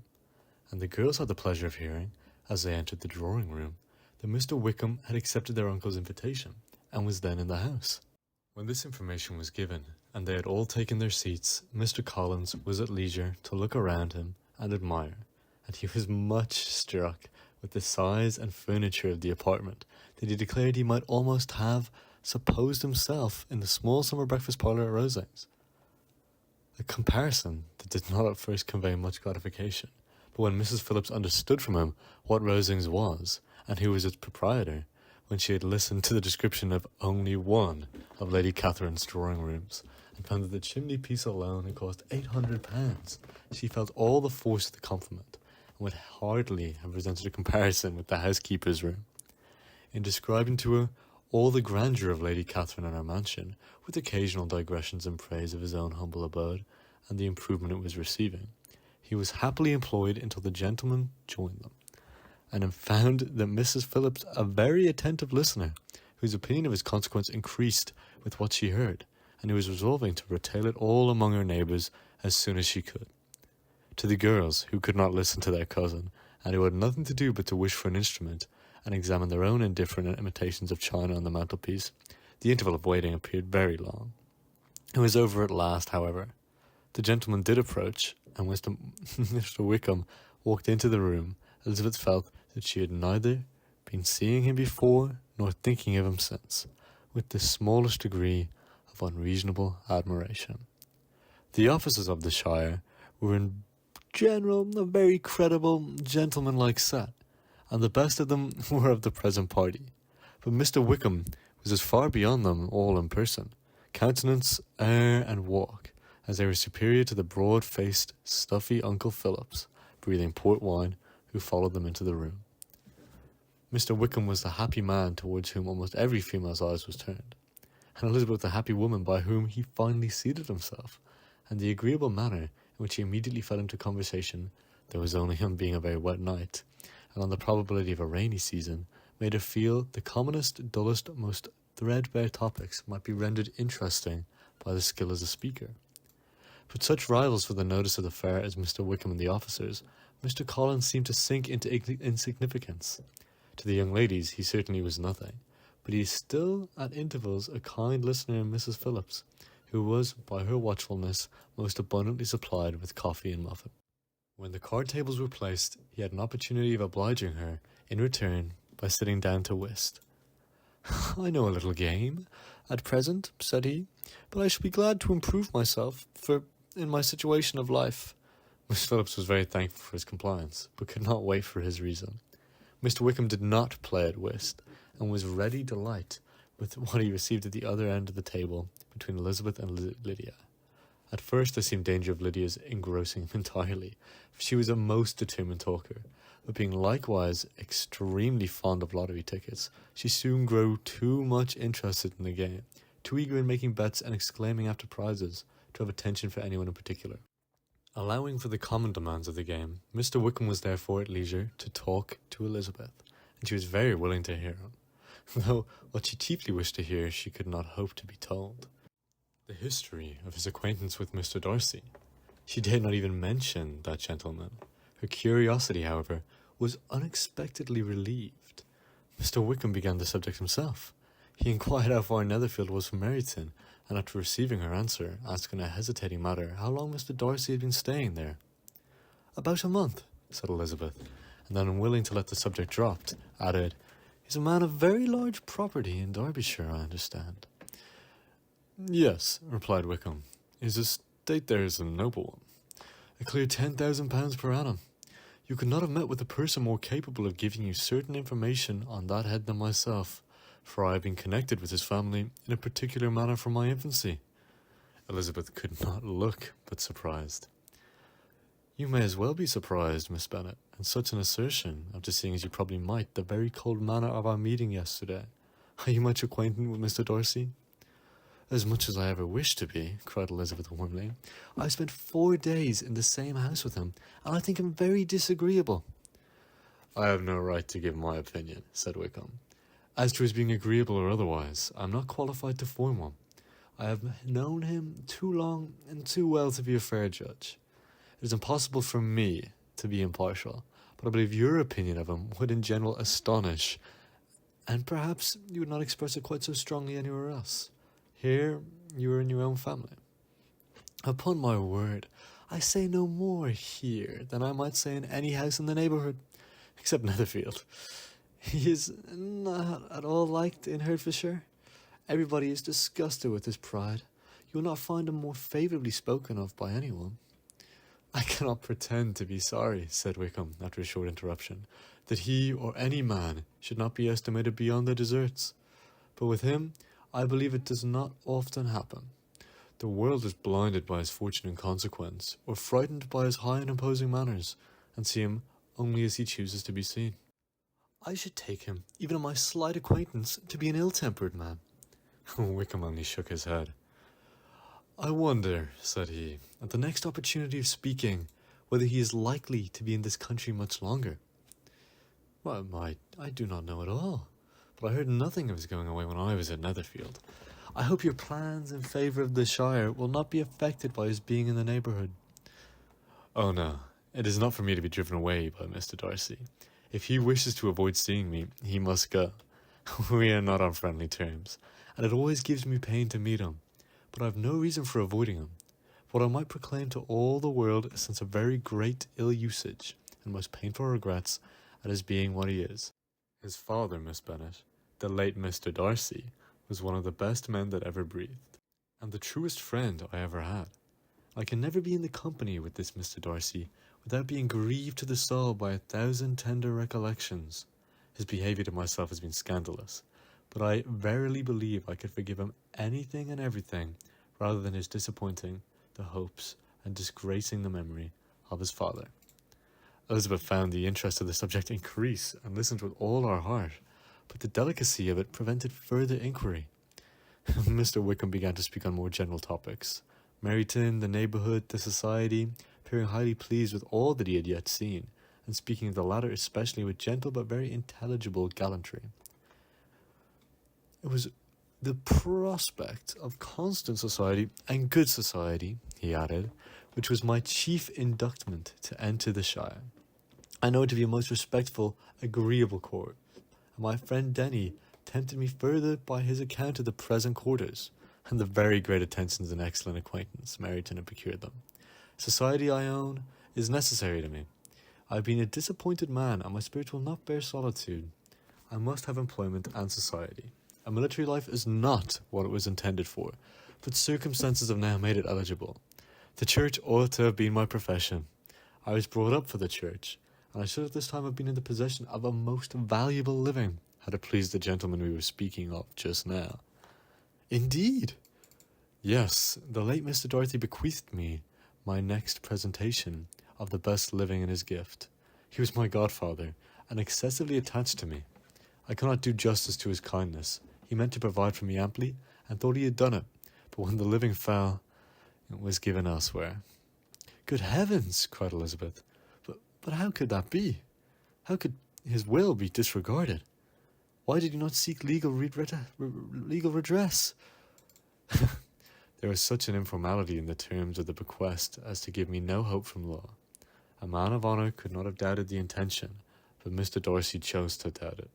and the girls had the pleasure of hearing, as they entered the drawing-room, that Mr. Wickham had accepted their uncle's invitation, and was then in the house. When this information was given, and they had all taken their seats, Mr. Collins was at leisure to look around him and admire, and he was much struck with the size and furniture of the apartment, that he declared he might almost have supposed himself in the small summer breakfast parlour at Rosings. A comparison that did not at first convey much gratification, but when Mrs. Phillips understood from him what Rosings was, and who was its proprietor, when she had listened to the description of only one of Lady Catherine's drawing-rooms, and found that the chimney-piece alone had cost £800, she felt all the force of the compliment, and would hardly have resented a comparison with the housekeeper's room. In describing to her all the grandeur of Lady Catherine and her mansion, with occasional digressions in praise of his own humble abode, and the improvement it was receiving, he was happily employed until the gentlemen joined them, and found that Mrs. Phillips a very attentive listener, whose opinion of his consequence increased with what she heard, and who was resolving to retail it all among her neighbours as soon as she could. To the girls, who could not listen to their cousin, and who had nothing to do but to wish for an instrument, and examine their own indifferent imitations of china on the mantelpiece, the interval of waiting appeared very long. It was over at last, however. The gentleman did approach, and Mr. Wickham walked into the room. Elizabeth felt that she had neither been seeing him before nor thinking of him since, with the smallest degree of unreasonable admiration. The officers of the shire were in general a very credible, gentlemanlike set, and the best of them were of the present party. But Mr. Wickham was as far beyond them all in person, countenance, air, and walk, as they were superior to the broad-faced, stuffy Uncle Phillips, breathing port wine, who followed them into the room. Mr. Wickham was the happy man towards whom almost every female's eyes was turned, and Elizabeth the happy woman by whom he finally seated himself, and the agreeable manner in which he immediately fell into conversation, though it was only on being a very wet night, and on the probability of a rainy season, made her feel the commonest, dullest, most threadbare topics might be rendered interesting by the skill of the speaker. But such rivals for the notice of the fair as Mr. Wickham and the officers, Mr. Collins seemed to sink into insignificance. To the young ladies he certainly was nothing, but he is still at intervals a kind listener in Mrs. Phillips, who was, by her watchfulness, most abundantly supplied with coffee and muffin. When the card tables were placed, he had an opportunity of obliging her, in return, by sitting down to whist. "I know a little game, at present," said he, "but I shall be glad to improve myself, for in my situation of life—" Miss Phillips was very thankful for his compliance, but could not wait for his reason. Mr. Wickham did not play at whist, and was ready delight with what he received at the other end of the table between Elizabeth and Lydia. At first there seemed danger of Lydia's engrossing him entirely, for she was a most determined talker, but being likewise extremely fond of lottery tickets, she soon grew too much interested in the game, too eager in making bets and exclaiming after prizes, to have attention for anyone in particular. Allowing for the common demands of the game, Mr. Wickham was therefore at leisure to talk to Elizabeth, and she was very willing to hear him, though what she chiefly wished to hear she could not hope to be told. The history of his acquaintance with Mr. Darcy. She dared not even mention that gentleman. Her curiosity, however, was unexpectedly relieved. Mr. Wickham began the subject himself. He inquired how far Netherfield was from Meryton, and after receiving her answer, asked in a hesitating manner how long Mr. Darcy had been staying there. "About a month," said Elizabeth, and then, unwilling to let the subject drop, added, "He's a man of very large property in Derbyshire, I understand." "Yes," replied Wickham. "His estate there is a noble one. A clear £10,000 per annum. You could not have met with a person more capable of giving you certain information on that head than myself, for I have been connected with his family in a particular manner from my infancy." Elizabeth could not look but surprised. "You may as well be surprised, Miss Bennet, at such an assertion, after seeing, as you probably might, the very cold manner of our meeting yesterday. Are you much acquainted with Mr. Darcy?" "As much as I ever wished to be," cried Elizabeth warmly. "I spent 4 days in the same house with him, and I think him very disagreeable." "I have no right to give my opinion," said Wickham. "As to his being agreeable or otherwise, I am not qualified to form one. I have known him too long and too well to be a fair judge. It is impossible for me to be impartial, but I believe your opinion of him would in general astonish, and perhaps you would not express it quite so strongly anywhere else. Here you are in your own family." "Upon my word, I say no more here than I might say in any house in the neighbourhood, except Netherfield. He is not at all liked in Hertfordshire. Everybody is disgusted with his pride. You will not find him more favourably spoken of by anyone." "I cannot pretend to be sorry," said Wickham, after a short interruption, "that he or any man should not be estimated beyond their deserts. But with him, I believe it does not often happen. The world is blinded by his fortune and consequence, or frightened by his high and imposing manners, and see him only as he chooses to be seen. I should take him, even on my slight acquaintance, to be an ill-tempered man." Wickham only shook his head. "I wonder," said he, "at the next opportunity of speaking, whether he is likely to be in this country much longer." "Well, I do not know at all, but I heard nothing of his going away when I was at Netherfield. I hope your plans in favour of the Shire will not be affected by his being in the neighbourhood." "Oh no, it is not for me to be driven away by Mr. Darcy. If he wishes to avoid seeing me, he must go. We are not on friendly terms, and it always gives me pain to meet him, but I have no reason for avoiding him. What I might proclaim to all the world a sense of very great ill-usage, and most painful regrets at his being what he is. His father, Miss Bennet, the late Mr. Darcy, was one of the best men that ever breathed, and the truest friend I ever had. I can never be in the company with this Mr. Darcy without being grieved to the soul by 1,000 tender recollections. His behaviour to myself has been scandalous, but I verily believe I could forgive him anything and everything rather than his disappointing the hopes and disgracing the memory of his father." Elizabeth found the interest of the subject increase and listened with all her heart, but the delicacy of it prevented further inquiry. Mr. Wickham began to speak on more general topics. Meryton, the neighbourhood, the society, appearing highly pleased with all that he had yet seen, and speaking of the latter especially with gentle but very intelligible gallantry. "It was the prospect of constant society and good society," he added, "which was my chief inducement to enter the Shire. I know it to be a most respectful, agreeable court, and my friend Denny tempted me further by his account of the present quarters, and the very great attentions and excellent acquaintance Meryton had procured them. Society, I own, is necessary to me. I have been a disappointed man, and my spirit will not bear solitude. I must have employment and society. A military life is not what it was intended for, but circumstances have now made it eligible. The church ought to have been my profession. I was brought up for the church, and I should at this time have been in the possession of a most valuable living, had it pleased the gentleman we were speaking of just now." "Indeed?" "Yes, the late Mr. Darcy bequeathed me my next presentation of the best living in his gift. He was my godfather, and excessively attached to me. I cannot do justice to his kindness. He meant to provide for me amply, and thought he had done it, but when the living fell, was given elsewhere. Good heavens, cried Elizabeth. But how could that be? How could his will be disregarded? Why did he not seek legal redress? There was such an informality in the terms of the bequest as to give me no hope from law. A man of honour could not have doubted the intention, but Mr. Darcy chose to doubt it.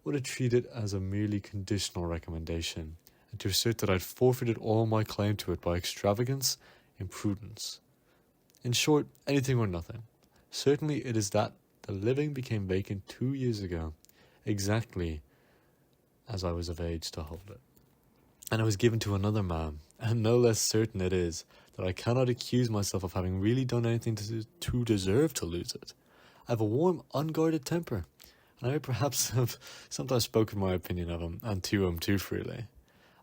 Would have treated it as a merely conditional recommendation, and to assert that I'd forfeited all my claim to it by extravagance, imprudence. In short, anything or nothing. Certainly it is that the living became vacant 2 years ago, exactly as I was of age to hold it. And it was given to another man, and no less certain it is that I cannot accuse myself of having really done anything to deserve to lose it. I have a warm, unguarded temper, and I perhaps have sometimes spoken my opinion of him, and to him too freely.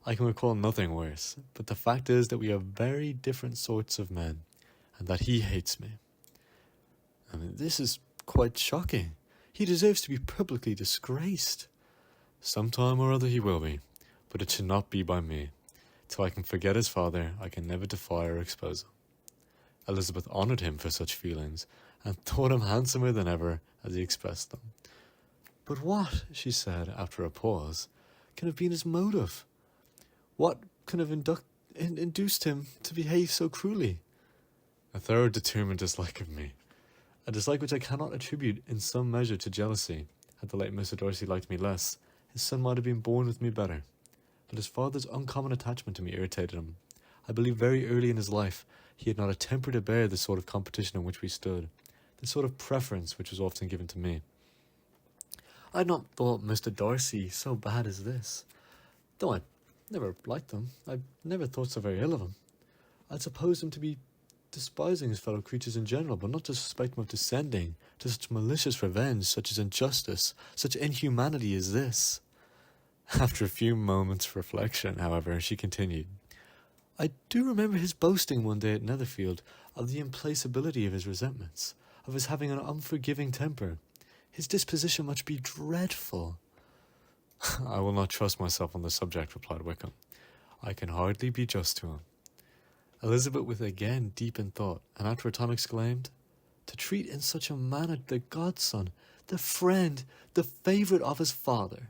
I can recall nothing worse, but the fact is that we are very different sorts of men, and that he hates me. I mean, this is quite shocking. He deserves to be publicly disgraced. Sometime or other he will be, but it should not be by me. Till I can forget his father, I can never defy or expose him. Elizabeth honoured him for such feelings, and thought him handsomer than ever as he expressed them. But what, she said, after a pause, can have been his motive? What can have induced him to behave so cruelly? A thorough determined dislike of me. A dislike which I cannot attribute in some measure to jealousy. Had the late Mr. Darcy liked me less, his son might have been born with me better. But his father's uncommon attachment to me irritated him. I believe very early in his life he had not a temper to bear the sort of competition in which we stood, the sort of preference which was often given to me. I had not thought Mr. Darcy so bad as this, though I never liked him. I never thought so very ill of him. I supposed him to be despising his fellow creatures in general, but not to suspect him of descending to such malicious revenge, such as injustice, such inhumanity as this. After a few moments' reflection, however, she continued, I do remember his boasting one day at Netherfield of the implacability of his resentments, of his having an unforgiving temper. His disposition must be dreadful. I will not trust myself on the subject, replied Wickham. I can hardly be just to him. Elizabeth was again deep in thought, and after a time exclaimed, To treat in such a manner the godson, the friend, the favourite of his father.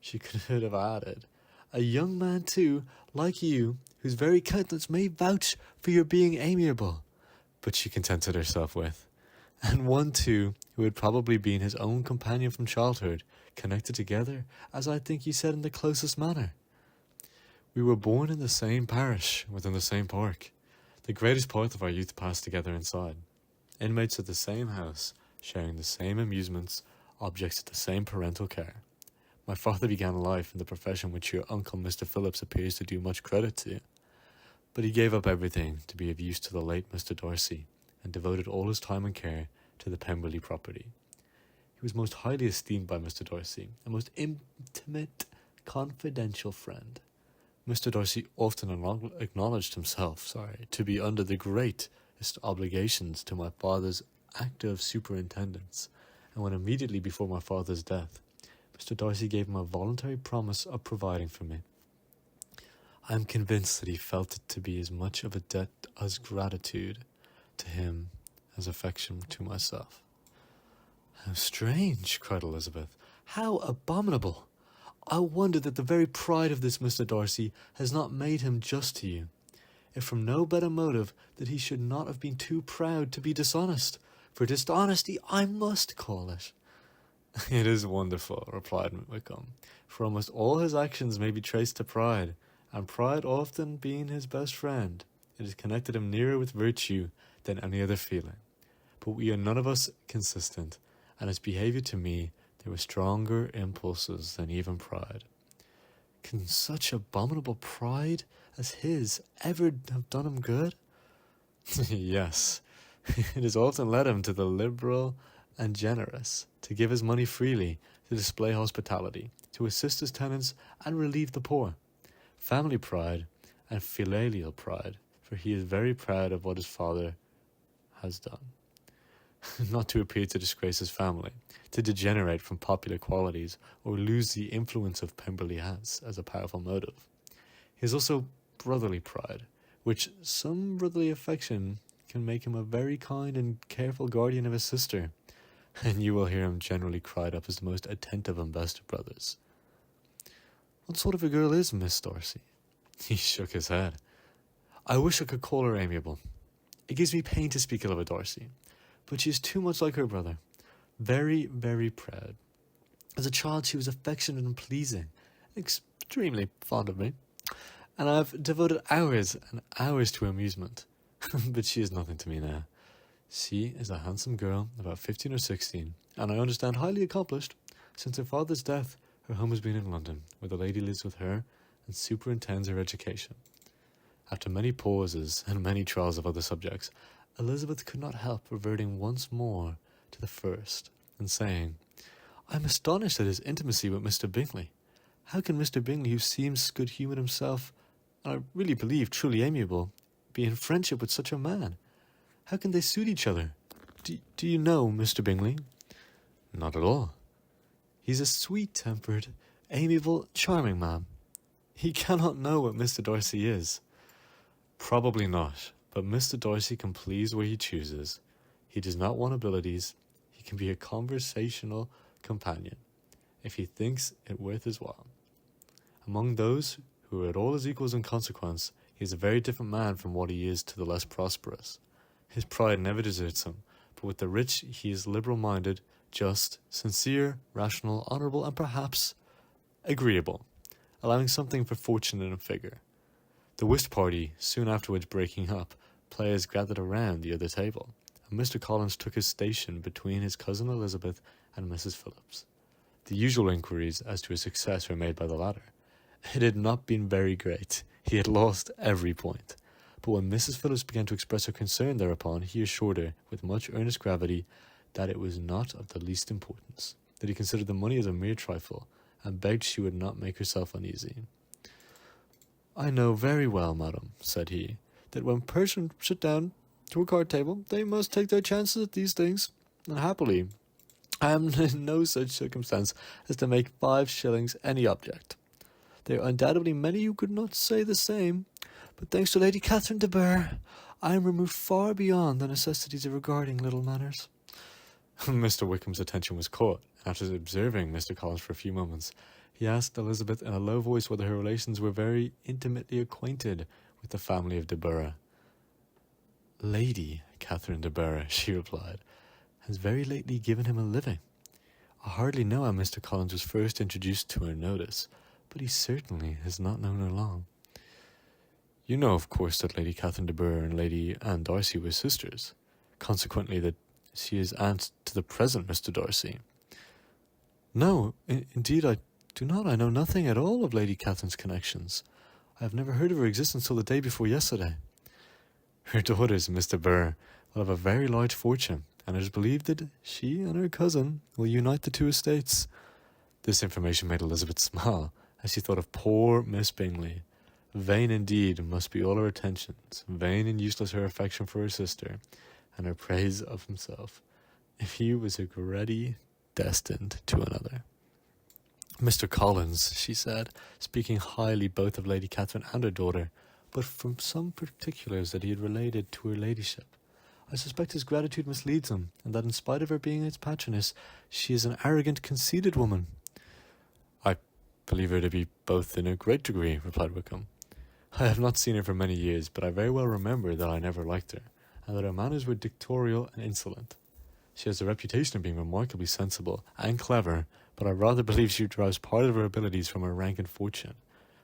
She could have added, a young man too, like you, whose very countenance may vouch for your being amiable. But she contented herself with, and one too, who had probably been his own companion from childhood, connected together, as I think you said, in the closest manner. We were born in the same parish, within the same park. The greatest part of our youth passed together inside. Inmates of the same house, sharing the same amusements, objects of the same parental care. My father began life in the profession which your uncle Mr. Phillips appears to do much credit to. But he gave up everything to be of use to the late Mr. Darcy, and devoted all his time and care to the Pemberley property. He was most highly esteemed by Mr. Darcy, a most intimate, confidential friend. Mr. Darcy often acknowledged himself, to be under the greatest obligations to my father's active superintendence, and when immediately before my father's death, Mr. Darcy gave him a voluntary promise of providing for me. I am convinced that he felt it to be as much of a debt as gratitude to him as affection to myself. How strange, cried Elizabeth. How abominable! I wonder that the very pride of this Mr. Darcy has not made him just to you, if from no better motive that he should not have been too proud to be dishonest, for dishonesty I must call it. It is wonderful, replied Wickham, for almost all his actions may be traced to pride, and pride often being his best friend, it has connected him nearer with virtue than any other feeling. But we are none of us consistent, and his behaviour to me there were stronger impulses than even pride. Can such abominable pride as his ever have done him good? Yes, it has often led him to the liberal and generous, to give his money freely, to display hospitality, to assist his tenants and relieve the poor. Family pride and filial pride, for he is very proud of what his father has done. Not to appear to disgrace his family, to degenerate from popular qualities, or lose the influence of Pemberley has as a powerful motive. He has also brotherly pride, which some brotherly affection can make him a very kind and careful guardian of his sister, and you will hear him generally cried up as the most attentive and best of brothers. What sort of a girl is Miss Darcy? He shook his head. I wish I could call her amiable. It gives me pain to speak ill of a Darcy, but she is too much like her brother. Very, very proud. As a child she was affectionate and pleasing, extremely fond of me, and I have devoted hours and hours to her amusement. But she is nothing to me now. She is a handsome girl, about 15 or 16, and I understand highly accomplished. Since her father's death, her home has been in London, where the lady lives with her and superintends her education. After many pauses and many trials of other subjects, Elizabeth could not help reverting once more to the first, and saying, I am astonished at his intimacy with Mr. Bingley. How can Mr. Bingley, who seems good-humoured himself, and I really believe truly amiable, be in friendship with such a man? How can they suit each other? Do you know Mr. Bingley? Not at all. He's a sweet-tempered, amiable, charming man. He cannot know what Mr. Darcy is. Probably not, but Mr. Darcy can please where he chooses. He does not want abilities. He can be a conversational companion, if he thinks it worth his while. Among those who are at all his equals in consequence, he is a very different man from what he is to the less prosperous. His pride never deserts him, but with the rich he is liberal-minded, just, sincere, rational, honourable, and perhaps agreeable, allowing something for fortune and figure. The whist party, soon afterwards breaking up, players gathered around the other table, and Mr. Collins took his station between his cousin Elizabeth and Mrs. Phillips. The usual inquiries as to his success were made by the latter. It had not been very great. He had lost every point. But when Mrs. Phillips began to express her concern thereupon, he assured her, with much earnest gravity, that it was not of the least importance, that he considered the money as a mere trifle, and begged she would not make herself uneasy. I know very well, madam, said he, that when persons sit down to a card table, they must take their chances at these things, and happily I am in no such circumstance as to make 5 shillings any object. There are undoubtedly many who could not say the same, but thanks to Lady Catherine de Bourgh, I am removed far beyond the necessities of regarding little matters. Mr. Wickham's attention was caught, and after observing Mr. Collins for a few moments, he asked Elizabeth in a low voice whether her relations were very intimately acquainted with the family of de Bourgh. Lady Catherine de Bourgh, she replied, has very lately given him a living. I hardly know how Mr. Collins was first introduced to her notice, but he certainly has not known her long. You know, of course, that Lady Catherine de Bourgh and Lady Anne Darcy were sisters, consequently that she is aunt to the present Mr. Darcy. No, indeed I do not. I know nothing at all of Lady Catherine's connections. I have never heard of her existence till the day before yesterday. Her daughters, Mr. Bourgh, will have a very large fortune, and it is believed that she and her cousin will unite the 2 estates. This information made Elizabeth smile, as she thought of poor Miss Bingley. Vain indeed must be all her attentions, vain and useless her affection for her sister, and her praise of himself, if he was already destined to another. Mr. Collins, she said, speaking highly both of Lady Catherine and her daughter, but from some particulars that he had related to her ladyship. I suspect his gratitude misleads him, and that in spite of her being his patroness, she is an arrogant, conceited woman. I believe her to be both in a great degree, replied Wickham. I have not seen her for many years, but I very well remember that I never liked her, and that her manners were dictatorial and insolent. She has a reputation of being remarkably sensible and clever, but I rather believe she derives part of her abilities from her rank and fortune,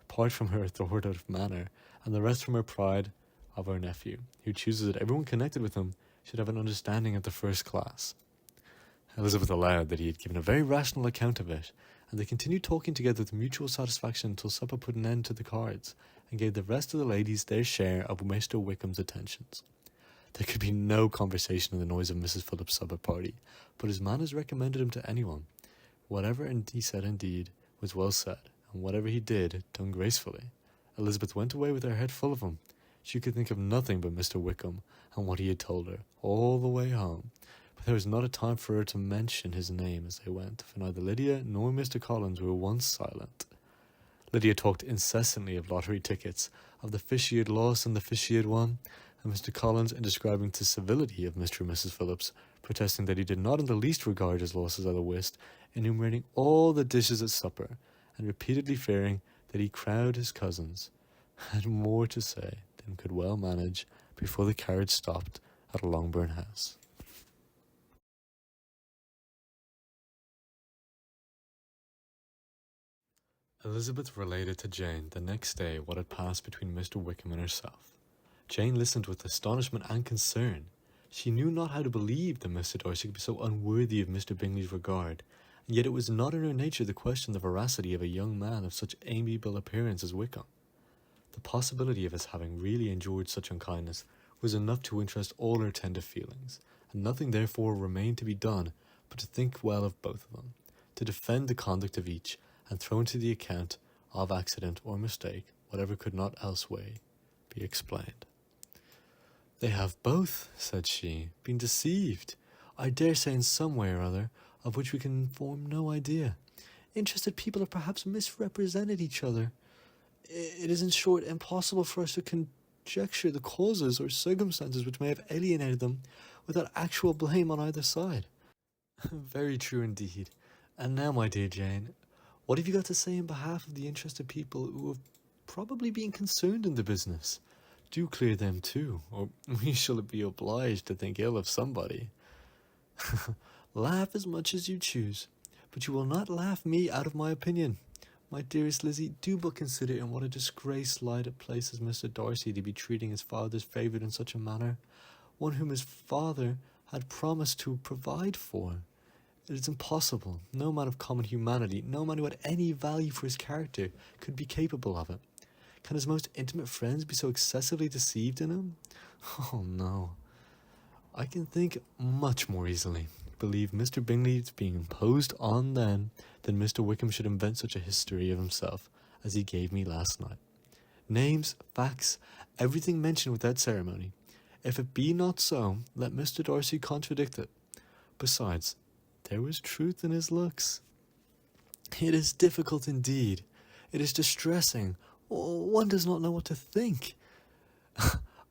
part from her authoritative manner, and the rest from her pride of her nephew, who chooses that everyone connected with him should have an understanding of the first class. Elizabeth allowed that he had given a very rational account of it, and they continued talking together with mutual satisfaction until supper put an end to the cards, and gave the rest of the ladies their share of Mr. Wickham's attentions. There could be no conversation in the noise of Mrs. Phillips' supper party, but his manners recommended him to anyone. Whatever he said indeed was well said, and whatever he did, done gracefully. Elizabeth went away with her head full of him. She could think of nothing but Mr. Wickham and what he had told her, all the way home. But there was not a time for her to mention his name as they went, for neither Lydia nor Mr. Collins were once silent. Lydia talked incessantly of lottery tickets, of the fish he had lost and the fish he had won, and Mr. Collins, in describing the civility of Mr. and Mrs. Phillips, protesting that he did not in the least regard his losses at a whist, enumerating all the dishes at supper, and repeatedly fearing that he crowd his cousins, had more to say than could well manage before the carriage stopped at Longbourn House. Elizabeth related to Jane the next day what had passed between Mr. Wickham and herself. Jane listened with astonishment and concern. She knew not how to believe that Mr. Darcy could be so unworthy of Mr. Bingley's regard, and yet it was not in her nature to question the veracity of a young man of such amiable appearance as Wickham. The possibility of his having really endured such unkindness was enough to interest all her tender feelings, and nothing therefore remained to be done but to think well of both of them, to defend the conduct of each, and throw into the account of accident or mistake whatever could not elsewhere be explained. "They have both," said she, "been deceived, I dare say in some way or other, of which we can form no idea. Interested people have perhaps misrepresented each other. It is in short impossible for us to conjecture the causes or circumstances which may have alienated them without actual blame on either side." "Very true indeed. And now, my dear Jane, what have you got to say in behalf of the interested people who have probably been concerned in the business? Do clear them too, or we shall be obliged to think ill of somebody." "Laugh as much as you choose, but you will not laugh me out of my opinion. My dearest Lizzie, do but consider in what a disgraced light it places Mr. Darcy to be treating his father's favourite in such a manner, one whom his father had promised to provide for. It is impossible. No man of common humanity, no man who had any value for his character, could be capable of it. Can his most intimate friends be so excessively deceived in him? Oh, no. I can think much more easily. Believe Mr. Bingley's being imposed on then than Mr. Wickham should invent such a history of himself as he gave me last night. Names, facts, everything mentioned without ceremony. If it be not so, let Mr. Darcy contradict it. Besides, there was truth in his looks. It is difficult indeed. It is distressing. One does not know what to think."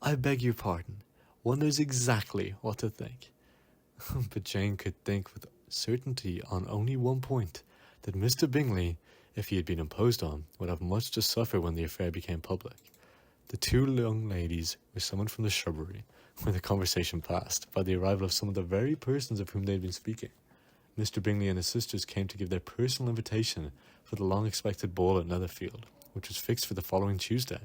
"I beg your pardon. One knows exactly what to think." But Jane could think with certainty on only one point, that Mr. Bingley, if he had been imposed on, would have much to suffer when the affair became public. The two young ladies were summoned from the shrubbery, where the conversation passed, by the arrival of some of the very persons of whom they had been speaking. Mr. Bingley and his sisters came to give their personal invitation for the long-expected ball at Netherfield, which was fixed for the following Tuesday.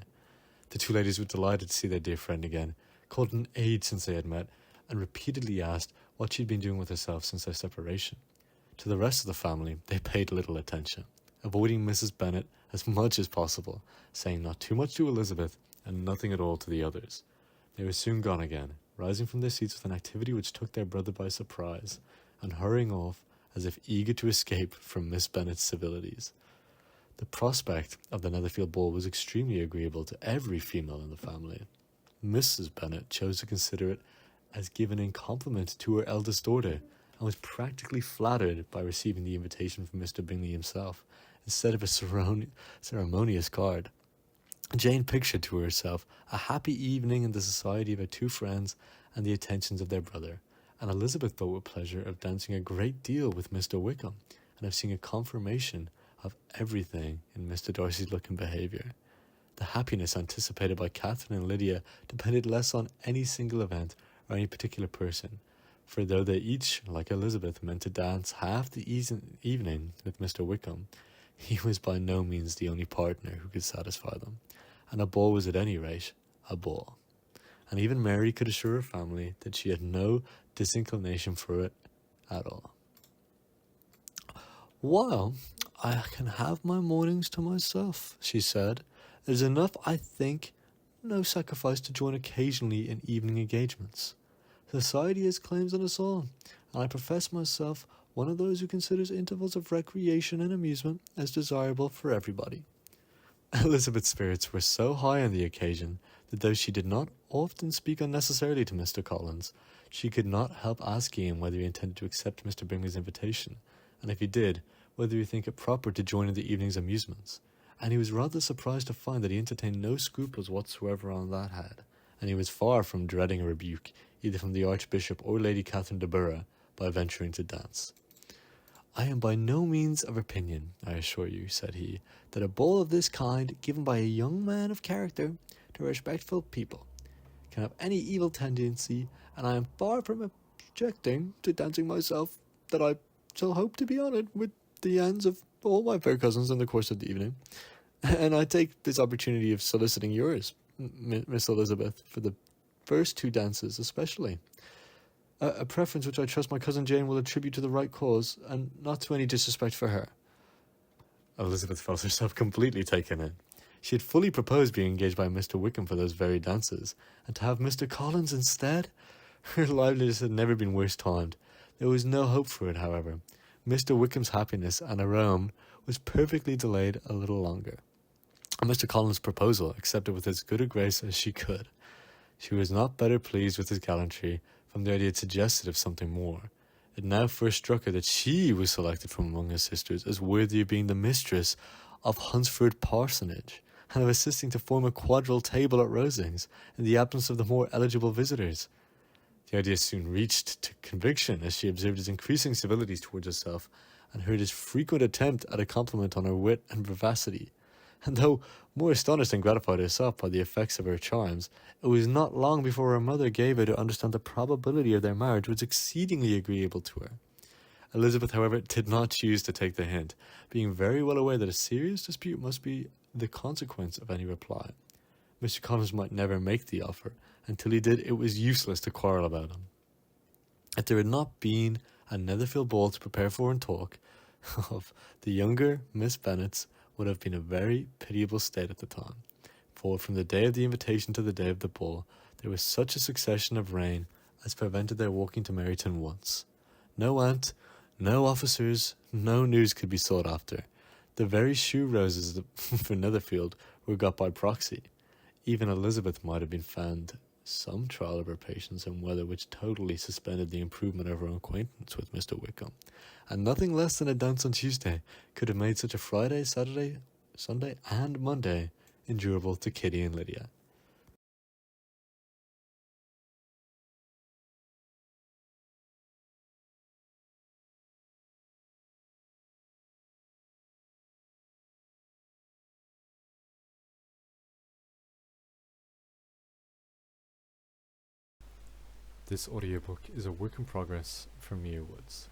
The two ladies were delighted to see their dear friend again, called an age since they had met, and repeatedly asked what she had been doing with herself since their separation. To the rest of the family they paid little attention, avoiding Mrs. Bennet as much as possible, saying not too much to Elizabeth and nothing at all to the others. They were soon gone again, rising from their seats with an activity which took their brother by surprise, and hurrying off as if eager to escape from Miss Bennet's civilities. The prospect of the Netherfield ball was extremely agreeable to every female in the family. Mrs. Bennet chose to consider it as given in compliment to her eldest daughter, and was practically flattered by receiving the invitation from Mr. Bingley himself, instead of a ceremonious card. Jane pictured to herself a happy evening in the society of her two friends and the attentions of their brother, and Elizabeth thought with pleasure of dancing a great deal with Mr. Wickham, and of seeing a confirmation of everything in Mr. Darcy's look and behaviour. The happiness anticipated by Catherine and Lydia depended less on any single event or any particular person, for though they each, like Elizabeth, meant to dance half the evening with Mr. Wickham, he was by no means the only partner who could satisfy them, and a ball was at any rate a ball. And even Mary could assure her family that she had no disinclination for it at all. "Well, I can have my mornings to myself," she said. "It is enough, I think, no sacrifice to join occasionally in evening engagements. Society has claims on us all, and I profess myself one of those who considers intervals of recreation and amusement as desirable for everybody." Elizabeth's spirits were so high on the occasion that though she did not often speak unnecessarily to Mr. Collins, she could not help asking him whether he intended to accept Mr. Bingley's invitation, and if he did, whether he think it proper to join in the evening's amusements, and he was rather surprised to find that he entertained no scruples whatsoever on that head, and he was far from dreading a rebuke, either from the Archbishop or Lady Catherine de Borough, by venturing to dance. "I am by no means of opinion, I assure you," said he, "that a ball of this kind, given by a young man of character to a respectful people, can have any evil tendency, and I am far from objecting to dancing myself, that I shall hope to be honoured with the hands of all my fair cousins in the course of the evening. And I take this opportunity of soliciting yours, Miss Elizabeth, for the first two dances especially. A preference which I trust my cousin Jane will attribute to the right cause, and not to any disrespect for her." Elizabeth felt herself completely taken in. She had fully proposed being engaged by Mr. Wickham for those very dances, and to have Mr. Collins instead? Her liveliness had never been worse timed. There was no hope for it, however. Mr. Wickham's happiness and her own was perfectly delayed a little longer, and Mr. Collins' proposal accepted with as good a grace as she could. She was not better pleased with his gallantry from the idea it suggested of something more. It now first struck her that she was selected from among his sisters as worthy of being the mistress of Hunsford Parsonage, and of assisting to form a quadrille table at Rosings, in the absence of the more eligible visitors. The idea soon reached to conviction, as she observed his increasing civilities towards herself, and heard his frequent attempt at a compliment on her wit and vivacity. And though more astonished than gratified herself by the effects of her charms, it was not long before her mother gave her to understand the probability of their marriage was exceedingly agreeable to her. Elizabeth, however, did not choose to take the hint, being very well aware that a serious dispute must be the consequence of any reply. Mr. Collins might never make the offer, and till he did, it was useless to quarrel about him. If there had not been a Netherfield ball to prepare for and talk of, the younger Miss Bennet's would have been a very pitiable state at the time, for from the day of the invitation to the day of the ball, there was such a succession of rain as prevented their walking to Meryton once. No aunt, no officers, no news could be sought after. The very shoe roses for Netherfield were got by proxy. Even Elizabeth might have been found some trial of her patience in weather which totally suspended the improvement of her acquaintance with Mr. Wickham, and nothing less than a dance on Tuesday could have made such a Friday, Saturday, Sunday, and Monday endurable to Kitty and Lydia. This audiobook is a work in progress from Mia Woods.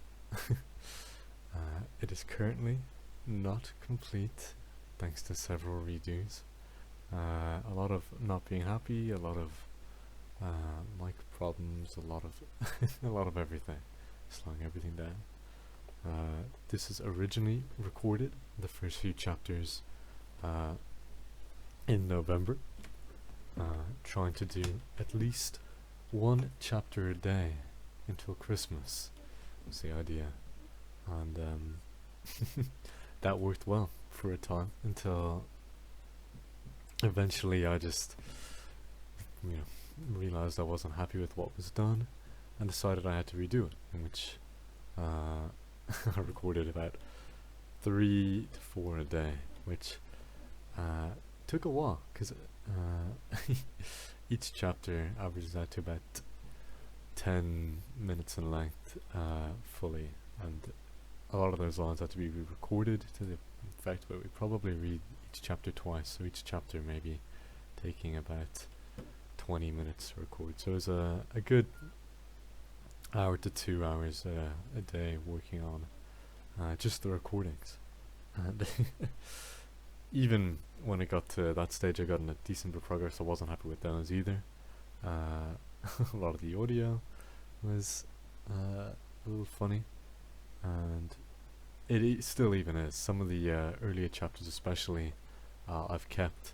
It is currently not complete, thanks to several redos. A lot of not being happy, a lot of mic problems, a lot of a lot of everything, slowing everything down. This is originally recorded, the first few chapters, in November, trying to do at least one chapter a day until Christmas was the idea, and that worked well for a time until eventually I just realized I wasn't happy with what was done and decided I had to redo it, in which I recorded about 3 to 4 a day, which took a while because each chapter averages out to about 10 minutes in length fully, and a lot of those lines had to be re-recorded to the effect where we probably read each chapter twice, so each chapter maybe taking about 20 minutes to record. So it was a good hour to 2 hours a day working on just the recordings. And even when it got to that stage, I got in a decent bit of progress. I wasn't happy with those either. A lot of the audio was a little funny, and it still even is. Some of the earlier chapters especially I've kept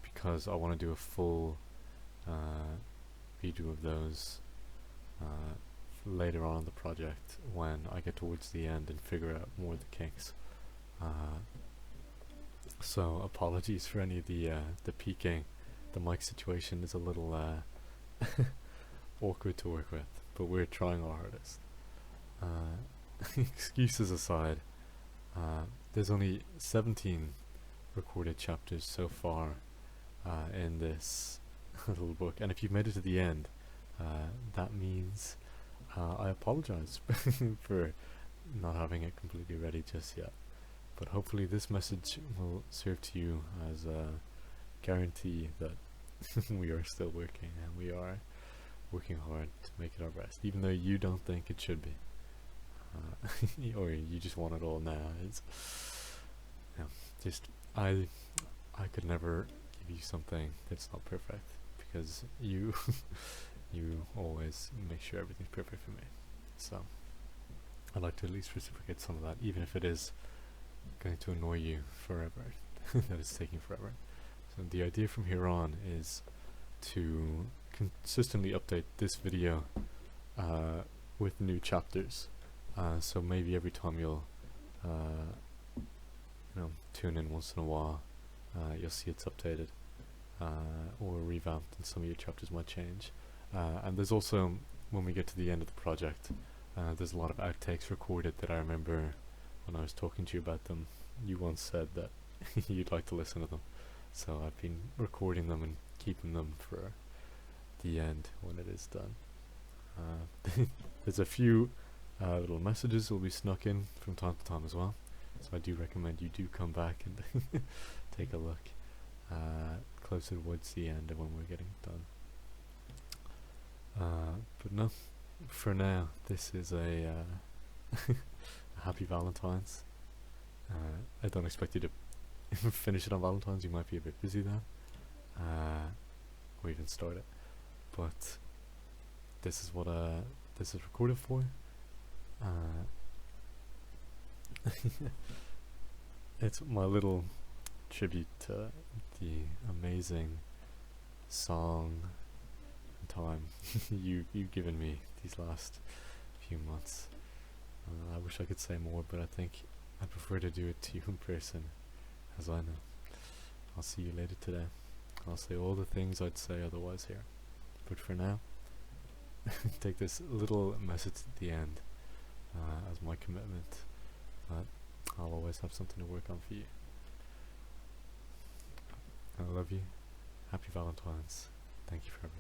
because I want to do a full redo of those later on in the project when I get towards the end and figure out more of the kinks. So apologies for any of the peaking. The mic situation is a little awkward to work with, but we're trying our hardest. Excuses aside, There's only 17 recorded chapters so far in this little book, and if you've made it to the end, that means I apologize for not having it completely ready just yet. But hopefully this message will serve to you as a guarantee that we are still working, and we are working hard to make it our best, even though you don't think it should be. Or you just want it all now. It's just I could never give you something that's not perfect, because you you always make sure everything's perfect for me. So I'd like to at least reciprocate some of that, even if it is going to annoy you forever. That it's taking forever. So the idea from here on is to consistently update this video with new chapters. So maybe every time you'll tune in once in a while, you'll see it's updated or revamped, and some of your chapters might change. And there's also, when we get to the end of the project, there's a lot of outtakes recorded that I remember when I was talking to you about them. You once said that you'd like to listen to them, so I've been recording them and keeping them for the end when it is done. There's a few little messages will be snuck in from time to time as well, so I do recommend you do come back and take a look closer towards the end of when we're getting done. But no, for now this is a happy Valentine's. I don't expect you to finish it on Valentine's. You might be a bit busy then, or even start it, but this is what this is recorded for. It's my little tribute to the amazing song and time you've given me these last few months. I wish I could say more, but I think I prefer to do it to you in person, as I know. I'll see you later today. I'll say all the things I'd say otherwise here. But for now, take this little message at the end as my commitment that I'll always have something to work on for you. I love you. Happy Valentine's. Thank you for everything.